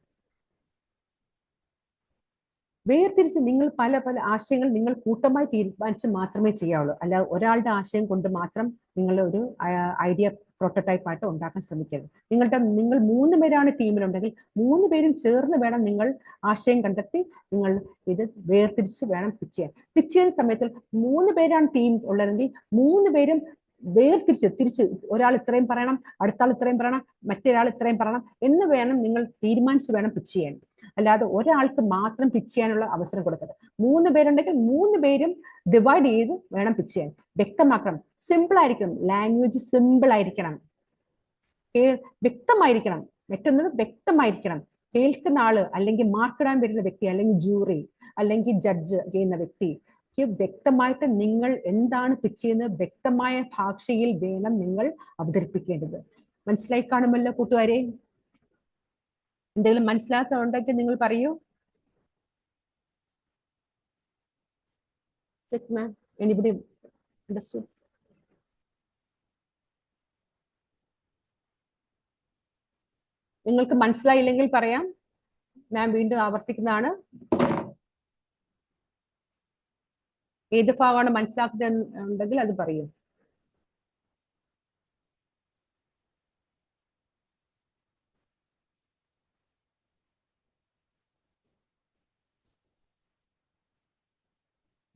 Speaker 1: വേർതിരിച്ച് നിങ്ങൾ പല പല ആശയങ്ങൾ നിങ്ങൾ കൂട്ടമായി തീരുമാനിച്ച് മാത്രമേ ചെയ്യാവുള്ളൂ. അല്ല ഒരാളുടെ ആശയം കൊണ്ട് മാത്രം നിങ്ങൾ ഒരു ഐഡിയ പ്രോട്ടോടൈപ്പ് ആയിട്ട് ഉണ്ടാക്കാൻ ശ്രമിക്കരുത്. നിങ്ങൾ 3 പേരാണ് ടീമിലുണ്ടെങ്കിൽ 3 പേരും ചേർന്ന് വേണം നിങ്ങൾ ആശയം കണ്ടെത്തി നിങ്ങൾ ഇത് വേർതിരിച്ച് വേണം പിച്ച് ചെയ്യാൻ. പിച്ച് ചെയ്യുന്ന സമയത്ത് 3 പേരാണ് ടീം ഉള്ളതെങ്കിൽ 3 പേരും തിരിച്ച് ഒരാൾ ഇത്രയും പറയണം, അടുത്ത ആൾ ഇത്രയും പറയണം, മറ്റൊരാൾ ഇത്രയും പറയണം എന്ന് വേണം നിങ്ങൾ തീരുമാനിച്ച് വേണം പിച്ച് ചെയ്യാൻ. അല്ലാതെ ഒരാൾക്ക് മാത്രം പിച്ച് ചെയ്യാനുള്ള അവസരം കൊടുക്കരുത്. 3 പേരുണ്ടെങ്കിൽ 3 പേരും ഡിവൈഡ് ചെയ്ത് വേണം പിച്ച് ചെയ്യാൻ. വ്യക്തമാക്കണം, സിമ്പിൾ ആയിരിക്കണം, ലാംഗ്വേജ് സിമ്പിൾ ആയിരിക്കണം, വ്യക്തമായിരിക്കണം. മറ്റൊന്നത് വ്യക്തമായിരിക്കണം. കേൾക്കുന്ന ആള് അല്ലെങ്കിൽ മാർക്കിടാൻ വരുന്ന വ്യക്തി അല്ലെങ്കിൽ ജൂറി അല്ലെങ്കിൽ ജഡ്ജ് ചെയ്യുന്ന വ്യക്തി വ്യക്തമായിട്ട് നിങ്ങൾ എന്താണ് പിച്ച് ചെയ്യുന്നത് വ്യക്തമായ ഭാഷയിൽ വേണം നിങ്ങൾ അവതരിപ്പിക്കേണ്ടത്. മനസ്സിലായി കാണുമല്ലോ കൂട്ടുകാരെ? എന്തെങ്കിലും മനസ്സിലാക്കുന്നുണ്ടെങ്കിൽ നിങ്ങൾ പറയൂ. ചെക്ക് മാം, എനിബഡി അണ്ടർസ്റ്റുഡ്? നിങ്ങൾക്ക് മനസ്സിലായില്ലെങ്കിൽ പറയാം, മാം വീണ്ടും ആവർത്തിക്കുന്നതാണ്. ഏത് ഭാഗമാണ് മനസ്സിലാക്കുന്നുണ്ടെങ്കിൽ അത് പറയൂ.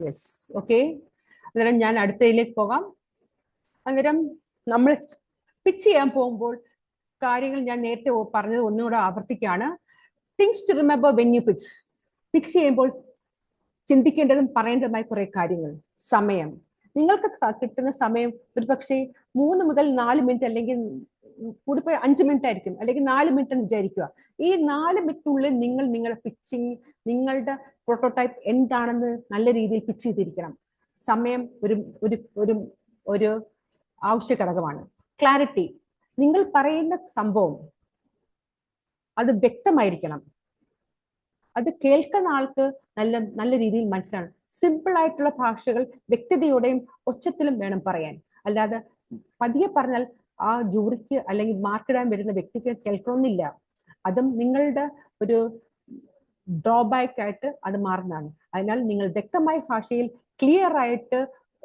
Speaker 1: Yes, okay. അന്നേരം ഞാൻ അടുത്തതിലേക്ക് പോകാം. അന്നേരം നമ്മൾ പിച്ച് ചെയ്യാൻ പോകുമ്പോൾ കാര്യങ്ങൾ ഞാൻ നേരത്തെ പറഞ്ഞത് ഒന്നുകൂടെ ആവർത്തിക്കുകയാണ്. Things to remember when you pitch. Pitch ചെയ്യുമ്പോൾ ചിന്തിക്കേണ്ടതും പറയേണ്ടതുമായ കുറെ കാര്യങ്ങൾ. സമയം, നിങ്ങൾക്ക് കിട്ടുന്ന സമയം ഒരു പക്ഷേ 3 മുതൽ 4 മിനിറ്റ് അല്ലെങ്കിൽ കൂടിപ്പോയി 5 മിനിറ്റ് ആയിരിക്കും, അല്ലെങ്കിൽ 4 മിനിറ്റ് എന്ന് വിചാരിക്കുക. ഈ 4 മിനിറ്റിനുള്ളിൽ നിങ്ങൾ നിങ്ങളുടെ പിച്ചിങ്, നിങ്ങളുടെ പ്രോട്ടോടൈപ്പ് എന്താണെന്ന് നല്ല രീതിയിൽ പിച്ച് ചെയ്തിരിക്കണം. സമയം ഒരു ഒരു ഒരു ഒരു ആവശ്യ ഘടകമാണ്. ക്ലാരിറ്റി, നിങ്ങൾ പറയുന്ന സംഭവം അത് വ്യക്തമായിരിക്കണം, അത് കേൾക്കുന്ന ആൾക്ക് നല്ല രീതിയിൽ മനസ്സിലാണ്. സിമ്പിൾ ആയിട്ടുള്ള ഭാഷകൾ വ്യക്തതയോടെയും ഒച്ചത്തിലും വേണം പറയാൻ. അല്ലാതെ പതിയെ പറഞ്ഞാൽ ആ ജൂറിക്ക് അല്ലെങ്കിൽ മാർക്കിടാൻ വരുന്ന വ്യക്തിക്ക് കേൾക്കണമെന്നില്ല. അതും നിങ്ങളുടെ ഒരു ഡ്രോബാക്ക് ആയിട്ട് അത് മാറുന്നതാണ്. അതിനാൽ നിങ്ങൾ വ്യക്തമായ ഭാഷയിൽ ക്ലിയർ ആയിട്ട്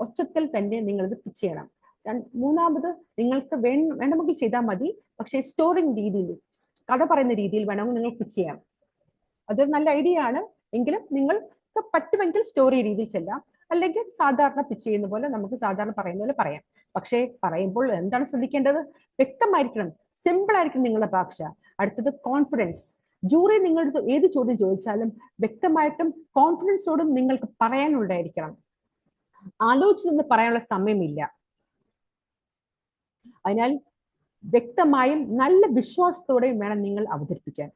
Speaker 1: ഒച്ചത്തിൽ തന്നെ നിങ്ങൾ ഇത് പിച്ച് ചെയ്യണം. മൂന്നാമത്, നിങ്ങൾക്ക് വേണമെങ്കിൽ ചെയ്താൽ മതി, പക്ഷേ സ്റ്റോറിങ് രീതിയിൽ, കഥ പറയുന്ന രീതിയിൽ വേണമെങ്കിൽ നിങ്ങൾ പിച്ച് ചെയ്യാം. അതൊരു നല്ല ഐഡിയ ആണ്. എങ്കിലും നിങ്ങൾക്ക് പറ്റുമെങ്കിൽ സ്റ്റോറി രീതിയിൽ ചെല്ലാം, അല്ലെങ്കിൽ സാധാരണ പിച്ച് ചെയ്യുന്ന പോലെ നമുക്ക് സാധാരണ പറയുന്ന പോലെ പറയാം. പക്ഷേ പറയുമ്പോൾ എന്താണ് ശ്രദ്ധിക്കേണ്ടത്? വ്യക്തമായിരിക്കണം, സിമ്പിൾ ആയിരിക്കണം നിങ്ങളുടെ ഭാഷ. അടുത്തത് കോൺഫിഡൻസ്. ജൂറി നിങ്ങളുടെ ഏത് ചോദ്യം ചോദിച്ചാലും വ്യക്തമായിട്ടും കോൺഫിഡൻസോടും നിങ്ങൾക്ക് പറയാനുണ്ടായിരിക്കണം. ആലോചിച്ചൊന്നും പറയാനുള്ള സമയമില്ല. അതിനാൽ വ്യക്തമായും നല്ല വിശ്വാസത്തോടെയും വേണം നിങ്ങൾ അവതരിപ്പിക്കാൻ.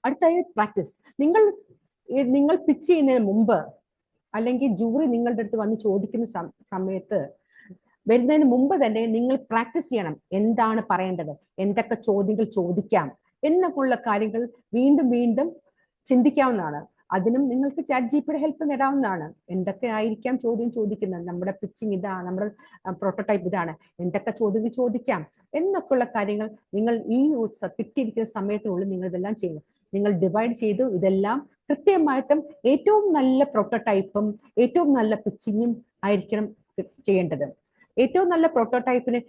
Speaker 1: അടുത്തായി പ്രാക്ടീസ്. നിങ്ങൾ പിച്ച് ചെയ്യുന്നതിന് മുമ്പ് അല്ലെങ്കിൽ ജൂറി നിങ്ങളുടെ അടുത്ത് വന്ന് ചോദിക്കുന്ന സമയത്ത് വരുന്നതിന് മുമ്പ് തന്നെ നിങ്ങൾ പ്രാക്ടീസ് ചെയ്യണം. എന്താണ് പറയേണ്ടത്, എന്തൊക്കെ ചോദ്യങ്ങൾ ചോദിക്കാം എന്നൊക്കെയുള്ള കാര്യങ്ങൾ വീണ്ടും വീണ്ടും ചിന്തിക്കാവുന്നതാണ്. അതിനും നിങ്ങൾക്ക് ChatGPT ഹെൽപ്പ് നേടാവുന്നതാണ്. എന്തൊക്കെ ആയിരിക്കാം ചോദ്യം ചോദിക്കുന്നത്, നമ്മുടെ പിച്ചിങ് ഇതാണ്, നമ്മുടെ പ്രോട്ടോടൈപ്പ് ഇതാണ്, എന്തൊക്കെ ചോദ്യങ്ങൾ ചോദിക്കാം എന്നൊക്കെയുള്ള കാര്യങ്ങൾ നിങ്ങൾ ഈ കിട്ടിയിരിക്കുന്ന സമയത്തിനുള്ളിൽ നിങ്ങൾ ഇതെല്ലാം ചെയ്യണം. നിങ്ങൾ ഡിവൈഡ് ചെയ്തു ഇതെല്ലാം കൃത്യമായിട്ടും ഏറ്റവും നല്ല പ്രോട്ടോടൈപ്പും ഏറ്റവും നല്ല പിച്ചിങ്ങും ആയിരിക്കണം ചെയ്യേണ്ടത്. ഏറ്റവും നല്ല പ്രോട്ടോടൈപ്പിന്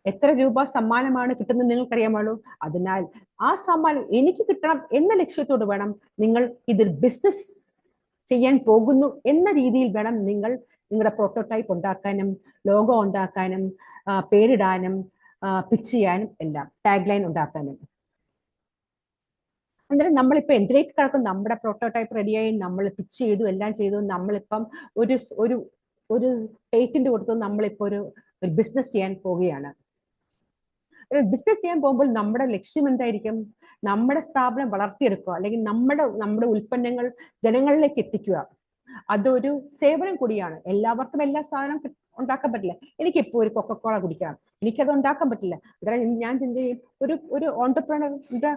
Speaker 1: എത്ര രൂപ സമ്മാനമാണ് കിട്ടുന്നത് നിങ്ങൾക്കറിയാമല്ലോ. അതിനാൽ ആ സമ്മാനം എനിക്ക് കിട്ടണം എന്ന ലക്ഷ്യത്തോട് വേണം നിങ്ങൾ ഇതിൽ ബിസിനസ് ചെയ്യാൻ പോകുന്നു എന്ന രീതിയിൽ വേണം നിങ്ങൾ നിങ്ങളുടെ പ്രോട്ടോടൈപ്പ് ഉണ്ടാക്കാനും ലോഗോ ഉണ്ടാക്കാനും പേരിടാനും പിച്ച് ചെയ്യാനും എല്ലാം ടാഗ് ലൈൻ ഉണ്ടാക്കാനും. അന്നേരം നമ്മളിപ്പോ എന്തിലേക്ക് കിടക്കും? നമ്മുടെ പ്രോട്ടോടൈപ്പ് റെഡിയായി, നമ്മൾ പിച്ച് ചെയ്തു, എല്ലാം ചെയ്തു, നമ്മളിപ്പം ഒരു ഒരു ഒരു പേറ്റന്റ് കൊടുത്തു, നമ്മളിപ്പോ ഒരു ബിസിനസ് ചെയ്യാൻ പോവുകയാണ്. ബിസിനസ് ചെയ്യാൻ പോകുമ്പോൾ നമ്മുടെ ലക്ഷ്യം എന്തായിരിക്കും? നമ്മുടെ സ്ഥാപനം വളർത്തിയെടുക്കുക, അല്ലെങ്കിൽ നമ്മുടെ ഉൽപ്പന്നങ്ങൾ ജനങ്ങളിലേക്ക് എത്തിക്കുക. അതൊരു സേവനം കൂടിയാണ്. എല്ലാവർക്കും എല്ലാ സാധനം ഉണ്ടാക്കാൻ പറ്റില്ല. എനിക്കിപ്പോ ഒരു കൊക്കക്കോള കുടിക്കണം, എനിക്കത് ഉണ്ടാക്കാൻ പറ്റില്ല. ഞാൻ എന്ത് ചെയ്യും? ഒരു ഓണ്ടർപ്രണറിന്റെ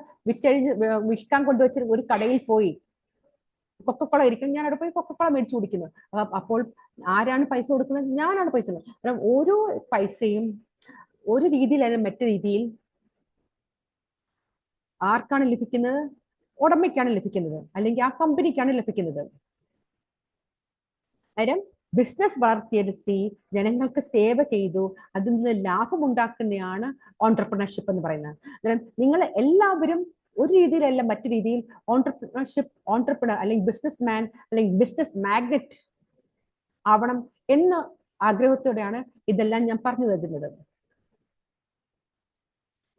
Speaker 1: വിൽക്കാൻ കൊണ്ടുവച്ച ഒരു കടയിൽ പോയി കൊക്കക്കോള ഇരിക്കും, ഞാൻ അവിടെ പോയി കൊക്കക്കോള മേടിച്ചു കുടിക്കുന്നു. അപ്പോൾ ആരാണ് പൈസ കൊടുക്കുന്നത്? ഞാനാണ് പൈസ കൊടുക്കുന്നത്. ഓരോ പൈസയും ഒരു രീതിയിൽ അല്ലെങ്കിൽ മറ്റു രീതിയിൽ ആർക്കാണ് ലഭിക്കുന്നത്? ഉടമയ്ക്കാണ് ലഭിക്കുന്നത്, അല്ലെങ്കിൽ ആ കമ്പനിക്കാണ് ലഭിക്കുന്നത്. അന്നേരം ബിസിനസ് വളർത്തിയെടുത്തി ജനങ്ങൾക്ക് സേവ ചെയ്തു അതിൽ നിന്ന് ലാഭം ഉണ്ടാക്കുന്നതാണ് ഓൺടർപ്രണർഷിപ്പ് എന്ന് പറയുന്നത്. അന്നേരം നിങ്ങൾ എല്ലാവരും ഒരു രീതിയിലല്ല മറ്റു രീതിയിൽ ഓൺടർപ്രണർ അല്ലെങ്കിൽ ബിസിനസ് മാൻ അല്ലെങ്കിൽ ബിസിനസ് മാഗ്നറ്റ് ആവണം എന്ന ആഗ്രഹത്തോടെയാണ് ഇതെല്ലാം ഞാൻ പറഞ്ഞു തരുന്നത്.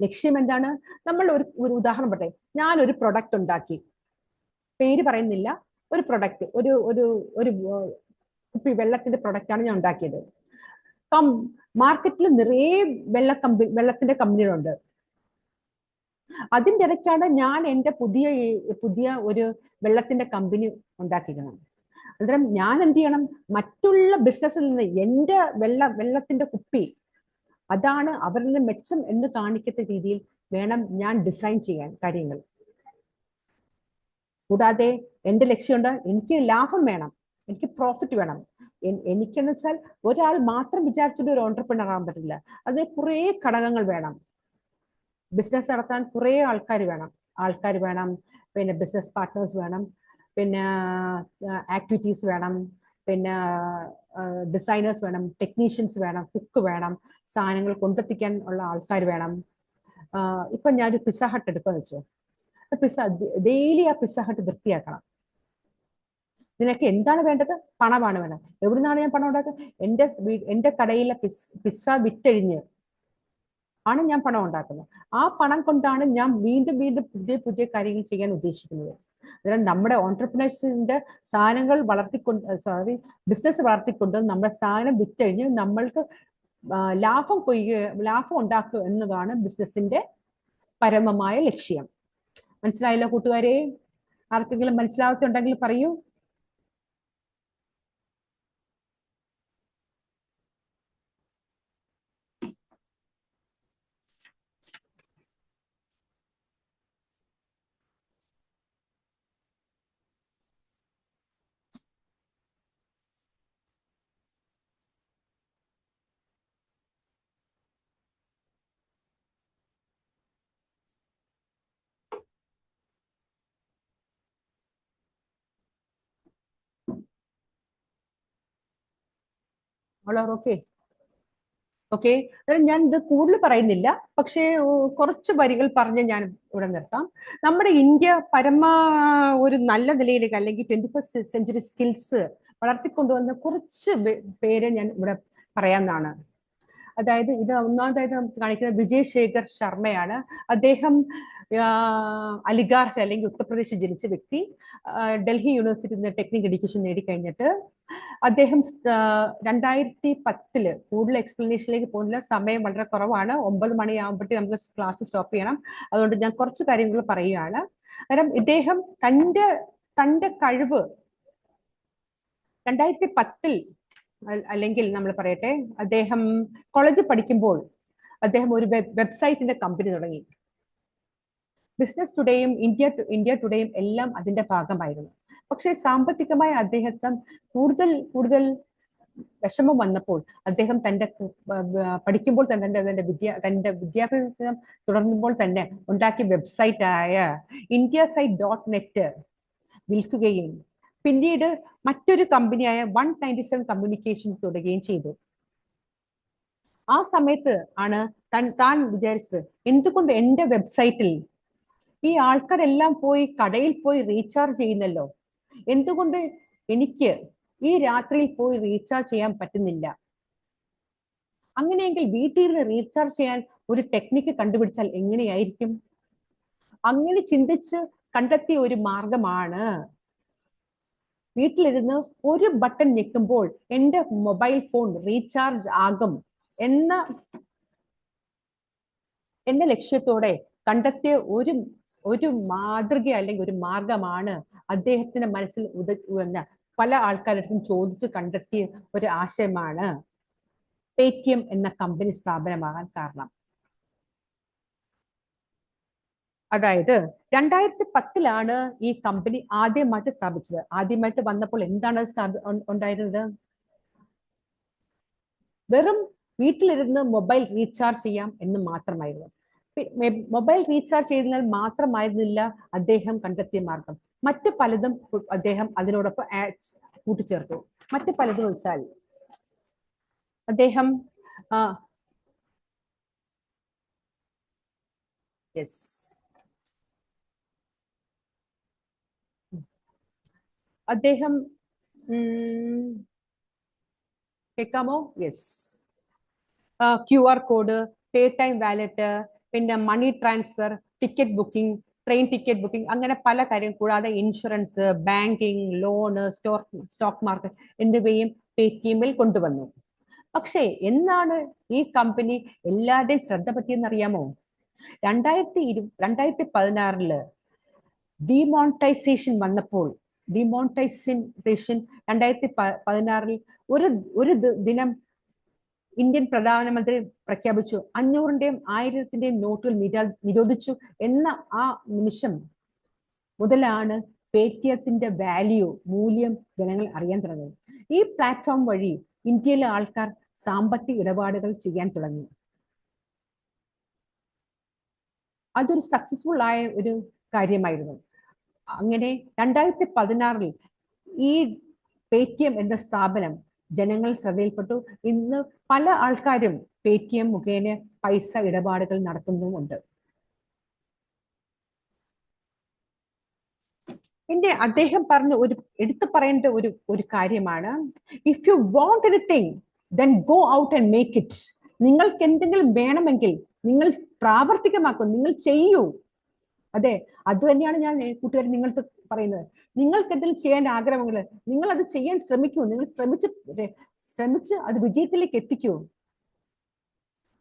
Speaker 1: ലക്ഷ്യം എന്താണ്? നമ്മൾ ഒരു ഉദാഹരണം പറയട്ടെ. ഞാനൊരു പ്രൊഡക്റ്റ് ഉണ്ടാക്കി, പേര് പറയുന്നില്ല, ഒരു പ്രൊഡക്റ്റ്, ഒരു ഒരു ഒരു കുപ്പി വെള്ളത്തിന്റെ പ്രൊഡക്റ്റാണ് ഞാൻ ഉണ്ടാക്കിയത്. മാർക്കറ്റിൽ നിറയെ വെള്ളത്തിന്റെ കമ്പനികളുണ്ട്. അതിൻ്റെ ഇടയ്ക്കാണ് ഞാൻ എൻ്റെ പുതിയ ഒരു വെള്ളത്തിന്റെ കമ്പനി ഉണ്ടാക്കിയിരിക്കുന്നത്. അന്നേരം ഞാൻ എന്ത് ചെയ്യണം? മറ്റുള്ള ബിസിനസ്സിൽ നിന്ന് എൻ്റെ വെള്ളത്തിന്റെ കുപ്പി അതാണ് അവരിൽ നിന്ന് മെച്ചം എന്ന് കാണിക്കുന്ന രീതിയിൽ വേണം ഞാൻ ഡിസൈൻ ചെയ്യാൻ കാര്യങ്ങൾ. കൂടാതെ എൻ്റെ ലക്ഷ്യമുണ്ട്, എനിക്ക് ലാഭം വേണം, എനിക്ക് പ്രോഫിറ്റ് വേണം. എനിക്കെന്ന് വെച്ചാൽ ഒരാൾ മാത്രം വിചാരിച്ചിട്ട് ഒരു ഓൺടർപ്രണർ ആകാൻ പറ്റില്ല. അതിന് കുറേ ഘടകങ്ങൾ വേണം. ബിസിനസ് നടത്താൻ കുറേ ആൾക്കാർ വേണം, പിന്നെ ബിസിനസ് പാർട്ട്നേഴ്സ് വേണം, പിന്നെ ആക്ടിവിറ്റീസ് വേണം, പിന്നെ ഡിസൈനേഴ്സ് വേണം, ടെക്നീഷ്യൻസ് വേണം, കുക്ക് വേണം, സാധനങ്ങൾ കൊണ്ടെത്തിക്കാൻ ഉള്ള ആൾക്കാർ വേണം. ഇപ്പൊ ഞാനൊരു പിസ്സ ഹട്ട് എടുക്കുമെന്ന് വെച്ചോ. ഡെയിലി ആ പിസ്സ ഹട്ട് വൃത്തിയാക്കണം. നിനക്ക് എന്താണ് വേണ്ടത്? പണമാണ് വേണ്ടത്. എവിടുന്നാണ് ഞാൻ പണം ഉണ്ടാക്കുക? എൻ്റെ കടയിലെ പിസ്സ വിറ്റഴിഞ്ഞ് ആണ് ഞാൻ പണം ഉണ്ടാക്കുന്നത്. ആ പണം കൊണ്ടാണ് ഞാൻ വീണ്ടും വീണ്ടും പുതിയ കാര്യങ്ങൾ ചെയ്യാൻ ഉദ്ദേശിക്കുന്നത്. അതായത് നമ്മുടെ ഓൺടർപ്രണേഴ്സിന്റെ സാധനങ്ങൾ ബിസിനസ് വളർത്തിക്കൊണ്ട് നമ്മുടെ സാധനം വിറ്റഴിഞ്ഞ് നമ്മൾക്ക് ലാഭം ഉണ്ടാക്കുക എന്നതാണ് ബിസിനസിന്റെ പരമമായ ലക്ഷ്യം. മനസ്സിലായല്ലോ കൂട്ടുകാരെ? ആർക്കെങ്കിലും മനസ്സിലാവത്തുണ്ടെങ്കിൽ പറയൂ. Okay okay. ഞാൻ ഇത് കൂടുതൽ പറയുന്നില്ല, പക്ഷേ കുറച്ച് വരികൾ പറഞ്ഞ് ഞാൻ ഇവിടെ നിർത്താം. നമ്മുടെ ഇന്ത്യ ഒരു നല്ല നിലയിലേക്ക് അല്ലെങ്കിൽ 21st സെഞ്ചുറി സ്കിൽസ് വളർത്തിക്കൊണ്ടുവന്ന കുറച്ച് പേരെ ഞാൻ ഇവിടെ പറയാവുന്നതാണ്. അതായത് ഇത് ഒന്നാമതായിട്ട് നമുക്ക് കാണിക്കുന്നത് വിജയ് ശേഖർ ശർമ്മയാണ്. അദ്ദേഹം അലിഗാർഹ് അല്ലെങ്കിൽ ഉത്തർപ്രദേശിൽ ജനിച്ച വ്യക്തി. ഡൽഹി യൂണിവേഴ്സിറ്റിയിൽ നിന്ന് ടെക്നിക്കൽ എഡ്യൂക്കേഷൻ നേടിക്കഴിഞ്ഞിട്ട് അദ്ദേഹം 2010 കൂടുതൽ എക്സ്പ്ലനേഷനിലേക്ക് പോകുന്നില്ല, സമയം വളരെ കുറവാണ്. 9 മണിയാകുമ്പോഴത്തേക്ക് നമുക്ക് ക്ലാസ് സ്റ്റോപ്പ് ചെയ്യണം. അതുകൊണ്ട് ഞാൻ കുറച്ച് കാര്യങ്ങൾ പറയുകയാണ്. കാരണം ഇദ്ദേഹം തന്റെ കഴിവ് 2010 അല്ലെങ്കിൽ നമ്മൾ പറയട്ടെ, അദ്ദേഹം കോളേജിൽ പഠിക്കുമ്പോൾ അദ്ദേഹം ഒരു വെബ്സൈറ്റിന്റെ കമ്പനി തുടങ്ങി. ബിസിനസ് ടുഡേയും ഇന്ത്യ ടുഡേയും എല്ലാം അതിന്റെ ഭാഗമായിരുന്നു. പക്ഷേ സാമ്പത്തികമായി അദ്ദേഹത്തിന് കൂടുതൽ വിഷമം വന്നപ്പോൾ അദ്ദേഹം പഠിക്കുമ്പോൾ തന്നെ തന്റെ വിദ്യാഭ്യാസം തുടർന്നുമ്പോൾ തന്നെ ഉണ്ടാക്കിയ വെബ്സൈറ്റായ indiasite.net വിൽക്കുകയും പിന്നീട് മറ്റൊരു കമ്പനിയായ 197 കമ്മ്യൂണിക്കേഷൻ തുടങ്ങുകയും ചെയ്തു. ആ സമയത്ത് ആണ് താൻ വിചാരിച്ചത്, എന്തുകൊണ്ട് എൻ്റെ വെബ്സൈറ്റിൽ ഈ ആൾക്കാരെല്ലാം കടയിൽ പോയി റീചാർജ് ചെയ്യുന്നല്ലോ, എന്തുകൊണ്ട് എനിക്ക് ഈ രാത്രിയിൽ പോയി റീചാർജ് ചെയ്യാൻ പറ്റുന്നില്ല? അങ്ങനെയെങ്കിൽ വീട്ടിൽ നിന്ന് റീചാർജ് ചെയ്യാൻ ഒരു ടെക്നിക്ക് കണ്ടുപിടിച്ചാൽ എങ്ങനെയായിരിക്കും? അങ്ങനെ ചിന്തിച്ച് കണ്ടെത്തിയ ഒരു മാർഗമാണ് വീട്ടിലിരുന്ന് ഒരു ബട്ടൺ ഞെക്കുമ്പോൾ എൻ്റെ മൊബൈൽ ഫോൺ റീചാർജ് ആകും എന്ന ലക്ഷ്യത്തോടെ കണ്ടെത്തിയ ഒരു മാതൃക അല്ലെങ്കിൽ ഒരു മാർഗമാണ് അദ്ദേഹത്തിന്റെ മനസ്സിൽ ഉദകുന്ന പല ആൾക്കാരും ചോദിച്ച് കണ്ടെത്തിയ ഒരു ആശയമാണ് പേടിഎം എന്ന കമ്പനി സ്ഥാപനമാകാൻ കാരണം. അതായത് 2010 ഈ കമ്പനി ആദ്യമായിട്ട് സ്ഥാപിച്ചത്. ആദ്യമായിട്ട് വന്നപ്പോൾ എന്താണ് ഉണ്ടായിരുന്നത്? വെറും വീട്ടിലിരുന്ന് മൊബൈൽ റീചാർജ് ചെയ്യാം എന്ന് മാത്രമായിരുന്നു. മൊബൈൽ റീചാർജ് ചെയ്യുന്നതിൽ മാത്രമായിരുന്നില്ല അദ്ദേഹം കണ്ടെത്തിയ മാർഗം. മറ്റ് പലതും അദ്ദേഹം അതിനോടൊപ്പം കൂട്ടിച്ചേർത്തു. മറ്റ് പലതും വെച്ചാൽ അദ്ദേഹം അദ്ദേഹം കേൾക്കാമോ? Yes. QR code, pay time wallet, പിന്നെ money transfer, ticket booking, train ticket booking, അങ്ങനെ പല കാര്യം. കൂടാതെ insurance, banking, loan, stock market എന്നിവയും പേടിഎമ്മിൽ കൊണ്ടുവന്നു. പക്ഷേ എന്നാണ് ഈ കമ്പനി എല്ലാവരുടെയും ശ്രദ്ധ പറ്റിയെന്ന് അറിയാമോ? 2016 ഡിമോണിറ്റൈസേഷൻ വന്നപ്പോൾ, ഡിമോണിറ്റൈസേഷൻ 2016 ഒരു ദിനം ഇന്ത്യൻ പ്രധാനമന്ത്രി പ്രഖ്യാപിച്ചു 500-ന്റെയും 1000-ന്റെയും നോട്ടുകൾ നിരോധിച്ചു എന്ന ആ നിമിഷം മുതലാണ് പേടിഎത്തിന്റെ മൂല്യം ജനങ്ങൾ അറിയാൻ തുടങ്ങി. ഈ പ്ലാറ്റ്ഫോം വഴി ഇന്ത്യയിലെ ആൾക്കാർ സാമ്പത്തിക ഇടപാടുകൾ ചെയ്യാൻ തുടങ്ങി. അതൊരു സക്സസ്ഫുൾ ആയ ഒരു കാര്യമായിരുന്നു. അങ്ങനെ 2016 ഈ പേടിഎം എന്ന സ്ഥാപനം ജനങ്ങൾ ശ്രദ്ധയിൽപ്പെട്ടു. ഇന്ന് പല ആൾക്കാരും പേടിഎം മുഖേന പൈസ ഇടപാടുകൾ നടത്തുന്നുമുണ്ട്. പിന്നെ അദ്ദേഹം പറഞ്ഞ എടുത്തു പറയേണ്ട ഒരു കാര്യമാണ്, if you want anything then go out and make it. നിങ്ങൾക്ക് എന്തെങ്കിലും വേണമെങ്കിൽ നിങ്ങൾ പ്രാവർത്തികമാക്കും, നിങ്ങൾ ചെയ്യൂ. അതെ, അത് തന്നെയാണ് ഞാൻ കൂട്ടുകാരൻ നിങ്ങൾക്ക് പറയുന്നത്. നിങ്ങൾക്ക് എന്തെങ്കിലും ചെയ്യാൻ ആഗ്രഹങ്ങൾ, നിങ്ങൾ അത് ചെയ്യാൻ ശ്രമിക്കൂ. നിങ്ങൾ ശ്രമിച്ച് അത് വിജയത്തിലേക്ക് എത്തിക്കൂ.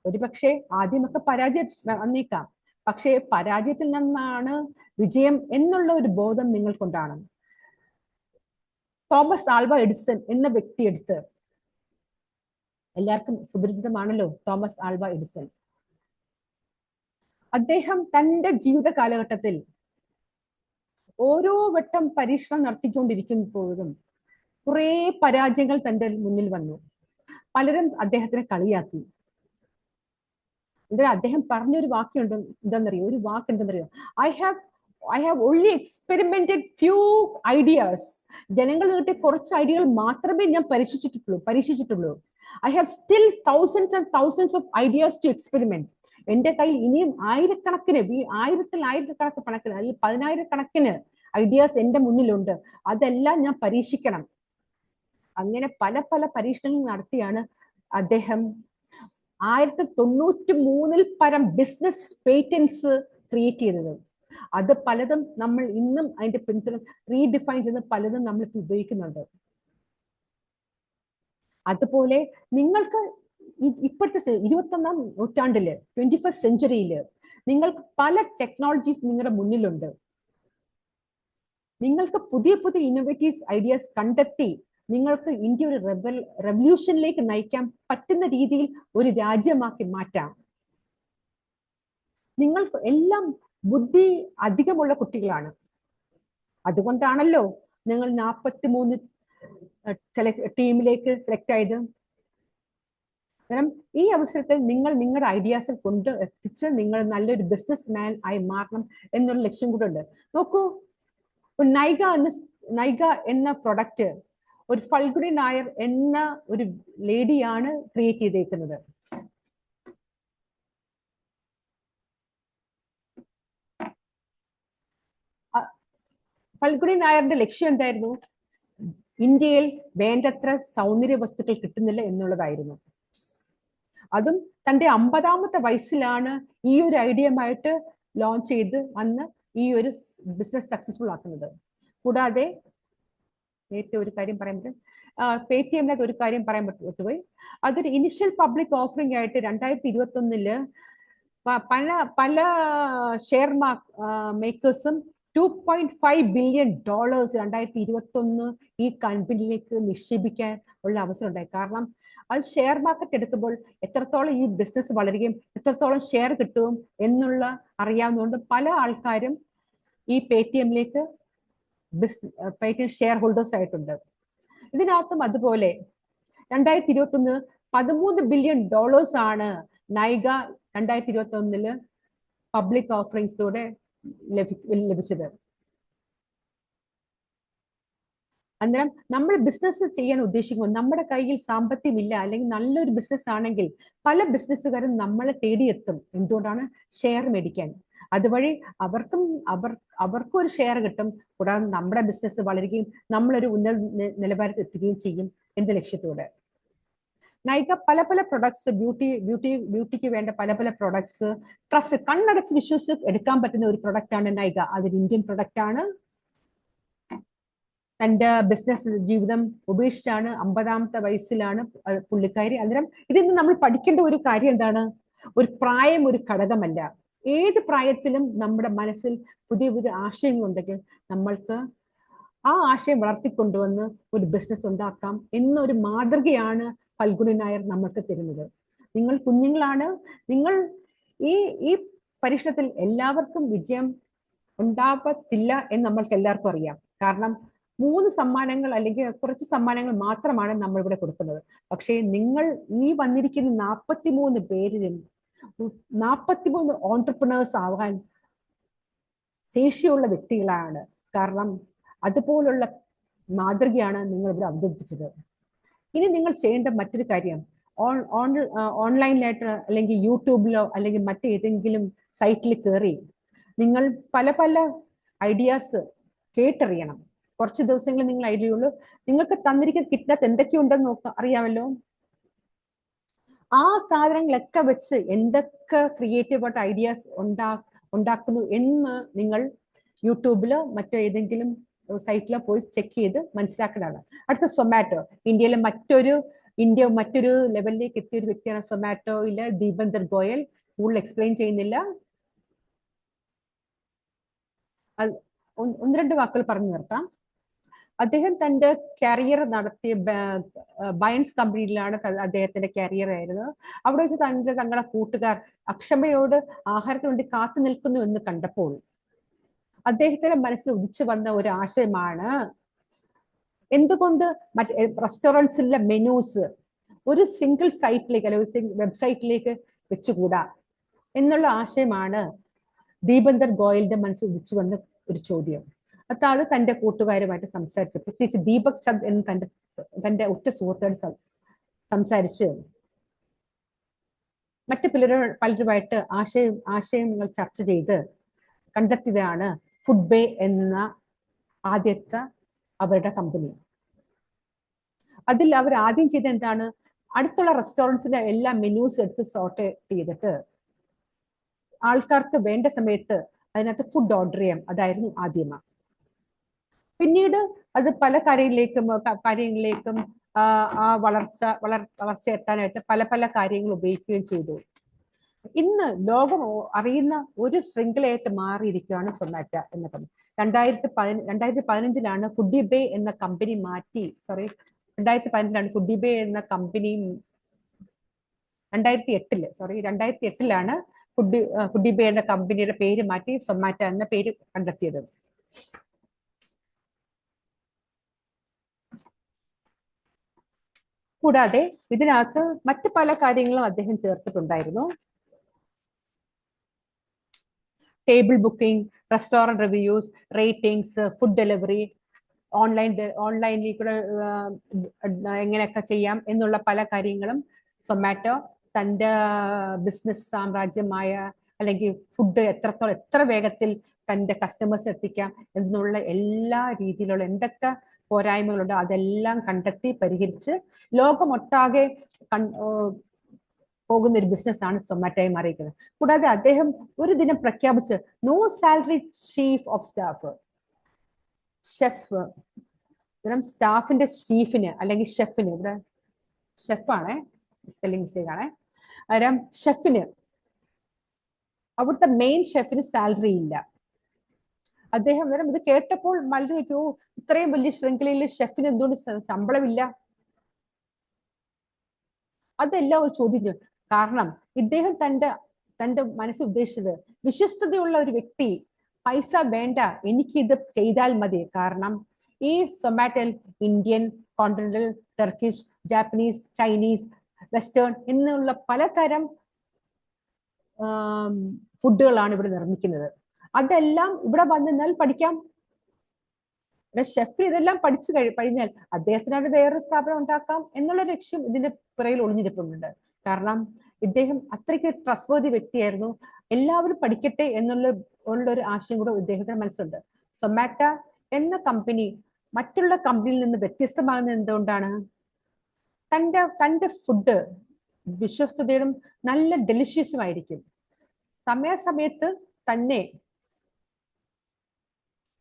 Speaker 1: ഒരുപക്ഷെ ആദ്യമൊക്കെ പരാജയം വന്നേക്കാം, പക്ഷേ പരാജയത്തിൽ നിന്നാണ് വിജയം എന്നുള്ള ഒരു ബോധം നിങ്ങൾക്കുണ്ടാകണം. തോമസ് ആൽവ എഡിസൺ എന്ന വ്യക്തി എടുത്ത്, എല്ലാവർക്കും സുപരിചിതമാണല്ലോ തോമസ് ആൽവ എഡിസൺ. അദ്ദേഹം തന്റെ ജീവിത കാലഘട്ടത്തിൽ ഓരോ വട്ടം പരീക്ഷണം നടത്തിക്കൊണ്ടിരിക്കുമ്പോഴും കുറെ പരാജയങ്ങൾ തന്റെ മുന്നിൽ വന്നു. പലരും അദ്ദേഹത്തിനെ കളിയാക്കി. എന്നാൽ അദ്ദേഹം പറഞ്ഞൊരു വാക്കുണ്ട്, എന്താണെന്നറിയോ? ഒരു വാക്ക് എന്തെന്നറിയോ? I have only experimented few ideas. ജനങ്ങൾ കിട്ടിയ കുറച്ച് ഐഡിയകൾ മാത്രമേ ഞാൻ പരീക്ഷിച്ചിട്ടുള്ളൂ. I have still thousands and thousands of ideas to experiment. എന്റെ കയ്യിൽ ഇനിയും ആയിരക്കണക്കിന്, ആയിരക്കണക്കിന് അല്ലെങ്കിൽ 10,000-കണക്കിന് ഐഡിയാസ് എന്റെ മുന്നിലുണ്ട്. അതെല്ലാം ഞാൻ പരീക്ഷിക്കണം. അങ്ങനെ പല പല പരീക്ഷണങ്ങൾ നടത്തിയാണ് അദ്ദേഹം 1093 പരം ബിസിനസ് പേറ്റന്റ്സ് ക്രിയേറ്റ് ചെയ്തത്. അത് പലതും നമ്മൾ ഇന്നും അതിന്റെ പിന്തുണ റീഡിഫൈൻ ചെയ്ത് പലതും നമ്മൾ ഉപയോഗിക്കുന്നുണ്ട്. അതുപോലെ നിങ്ങൾക്ക് ഇപ്പോഴത്തെ 21ാം നൂറ്റാണ്ടില് 21st സെഞ്ചുറിയില് നിങ്ങൾക്ക് പല ടെക്നോളജീസ് നിങ്ങളുടെ മുന്നിലുണ്ട്. നിങ്ങൾക്ക് പുതിയ പുതിയ ഇന്നോവേറ്റീവ് ഐഡിയാസ് കണ്ടെത്തി നിങ്ങൾക്ക് ഇന്ത്യ ഒരു റെവല്യൂഷനിലേക്ക് നയിക്കാൻ പറ്റുന്ന രീതിയിൽ ഒരു രാജ്യമാക്കി മാറ്റാം. നിങ്ങൾക്ക് എല്ലാം ബുദ്ധി അധികമുള്ള കുട്ടികളാണ്. അതുകൊണ്ടാണല്ലോ നിങ്ങൾ 43 ടീമിലേക്ക് സെലക്ട് ആയത്. കാരണം ഈ അവസരത്തിൽ നിങ്ങൾ നിങ്ങളുടെ ഐഡിയാസ് കൊണ്ട് എത്തിച്ച് നിങ്ങൾ നല്ലൊരു ബിസിനസ് മാൻ ആയി മാറണം എന്നൊരു ലക്ഷ്യം കൂടെ ഉണ്ട്. നോക്കൂ, നൈഗ എന്ന പ്രൊഡക്റ്റ് ഒരു ഫൽഗുനി നായർ എന്ന ഒരു ലേഡിയാണ് ക്രിയേറ്റ് ചെയ്തേക്കുന്നത്. ഫൽഗുനി നായരുടെ ലക്ഷ്യം എന്തായിരുന്നു? ഇന്ത്യയിൽ വേണ്ടത്ര സൗന്ദര്യ വസ്തുക്കൾ കിട്ടുന്നില്ല എന്നുള്ളതായിരുന്നു. അതും തന്റെ 50ാമത്തെ വയസ്സിലാണ് ഈ ഒരു ഐഡിയയുമായിട്ട് ലോഞ്ച് ചെയ്ത് അന്ന് ഈ ഒരു ബിസിനസ് സക്സസ്ഫുൾ ആക്കുന്നത്. കൂടാതെ നേരത്തെ ഒരു കാര്യം പറയാൻ പറ്റും, പേടിഎമ്മിനകത്ത് ഒരു കാര്യം പറയാൻ പറ്റുപോയി. അതൊരു ഇനിഷ്യൽ പബ്ലിക് ഓഫറിംഗ് ആയിട്ട് 2021 പല ഷെയർ മേക്കേഴ്സും $2.5 ബില്യൺ 2021 ഈ കമ്പനിയിലേക്ക് നിക്ഷേപിക്കാൻ ഉള്ള അവസരം ഉണ്ടായി. കാരണം അത് ഷെയർ മാർക്കറ്റ് എടുക്കുമ്പോൾ എത്രത്തോളം ഈ ബിസിനസ് വളരുകയും എത്രത്തോളം ഷെയർ കിട്ടും എന്നുള്ള അറിയാവുന്നതുകൊണ്ട് പല ആൾക്കാരും ഈ പേടിഎമ്മിലേക്ക് പേടിഎം ഷെയർ ഹോൾഡേഴ്സ് ആയിട്ടുണ്ട്. ഇതിനകത്തും അതുപോലെ 2021 $13 ബില്യൺ ആണ് നൈഗ 2021 പബ്ലിക് ഓഫറിംഗ്സിലൂടെ ലഭിച്ചത്. അന്നേരം നമ്മൾ ബിസിനസ് ചെയ്യാൻ ഉദ്ദേശിക്കുമ്പോൾ നമ്മുടെ കയ്യിൽ സാമ്പത്തികമില്ല, അല്ലെങ്കിൽ നല്ലൊരു ബിസിനസ് ആണെങ്കിൽ പല ബിസിനസ്സുകാരും നമ്മളെ തേടിയെത്തും. എന്തുകൊണ്ടാണ്? ഷെയർ മേടിക്കാൻ. അതുവഴി അവർക്കും ഒരു ഷെയർ കിട്ടും, കൂടാതെ നമ്മുടെ ബിസിനസ് വളരുകയും നമ്മളൊരു ഉന്നത നിലവാരത്തിൽ എത്തുകയും ചെയ്യും എന്ന ലക്ഷ്യത്തോടെ. നൈക പല പല പ്രൊഡക്ട്സ്, ബ്യൂട്ടിക്ക് വേണ്ട പല പല പ്രൊഡക്ട്സ് ട്രസ്റ്റ് കണ്ണടച്ച് വിശ്വസിച്ച് എടുക്കാൻ പറ്റുന്ന ഒരു പ്രൊഡക്റ്റ് ആണ് നൈക. അതൊരു ഇന്ത്യൻ പ്രൊഡക്റ്റ് ആണ്. തന്റെ ബിസിനസ് ജീവിതം ഉപേക്ഷിച്ചാണ്, 50-ാമത്തെ വയസ്സിലാണ് പുള്ളിക്കാരി. അന്നേരം ഇതിൽ നിന്ന് നമ്മൾ പഠിക്കേണ്ട ഒരു കാര്യം എന്താണ്? ഒരു പ്രായം ഒരു ഘടകമല്ല. ഏത് പ്രായത്തിലും നമ്മുടെ മനസ്സിൽ പുതിയ പുതിയ ആശയങ്ങൾ ഉണ്ടെങ്കിൽ നമ്മൾക്ക് ആ ആശയം വളർത്തിക്കൊണ്ടുവന്ന് ഒരു ബിസിനസ് ഉണ്ടാക്കാം എന്നൊരു മാതൃകയാണ് ഫൽഗുണി നായർ നമ്മൾക്ക് തരുന്നത്. നിങ്ങൾ കുഞ്ഞുങ്ങളാണ്. നിങ്ങൾ ഈ പരീക്ഷണത്തിൽ എല്ലാവർക്കും വിജയം ഉണ്ടാകത്തില്ല എന്ന് നമ്മൾക്ക് എല്ലാവർക്കും അറിയാം. കാരണം 3 സമ്മാനങ്ങൾ അല്ലെങ്കിൽ കുറച്ച് സമ്മാനങ്ങൾ മാത്രമാണ് നമ്മൾ ഇവിടെ കൊടുക്കുന്നത്. പക്ഷേ നിങ്ങൾ ഈ വന്നിരിക്കുന്ന 43 പേരിലും 43 ഓൺട്രപ്രണേഴ്സ് ആവാൻ ശേഷിയുള്ള വ്യക്തികളാണ്. കാരണം അതുപോലുള്ള മാതൃകയാണ് നിങ്ങൾ ഇവിടെ അവതരിപ്പിച്ചത്. ഇനി നിങ്ങൾ ചെയ്യേണ്ട മറ്റൊരു കാര്യം, ഓൺലൈനിലായിട്ട് അല്ലെങ്കിൽ യൂട്യൂബിലോ അല്ലെങ്കിൽ മറ്റേതെങ്കിലും സൈറ്റിൽ കയറി നിങ്ങൾ പല പല ഐഡിയാസ് കേട്ടറിയണം. കുറച്ച് ദിവസങ്ങളിൽ നിങ്ങൾ ഐഡിയ ഉള്ളൂ. നിങ്ങൾക്ക് തന്നിരിക്കുന്ന കിറ്റിനകത്ത് എന്തൊക്കെയുണ്ടെന്ന് അറിയാമല്ലോ. ആ സാധനങ്ങളൊക്കെ വെച്ച് എന്തൊക്കെ ക്രിയേറ്റീവായിട്ട് ഐഡിയാസ് ഉണ്ടാക്കുന്നു എന്ന് നിങ്ങൾ യൂട്യൂബിലോ മറ്റേതെങ്കിലും സൈറ്റിലോ പോയി ചെക്ക് ചെയ്ത് മനസ്സിലാക്കേണ്ടതാണ്. അടുത്ത സൊമാറ്റോ. ഇന്ത്യയിലെ മറ്റൊരു ലെവലിലേക്ക് എത്തിയ ഒരു വ്യക്തിയാണ് സൊമാറ്റോയിലെ ദീപന്ദർ ഗോയൽ. കൂടുതൽ എക്സ്പ്ലെയിൻ ചെയ്യുന്നില്ല. ഒന്ന് രണ്ട് വാക്കുകൾ പറഞ്ഞു നിർത്താം. അദ്ദേഹം തന്റെ കരിയർ നടത്തിയ ബയൻസ് കമ്പനിയിലാണ് അദ്ദേഹത്തിന്റെ കരിയർ ആയിരുന്നത്. അവിടെ വെച്ച് തങ്ങളുടെ കൂട്ടുകാർ അക്ഷമയോട് ആഹാരത്തിന് വേണ്ടി കാത്തു നിൽക്കുന്നു എന്ന് കണ്ടപ്പോൾ അദ്ദേഹത്തിന്റെ മനസ്സിൽ ഉദിച്ചു വന്ന ഒരു ആശയമാണ്, എന്തുകൊണ്ട് റെസ്റ്റോറൻറ്റ്സിലെ മെനൂസ് ഒരു സിംഗിൾ സൈറ്റിലേക്ക് അല്ലെങ്കിൽ വെബ്സൈറ്റിലേക്ക് വെച്ചുകൂടാ എന്നുള്ള ആശയമാണ് ദീപന്ദർ ഗോയലിന്റെ മനസ്സിൽ ഉദിച്ചു വന്ന ഒരു ചോദ്യം. അത് തന്റെ കൂട്ടുകാരുമായിട്ട് സംസാരിച്ചു, പ്രത്യേകിച്ച് ദീപക് ചന്ദ് എന്ന് തന്റെ ഉറ്റ സുഹൃത്തോട് സംസാരിച്ച് മറ്റു പലരുമായിട്ട് ആശയങ്ങൾ ചർച്ച ചെയ്ത് കണ്ടെത്തിയതാണ് ഫുഡ് ബേ എന്ന ആദ്യത്തെ അവരുടെ കമ്പനി. അതിൽ അവർ ആദ്യം ചെയ്ത എന്താണ്, അടുത്തുള്ള റെസ്റ്റോറൻറ്റ്സിന്റെ എല്ലാ മെനൂസ് എടുത്ത് സോർട്ട് ചെയ്തിട്ട് ആൾക്കാർക്ക് വേണ്ട സമയത്ത് അതിനകത്ത് ഫുഡ് ഓർഡർ ചെയ്യാം. അതായിരുന്നു ആദ്യമ. പിന്നീട് അത് പല കാര്യങ്ങളിലേക്കും ആ വളർച്ച എത്താനായിട്ട് പല പല കാര്യങ്ങൾ ഉപയോഗിക്കുകയും ചെയ്തു. ഇന്ന് ലോകം അറിയുന്ന ഒരു ശൃംഖലയായിട്ട് മാറിയിരിക്കുകയാണ് സൊമാറ്റോ എന്ന കമ്പനി. 2015 ഫുഡി ബേ എന്ന കമ്പനി 2015 ഫുഡി ബേ എന്ന കമ്പനി 2008 ഫുഡി ബേ എന്ന കമ്പനിയുടെ പേര് മാറ്റി സൊമാറ്റോ എന്ന പേര് കണ്ടെത്തിയത്. കൂടാതെ ഇതിനകത്ത് മറ്റു പല കാര്യങ്ങളും അദ്ദേഹം ചേർത്തിട്ടുണ്ടായിരുന്നു. Table booking, restaurant reviews, ratings, food delivery, ഓൺലൈനിൽ കൂടെ എങ്ങനെയൊക്കെ ചെയ്യാം എന്നുള്ള പല കാര്യങ്ങളും സൊമാറ്റോ തൻ്റെ ബിസിനസ് സാമ്രാജ്യമായ അല്ലെങ്കിൽ ഫുഡ് എത്ര വേഗത്തിൽ തൻ്റെ കസ്റ്റമേഴ്സ് എത്തിക്കാം എന്നുള്ള എല്ലാ രീതിയിലുള്ള എന്തൊക്കെ പോരായ്മകളുണ്ട് അതെല്ലാം കണ്ടെത്തി പരിഹരിച്ച് ലോകമൊട്ടാകെ പോകുന്ന ഒരു ബിസിനസ് ആണ് സൊമാറ്റോയെ മാറിയിരിക്കുന്നത്. കൂടാതെ അദ്ദേഹം ഒരു ദിനം പ്രഖ്യാപിച്ച് no salary chief of staff, സ്റ്റാഫിന്റെ ചീഫിന് അല്ലെങ്കിൽ ഷെഫിന്, ഇവിടെ ഷെഫാണേ, സ്പെല്ലിംഗ് മിസ്റ്റേക്ക് ആണേ, ഷെഫിന്, അവിടുത്തെ മെയിൻ ഷെഫിന് സാലറി ഇല്ല. അദ്ദേഹം ഇത് കേട്ടപ്പോൾ മത്സരിക്കൂ, ഇത്രയും വലിയ ശൃംഖലയിൽ ഷെഫിന് എന്തുകൊണ്ട് ശമ്പളമില്ല? അതെല്ലാം ഒരു ചോദ്യം. കാരണം ഇദ്ദേഹം തന്റെ മനസ്സിൽ ഉദ്ദേശിച്ചത് വിശ്വസ്തതയുള്ള ഒരു വ്യക്തി, പൈസ വേണ്ട, എനിക്കിത് ചെയ്താൽ മതി. കാരണം ഈ സൊമാറ്റോയിൽ Indian, continental, Turkish, Japanese, Chinese, western എന്നുള്ള പലതരം ഫുഡുകളാണ് ഇവിടെ നിർമ്മിക്കുന്നത്. അതെല്ലാം ഇവിടെ വന്നാൽ പഠിക്കാം. ഷെഫ് ഇതെല്ലാം പഠിച്ചു കഴിഞ്ഞാൽ അദ്ദേഹത്തിന് അത് വേറൊരു സ്ഥാപനം ഉണ്ടാക്കാം എന്നുള്ള ലക്ഷ്യം ഇതിന്റെ പിറകിൽ ഒളിഞ്ഞിരിപ്പുണ്ട്. കാരണം ഇദ്ദേഹം അത്രയ്ക്ക് ട്രസ്റ്റ് വർത്തി വ്യക്തിയായിരുന്നു. എല്ലാവരും പഠിക്കട്ടെ ഉള്ളൊരു ആശയം കൂടെ ഇദ്ദേഹത്തിന്റെ മനസ്സുണ്ട്. സൊമാറ്റോ എന്ന കമ്പനി മറ്റുള്ള കമ്പനിയിൽ നിന്ന് വ്യത്യസ്തമാകുന്നത് എന്തുകൊണ്ടാണ്? തന്റെ ഫുഡ് വിശ്വസ്തതയും നല്ല ഡെലിഷ്യസും ആയിരിക്കും. സമയാസമയത്ത് തന്നെ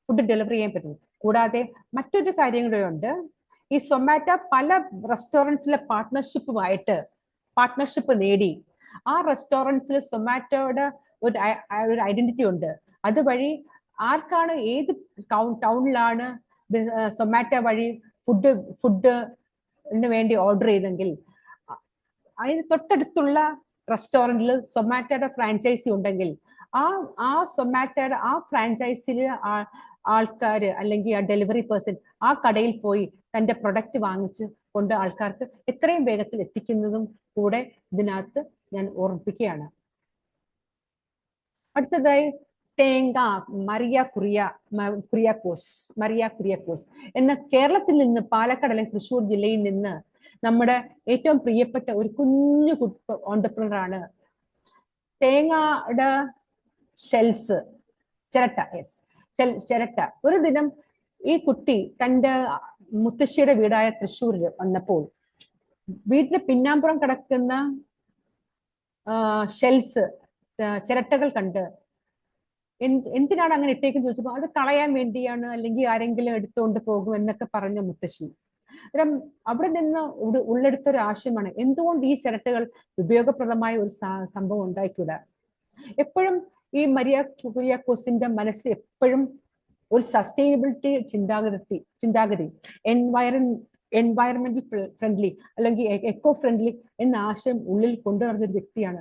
Speaker 1: ഫുഡ് ഡെലിവറി ചെയ്യാൻ പറ്റും. കൂടാതെ മറ്റൊരു കാര്യം കൂടെ ഉണ്ട്. ഈ സൊമാറ്റോ പല റെസ്റ്റോറൻറ്റ്സിലെ പാർട്ട്ണർഷിപ്പ് നേടി. ആ റെസ്റ്റോറൻറ്റ്സിൽ സൊമാറ്റോയുടെ ഒരു ഐഡന്റിറ്റി ഉണ്ട്. അതുവഴി ആർക്കാണ് ഏത് ടൗണിലാണ് സൊമാറ്റോ വഴി ഫുഡിന് വേണ്ടി ഓർഡർ ചെയ്തെങ്കിൽ അതിന് തൊട്ടടുത്തുള്ള റെസ്റ്റോറൻറ്റിൽ സൊമാറ്റോയുടെ ഫ്രാഞ്ചൈസി ഉണ്ടെങ്കിൽ ആ സൊമാറ്റോയുടെ ആ ഫ്രാഞ്ചൈസിയിലെ ആൾക്കാര് അല്ലെങ്കിൽ ആ ഡെലിവറി പേഴ്സൺ ആ കടയിൽ പോയി തന്റെ പ്രൊഡക്റ്റ് വാങ്ങിച്ച് കൊണ്ട് ആൾക്കാർക്ക് എത്രയും വേഗത്തിൽ എത്തിക്കുന്നതും കൂടെ ഇതിനകത്ത് ഞാൻ ഓർമ്മിപ്പിക്കുകയാണ്. അടുത്തതായി തേങ്ക മറിയ കുര്യാക്കോസ് എന്ന കേരളത്തിൽ നിന്ന്, പാലക്കാട് അല്ലെങ്കിൽ തൃശ്ശൂർ ജില്ലയിൽ നിന്ന് നമ്മുടെ ഏറ്റവും പ്രിയപ്പെട്ട ഒരു കുഞ്ഞു ഓണ്ടർപ്രണർ ആണ്. തേങ്ങയുടെ ഷെൽസ് ചിരട്ട. ഒരു ദിനം ഈ കുട്ടി തന്റെ മുത്തശ്ശിയുടെ വീടായ തൃശ്ശൂരിൽ വന്നപ്പോൾ വീട്ടിലെ പിന്നാമ്പുറം കിടക്കുന്ന ഷെൽസ് ചിരട്ടകൾ കണ്ട് എന്തിനാണ് അങ്ങനെ ഇട്ടേക്കെന്ന് ചോദിച്ചപ്പോൾ അത് കളയാൻ വേണ്ടിയാണ്, അല്ലെങ്കിൽ ആരെങ്കിലും എടുത്തുകൊണ്ട് പോകും എന്നൊക്കെ പറഞ്ഞ മുത്തശ്ശി. അന്നേരം അവിടെ നിന്ന് ഉള്ളെടുത്തൊരു ആശയമാണ്, എന്തുകൊണ്ട് ഈ ചിരട്ടകൾ ഉപയോഗപ്രദമായ ഒരു സംഭവം ഉണ്ടായിക്കൂടാ. എപ്പോഴും ഈ മരിയ കുര്യാക്കോസിന്റെ മനസ്സ് എപ്പോഴും ഒരു സസ്റ്റൈനബിലിറ്റി ചിന്താഗതി എൻവയറമെന്റൽ ഫ്രണ്ട്ലി അല്ലെങ്കിൽ എക്കോ ഫ്രണ്ട്ലി എന്ന ആശയം ഉള്ളിൽ കൊണ്ടുവരുന്ന ഒരു വ്യക്തിയാണ്.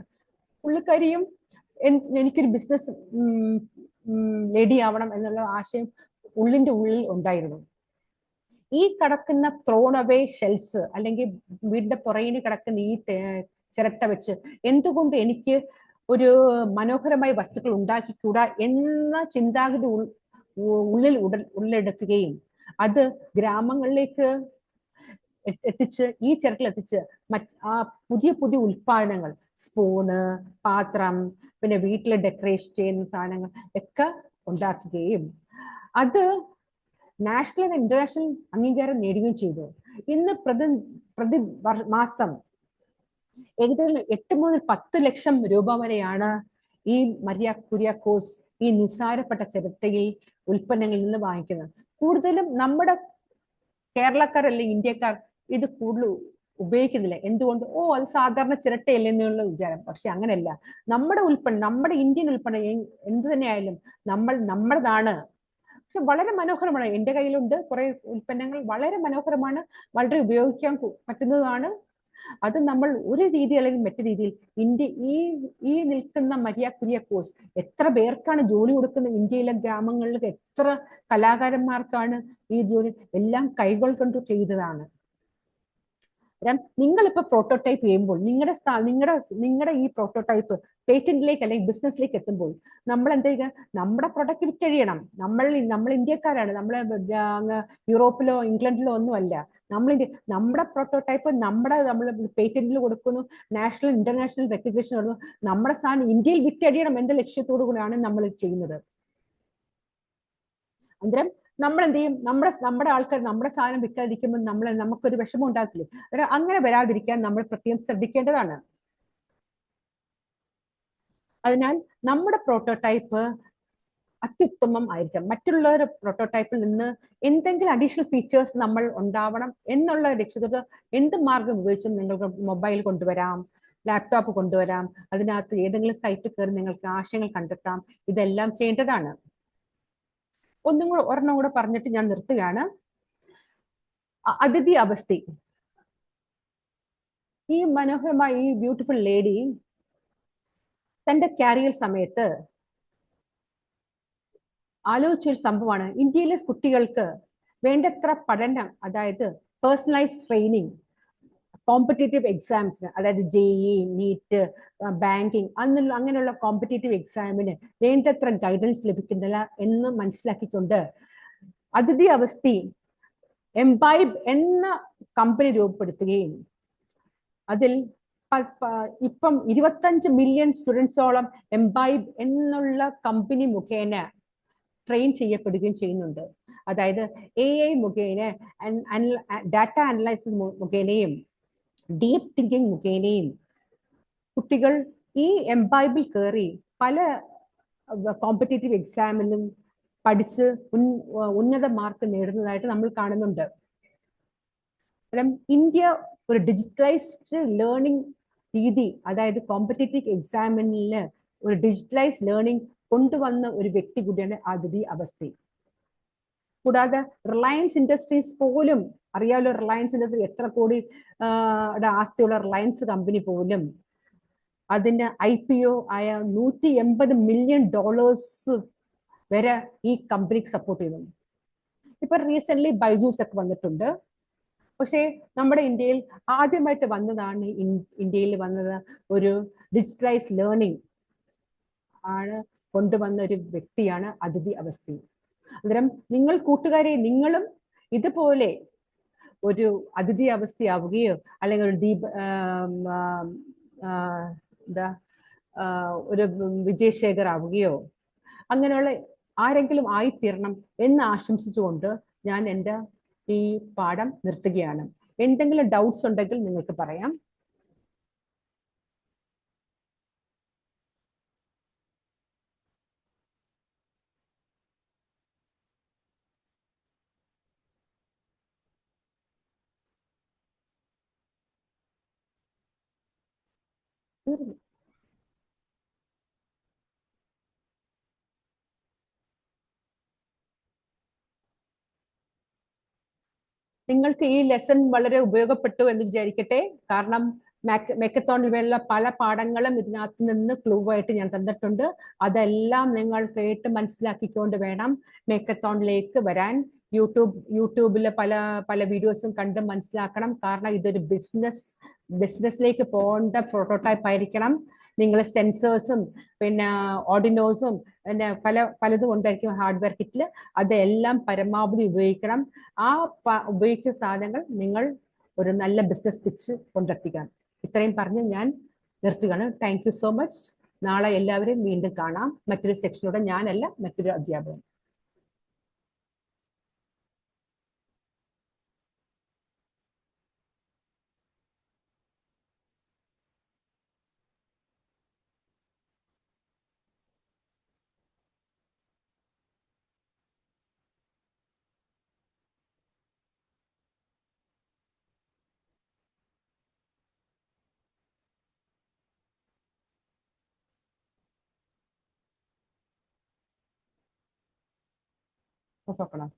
Speaker 1: പുള്ളിക്കാരിയും എനിക്കൊരു ബിസിനസ് ലേഡി ആവണം എന്നുള്ള ആശയം ഉള്ളിന്റെ ഉള്ളിൽ ഉണ്ടായിരുന്നു. ഈ കിടക്കുന്ന ത്രോൺ അവേ ഷെൽസ് അല്ലെങ്കിൽ വീടിന്റെ പുറകിന് കിടക്കുന്ന ഈ ചിരട്ട വെച്ച് എന്തുകൊണ്ട് എനിക്ക് ഒരു മനോഹരമായ വസ്തുക്കൾ ഉണ്ടാക്കിക്കൂടാ എന്ന ചിന്താഗതി ഉള്ളെടുക്കുകയും അത് ഗ്രാമങ്ങളിലേക്ക് എത്തിച്ച് ഈ ചിരട്ടിൽ എത്തിച്ച് പുതിയ ഉൽപാദനങ്ങൾ, സ്പൂണ്, പാത്രം, പിന്നെ വീട്ടിൽ ഡെക്കറേഷൻ ചെയ്യുന്ന സാധനങ്ങൾ ഒക്കെ ഉണ്ടാക്കുകയും അത് നാഷണൽ ആൻഡ് ഇന്റർനാഷണൽ അംഗീകാരം നേടുകയും ചെയ്തു. ഇന്ന് പ്രതി മാസം ഏകദേശം 8 മുതൽ 10 ലക്ഷം രൂപ വരെയാണ് ഈ മരിയ കുര്യാക്കോസ് ഈ നിസ്സാരപ്പെട്ട ചിരട്ടയിൽ ഉൽപ്പന്നങ്ങളിൽ നിന്ന് വാങ്ങിക്കുന്നത്. കൂടുതലും നമ്മുടെ കേരളക്കാർ അല്ലെങ്കിൽ ഇന്ത്യക്കാർ ഇത് കൂടുതൽ ഉപയോഗിക്കുന്നില്ല. എന്തുകൊണ്ട്? അത് സാധാരണ ചിരട്ടയല്ലേ എന്നുള്ള വിചാരം. പക്ഷെ അങ്ങനെയല്ല. നമ്മുടെ ഉൽപ്പന്നം, നമ്മുടെ ഇന്ത്യൻ ഉൽപ്പന്നം എന്ത് തന്നെയായാലും നമ്മുടേതാണ്. പക്ഷെ വളരെ മനോഹരമാണ്. എൻ്റെ കയ്യിലുണ്ട് കുറെ ഉൽപ്പന്നങ്ങൾ, വളരെ മനോഹരമാണ്, വളരെ ഉപയോഗിക്കാൻ പറ്റുന്നതുമാണ്. അത് നമ്മൾ ഒരു രീതി അല്ലെങ്കിൽ മറ്റു രീതിയിൽ ഈ നിൽക്കുന്ന മരിയ കുര്യാക്കോസ് എത്ര പേർക്കാണ് ജോലി കൊടുക്കുന്നത്? ഇന്ത്യയിലെ ഗ്രാമങ്ങളിൽ എത്ര കലാകാരന്മാർക്കാണ് ഈ ജോലി? എല്ലാം കൈകൾ കൊണ്ട് ചെയ്തതാണ്. നിങ്ങളിപ്പോ പ്രോട്ടോടൈപ്പ് ചെയ്യുമ്പോൾ നിങ്ങളുടെ ഈ പ്രോട്ടോടൈപ്പ് പേറ്റന്റിലേക്ക് അല്ലെങ്കിൽ ബിസിനസ്സിലേക്ക് എത്തുമ്പോൾ നമ്മൾ എന്താ ചെയ്യുക? നമ്മുടെ പ്രൊഡക്റ്റ് വിറ്റഴിയണം. നമ്മൾ ഇന്ത്യക്കാരാണ്. നമ്മൾ യൂറോപ്പിലോ ഇംഗ്ലണ്ടിലോ ഒന്നും അല്ല. നമ്മുടെ പ്രോട്ടോടൈപ്പ് നമ്മൾ പേറ്റന്റിൽ കൊടുക്കുന്നു, നാഷണൽ ഇന്റർനാഷണൽ റെക്കഗ്നേഷൻ കൊടുക്കുന്നു. നമ്മുടെ സാധനം ഇന്ത്യയിൽ വിറ്റഴിയണം എന്ന ലക്ഷ്യത്തോടു കൂടിയാണ് നമ്മൾ ചെയ്യുന്നത്. അന്നേരം നമ്മൾ എന്ത് ചെയ്യും? നമ്മുടെ ആൾക്കാർ നമ്മുടെ സാധനം വിൽക്കാതിരിക്കുമ്പോൾ നമുക്കൊരു വിഷമം ഉണ്ടാക്കില്ലേ? അങ്ങനെ വരാതിരിക്കാൻ നമ്മൾ പ്രത്യേകം ശ്രദ്ധിക്കേണ്ടതാണ്. അതിനാൽ നമ്മുടെ പ്രോട്ടോടൈപ്പ് അത്യുത്തമം ആയിരിക്കണം. മറ്റുള്ളവരുടെ പ്രോട്ടോടൈപ്പിൽ നിന്ന് എന്തെങ്കിലും അഡീഷണൽ ഫീച്ചേഴ്സ് നമ്മൾ ഉണ്ടാവണം എന്നുള്ള ലക്ഷ്യത്തോട് എന്ത് മാർഗം ഉപയോഗിച്ചും നിങ്ങൾക്ക് മൊബൈൽ കൊണ്ടുവരാം, ലാപ്ടോപ്പ് കൊണ്ടുവരാം, അതിനകത്ത് ഏതെങ്കിലും സൈറ്റിൽ കയറി നിങ്ങൾക്ക് ആശയങ്ങൾ കണ്ടെത്താം. ഇതെല്ലാം ചെയ്യേണ്ടതാണ്. ഒരെണ്ണം കൂടെ പറഞ്ഞിട്ട് ഞാൻ നിർത്തുകയാണ്. അതിഥി അവസ്ഥി. ഈ മനോഹരമായ ഈ ബ്യൂട്ടിഫുൾ ലേഡി തന്റെ കാരിയർ സമയത്ത് ആലോചിച്ചൊരു സംഭവമാണ്, ഇന്ത്യയിലെ കുട്ടികൾക്ക് വേണ്ടത്ര പഠനം, അതായത് പേഴ്സണലൈസ്ഡ് ട്രെയിനിങ് കോമ്പറ്റേറ്റീവ് എക്സാംസിന്, അതായത് JEE, നീറ്റ്, ബാങ്കിങ് അങ്ങനെയുള്ള കോമ്പറ്റേറ്റീവ് എക്സാമിന് വേണ്ടത്ര ഗൈഡൻസ് ലഭിക്കുന്നില്ല എന്ന് മനസ്സിലാക്കിക്കൊണ്ട് അതിഥി അവസ്ഥി എംബൈബ് എന്ന കമ്പനി രൂപപ്പെടുത്തുകയും അതിൽ ഇപ്പം 25 മില്യൺ സ്റ്റുഡൻസോളം എംബൈബ് എന്നുള്ള കമ്പനി മുഖേന ട്രെയിൻ ചെയ്യപ്പെടുകയും ചെയ്യുന്നുണ്ട്. അതായത് AI മുഖേന, ഡാറ്റ അനലൈസിസ് മുഖേനയും ഡീപ് തിങ്കിങ് മുഖേനയും കുട്ടികൾ ഈ എംബൈബിൽ കയറി പല കോമ്പറ്റേറ്റീവ് എക്സാമിലും പഠിച്ച് ഉന്നത മാർക്ക് നേടുന്നതായിട്ട് നമ്മൾ കാണുന്നുണ്ട്. ഇന്ത്യ ഒരു ഡിജിറ്റലൈസ്ഡ് ലേണിംഗ് രീതി, അതായത് കോമ്പറ്റേറ്റീവ് എക്സാമിന് ഒരു ഡിജിറ്റലൈസ്ഡ് ലേണിംഗ് കൊണ്ടുവന്ന ഒരു വ്യക്തി കൂടിയാണ് അതിഥി അവസ്ഥി. കൂടാതെ റിലയൻസ് ഇൻഡസ്ട്രീസ് പോലും, അറിയാമല്ലോ റിലയൻസ് ഇൻഡസ്ട്രി എത്ര കോടി ആസ്തിയുള്ള റിലയൻസ് കമ്പനി പോലും അതിന്റെ IPO ആയ $180 മില്യൺ വരെ ഈ കമ്പനിക്ക് സപ്പോർട്ട് ചെയ്യുന്നു. ഇപ്പൊ റീസെന്റ് ബൈജൂസ് ഒക്കെ വന്നിട്ടുണ്ട്. പക്ഷേ നമ്മുടെ ഇന്ത്യയിൽ ആദ്യമായിട്ട് വന്നതാണ്, ഇന്ത്യയിൽ വന്നത് ഒരു ഡിജിറ്റലൈസ് ലേണിംഗ് ആണ് കൊണ്ടുവന്ന ഒരു വ്യക്തിയാണ് അതിഥി അവസ്ഥി. അന്നേരം നിങ്ങൾ കൂട്ടുകാരെ, നിങ്ങളും ഇതുപോലെ ഒരു അതിഥി അവസ്ഥയാവുകയോ അല്ലെങ്കിൽ ഒരു ഒരു വിജയശേഖർ ആവുകയോ അങ്ങനെയുള്ള ആരെങ്കിലും ആയിത്തീരണം എന്ന് ആശംസിച്ചുകൊണ്ട് ഞാൻ എൻ്റെ ഈ പാഠം നിർത്തുകയാണ്. എന്തെങ്കിലും ഡൗട്ട്സ് ഉണ്ടെങ്കിൽ നിങ്ങൾക്ക് പറയാം. നിങ്ങൾക്ക് ഈ ലെസൺ വളരെ ഉപയോഗപ്പെട്ടു എന്ന് വിചാരിക്കട്ടെ. കാരണം മെക്കത്തോണിലുള്ള പല പാഠങ്ങളും ഇതിനകത്ത് നിന്ന് ക്ലൂ ആയിട്ട് ഞാൻ തന്നിട്ടുണ്ട്. അതെല്ലാം നിങ്ങൾ കേട്ട് മനസ്സിലാക്കിക്കൊണ്ട് വേണം മെക്കത്തോണിലേക്ക് വരാൻ. യൂട്യൂബിലെ പല പല വീഡിയോസും കണ്ട് മനസ്സിലാക്കണം. കാരണം ഇതൊരു ബിസിനസ്സിലേക്ക് പോകേണ്ട പ്രോട്ടോടൈപ്പ് ആയിരിക്കണം. നിങ്ങൾ സെൻസേഴ്സും പിന്നെ ഓർഡിനോസും പിന്നെ പലതും ഉണ്ടായിരിക്കും ഹാർഡ്വെയർ കിറ്റിൽ. അതെല്ലാം പരമാവധി ഉപയോഗിക്കണം. ആ ഉപയോഗിക്കുന്ന സാധനങ്ങൾ നിങ്ങൾ ഒരു നല്ല ബിസിനസ് പിച്ച് കൊണ്ടെത്തിക്കണം. ഇത്രയും പറഞ്ഞ് ഞാൻ നിർത്തുകയാണ്. Thank you so much. നാളെ എല്ലാവരും വീണ്ടും കാണാം മറ്റൊരു സെക്ഷനോടെ, ഞാനല്ല മറ്റൊരു അധ്യാപകൻ. നോക്കണം.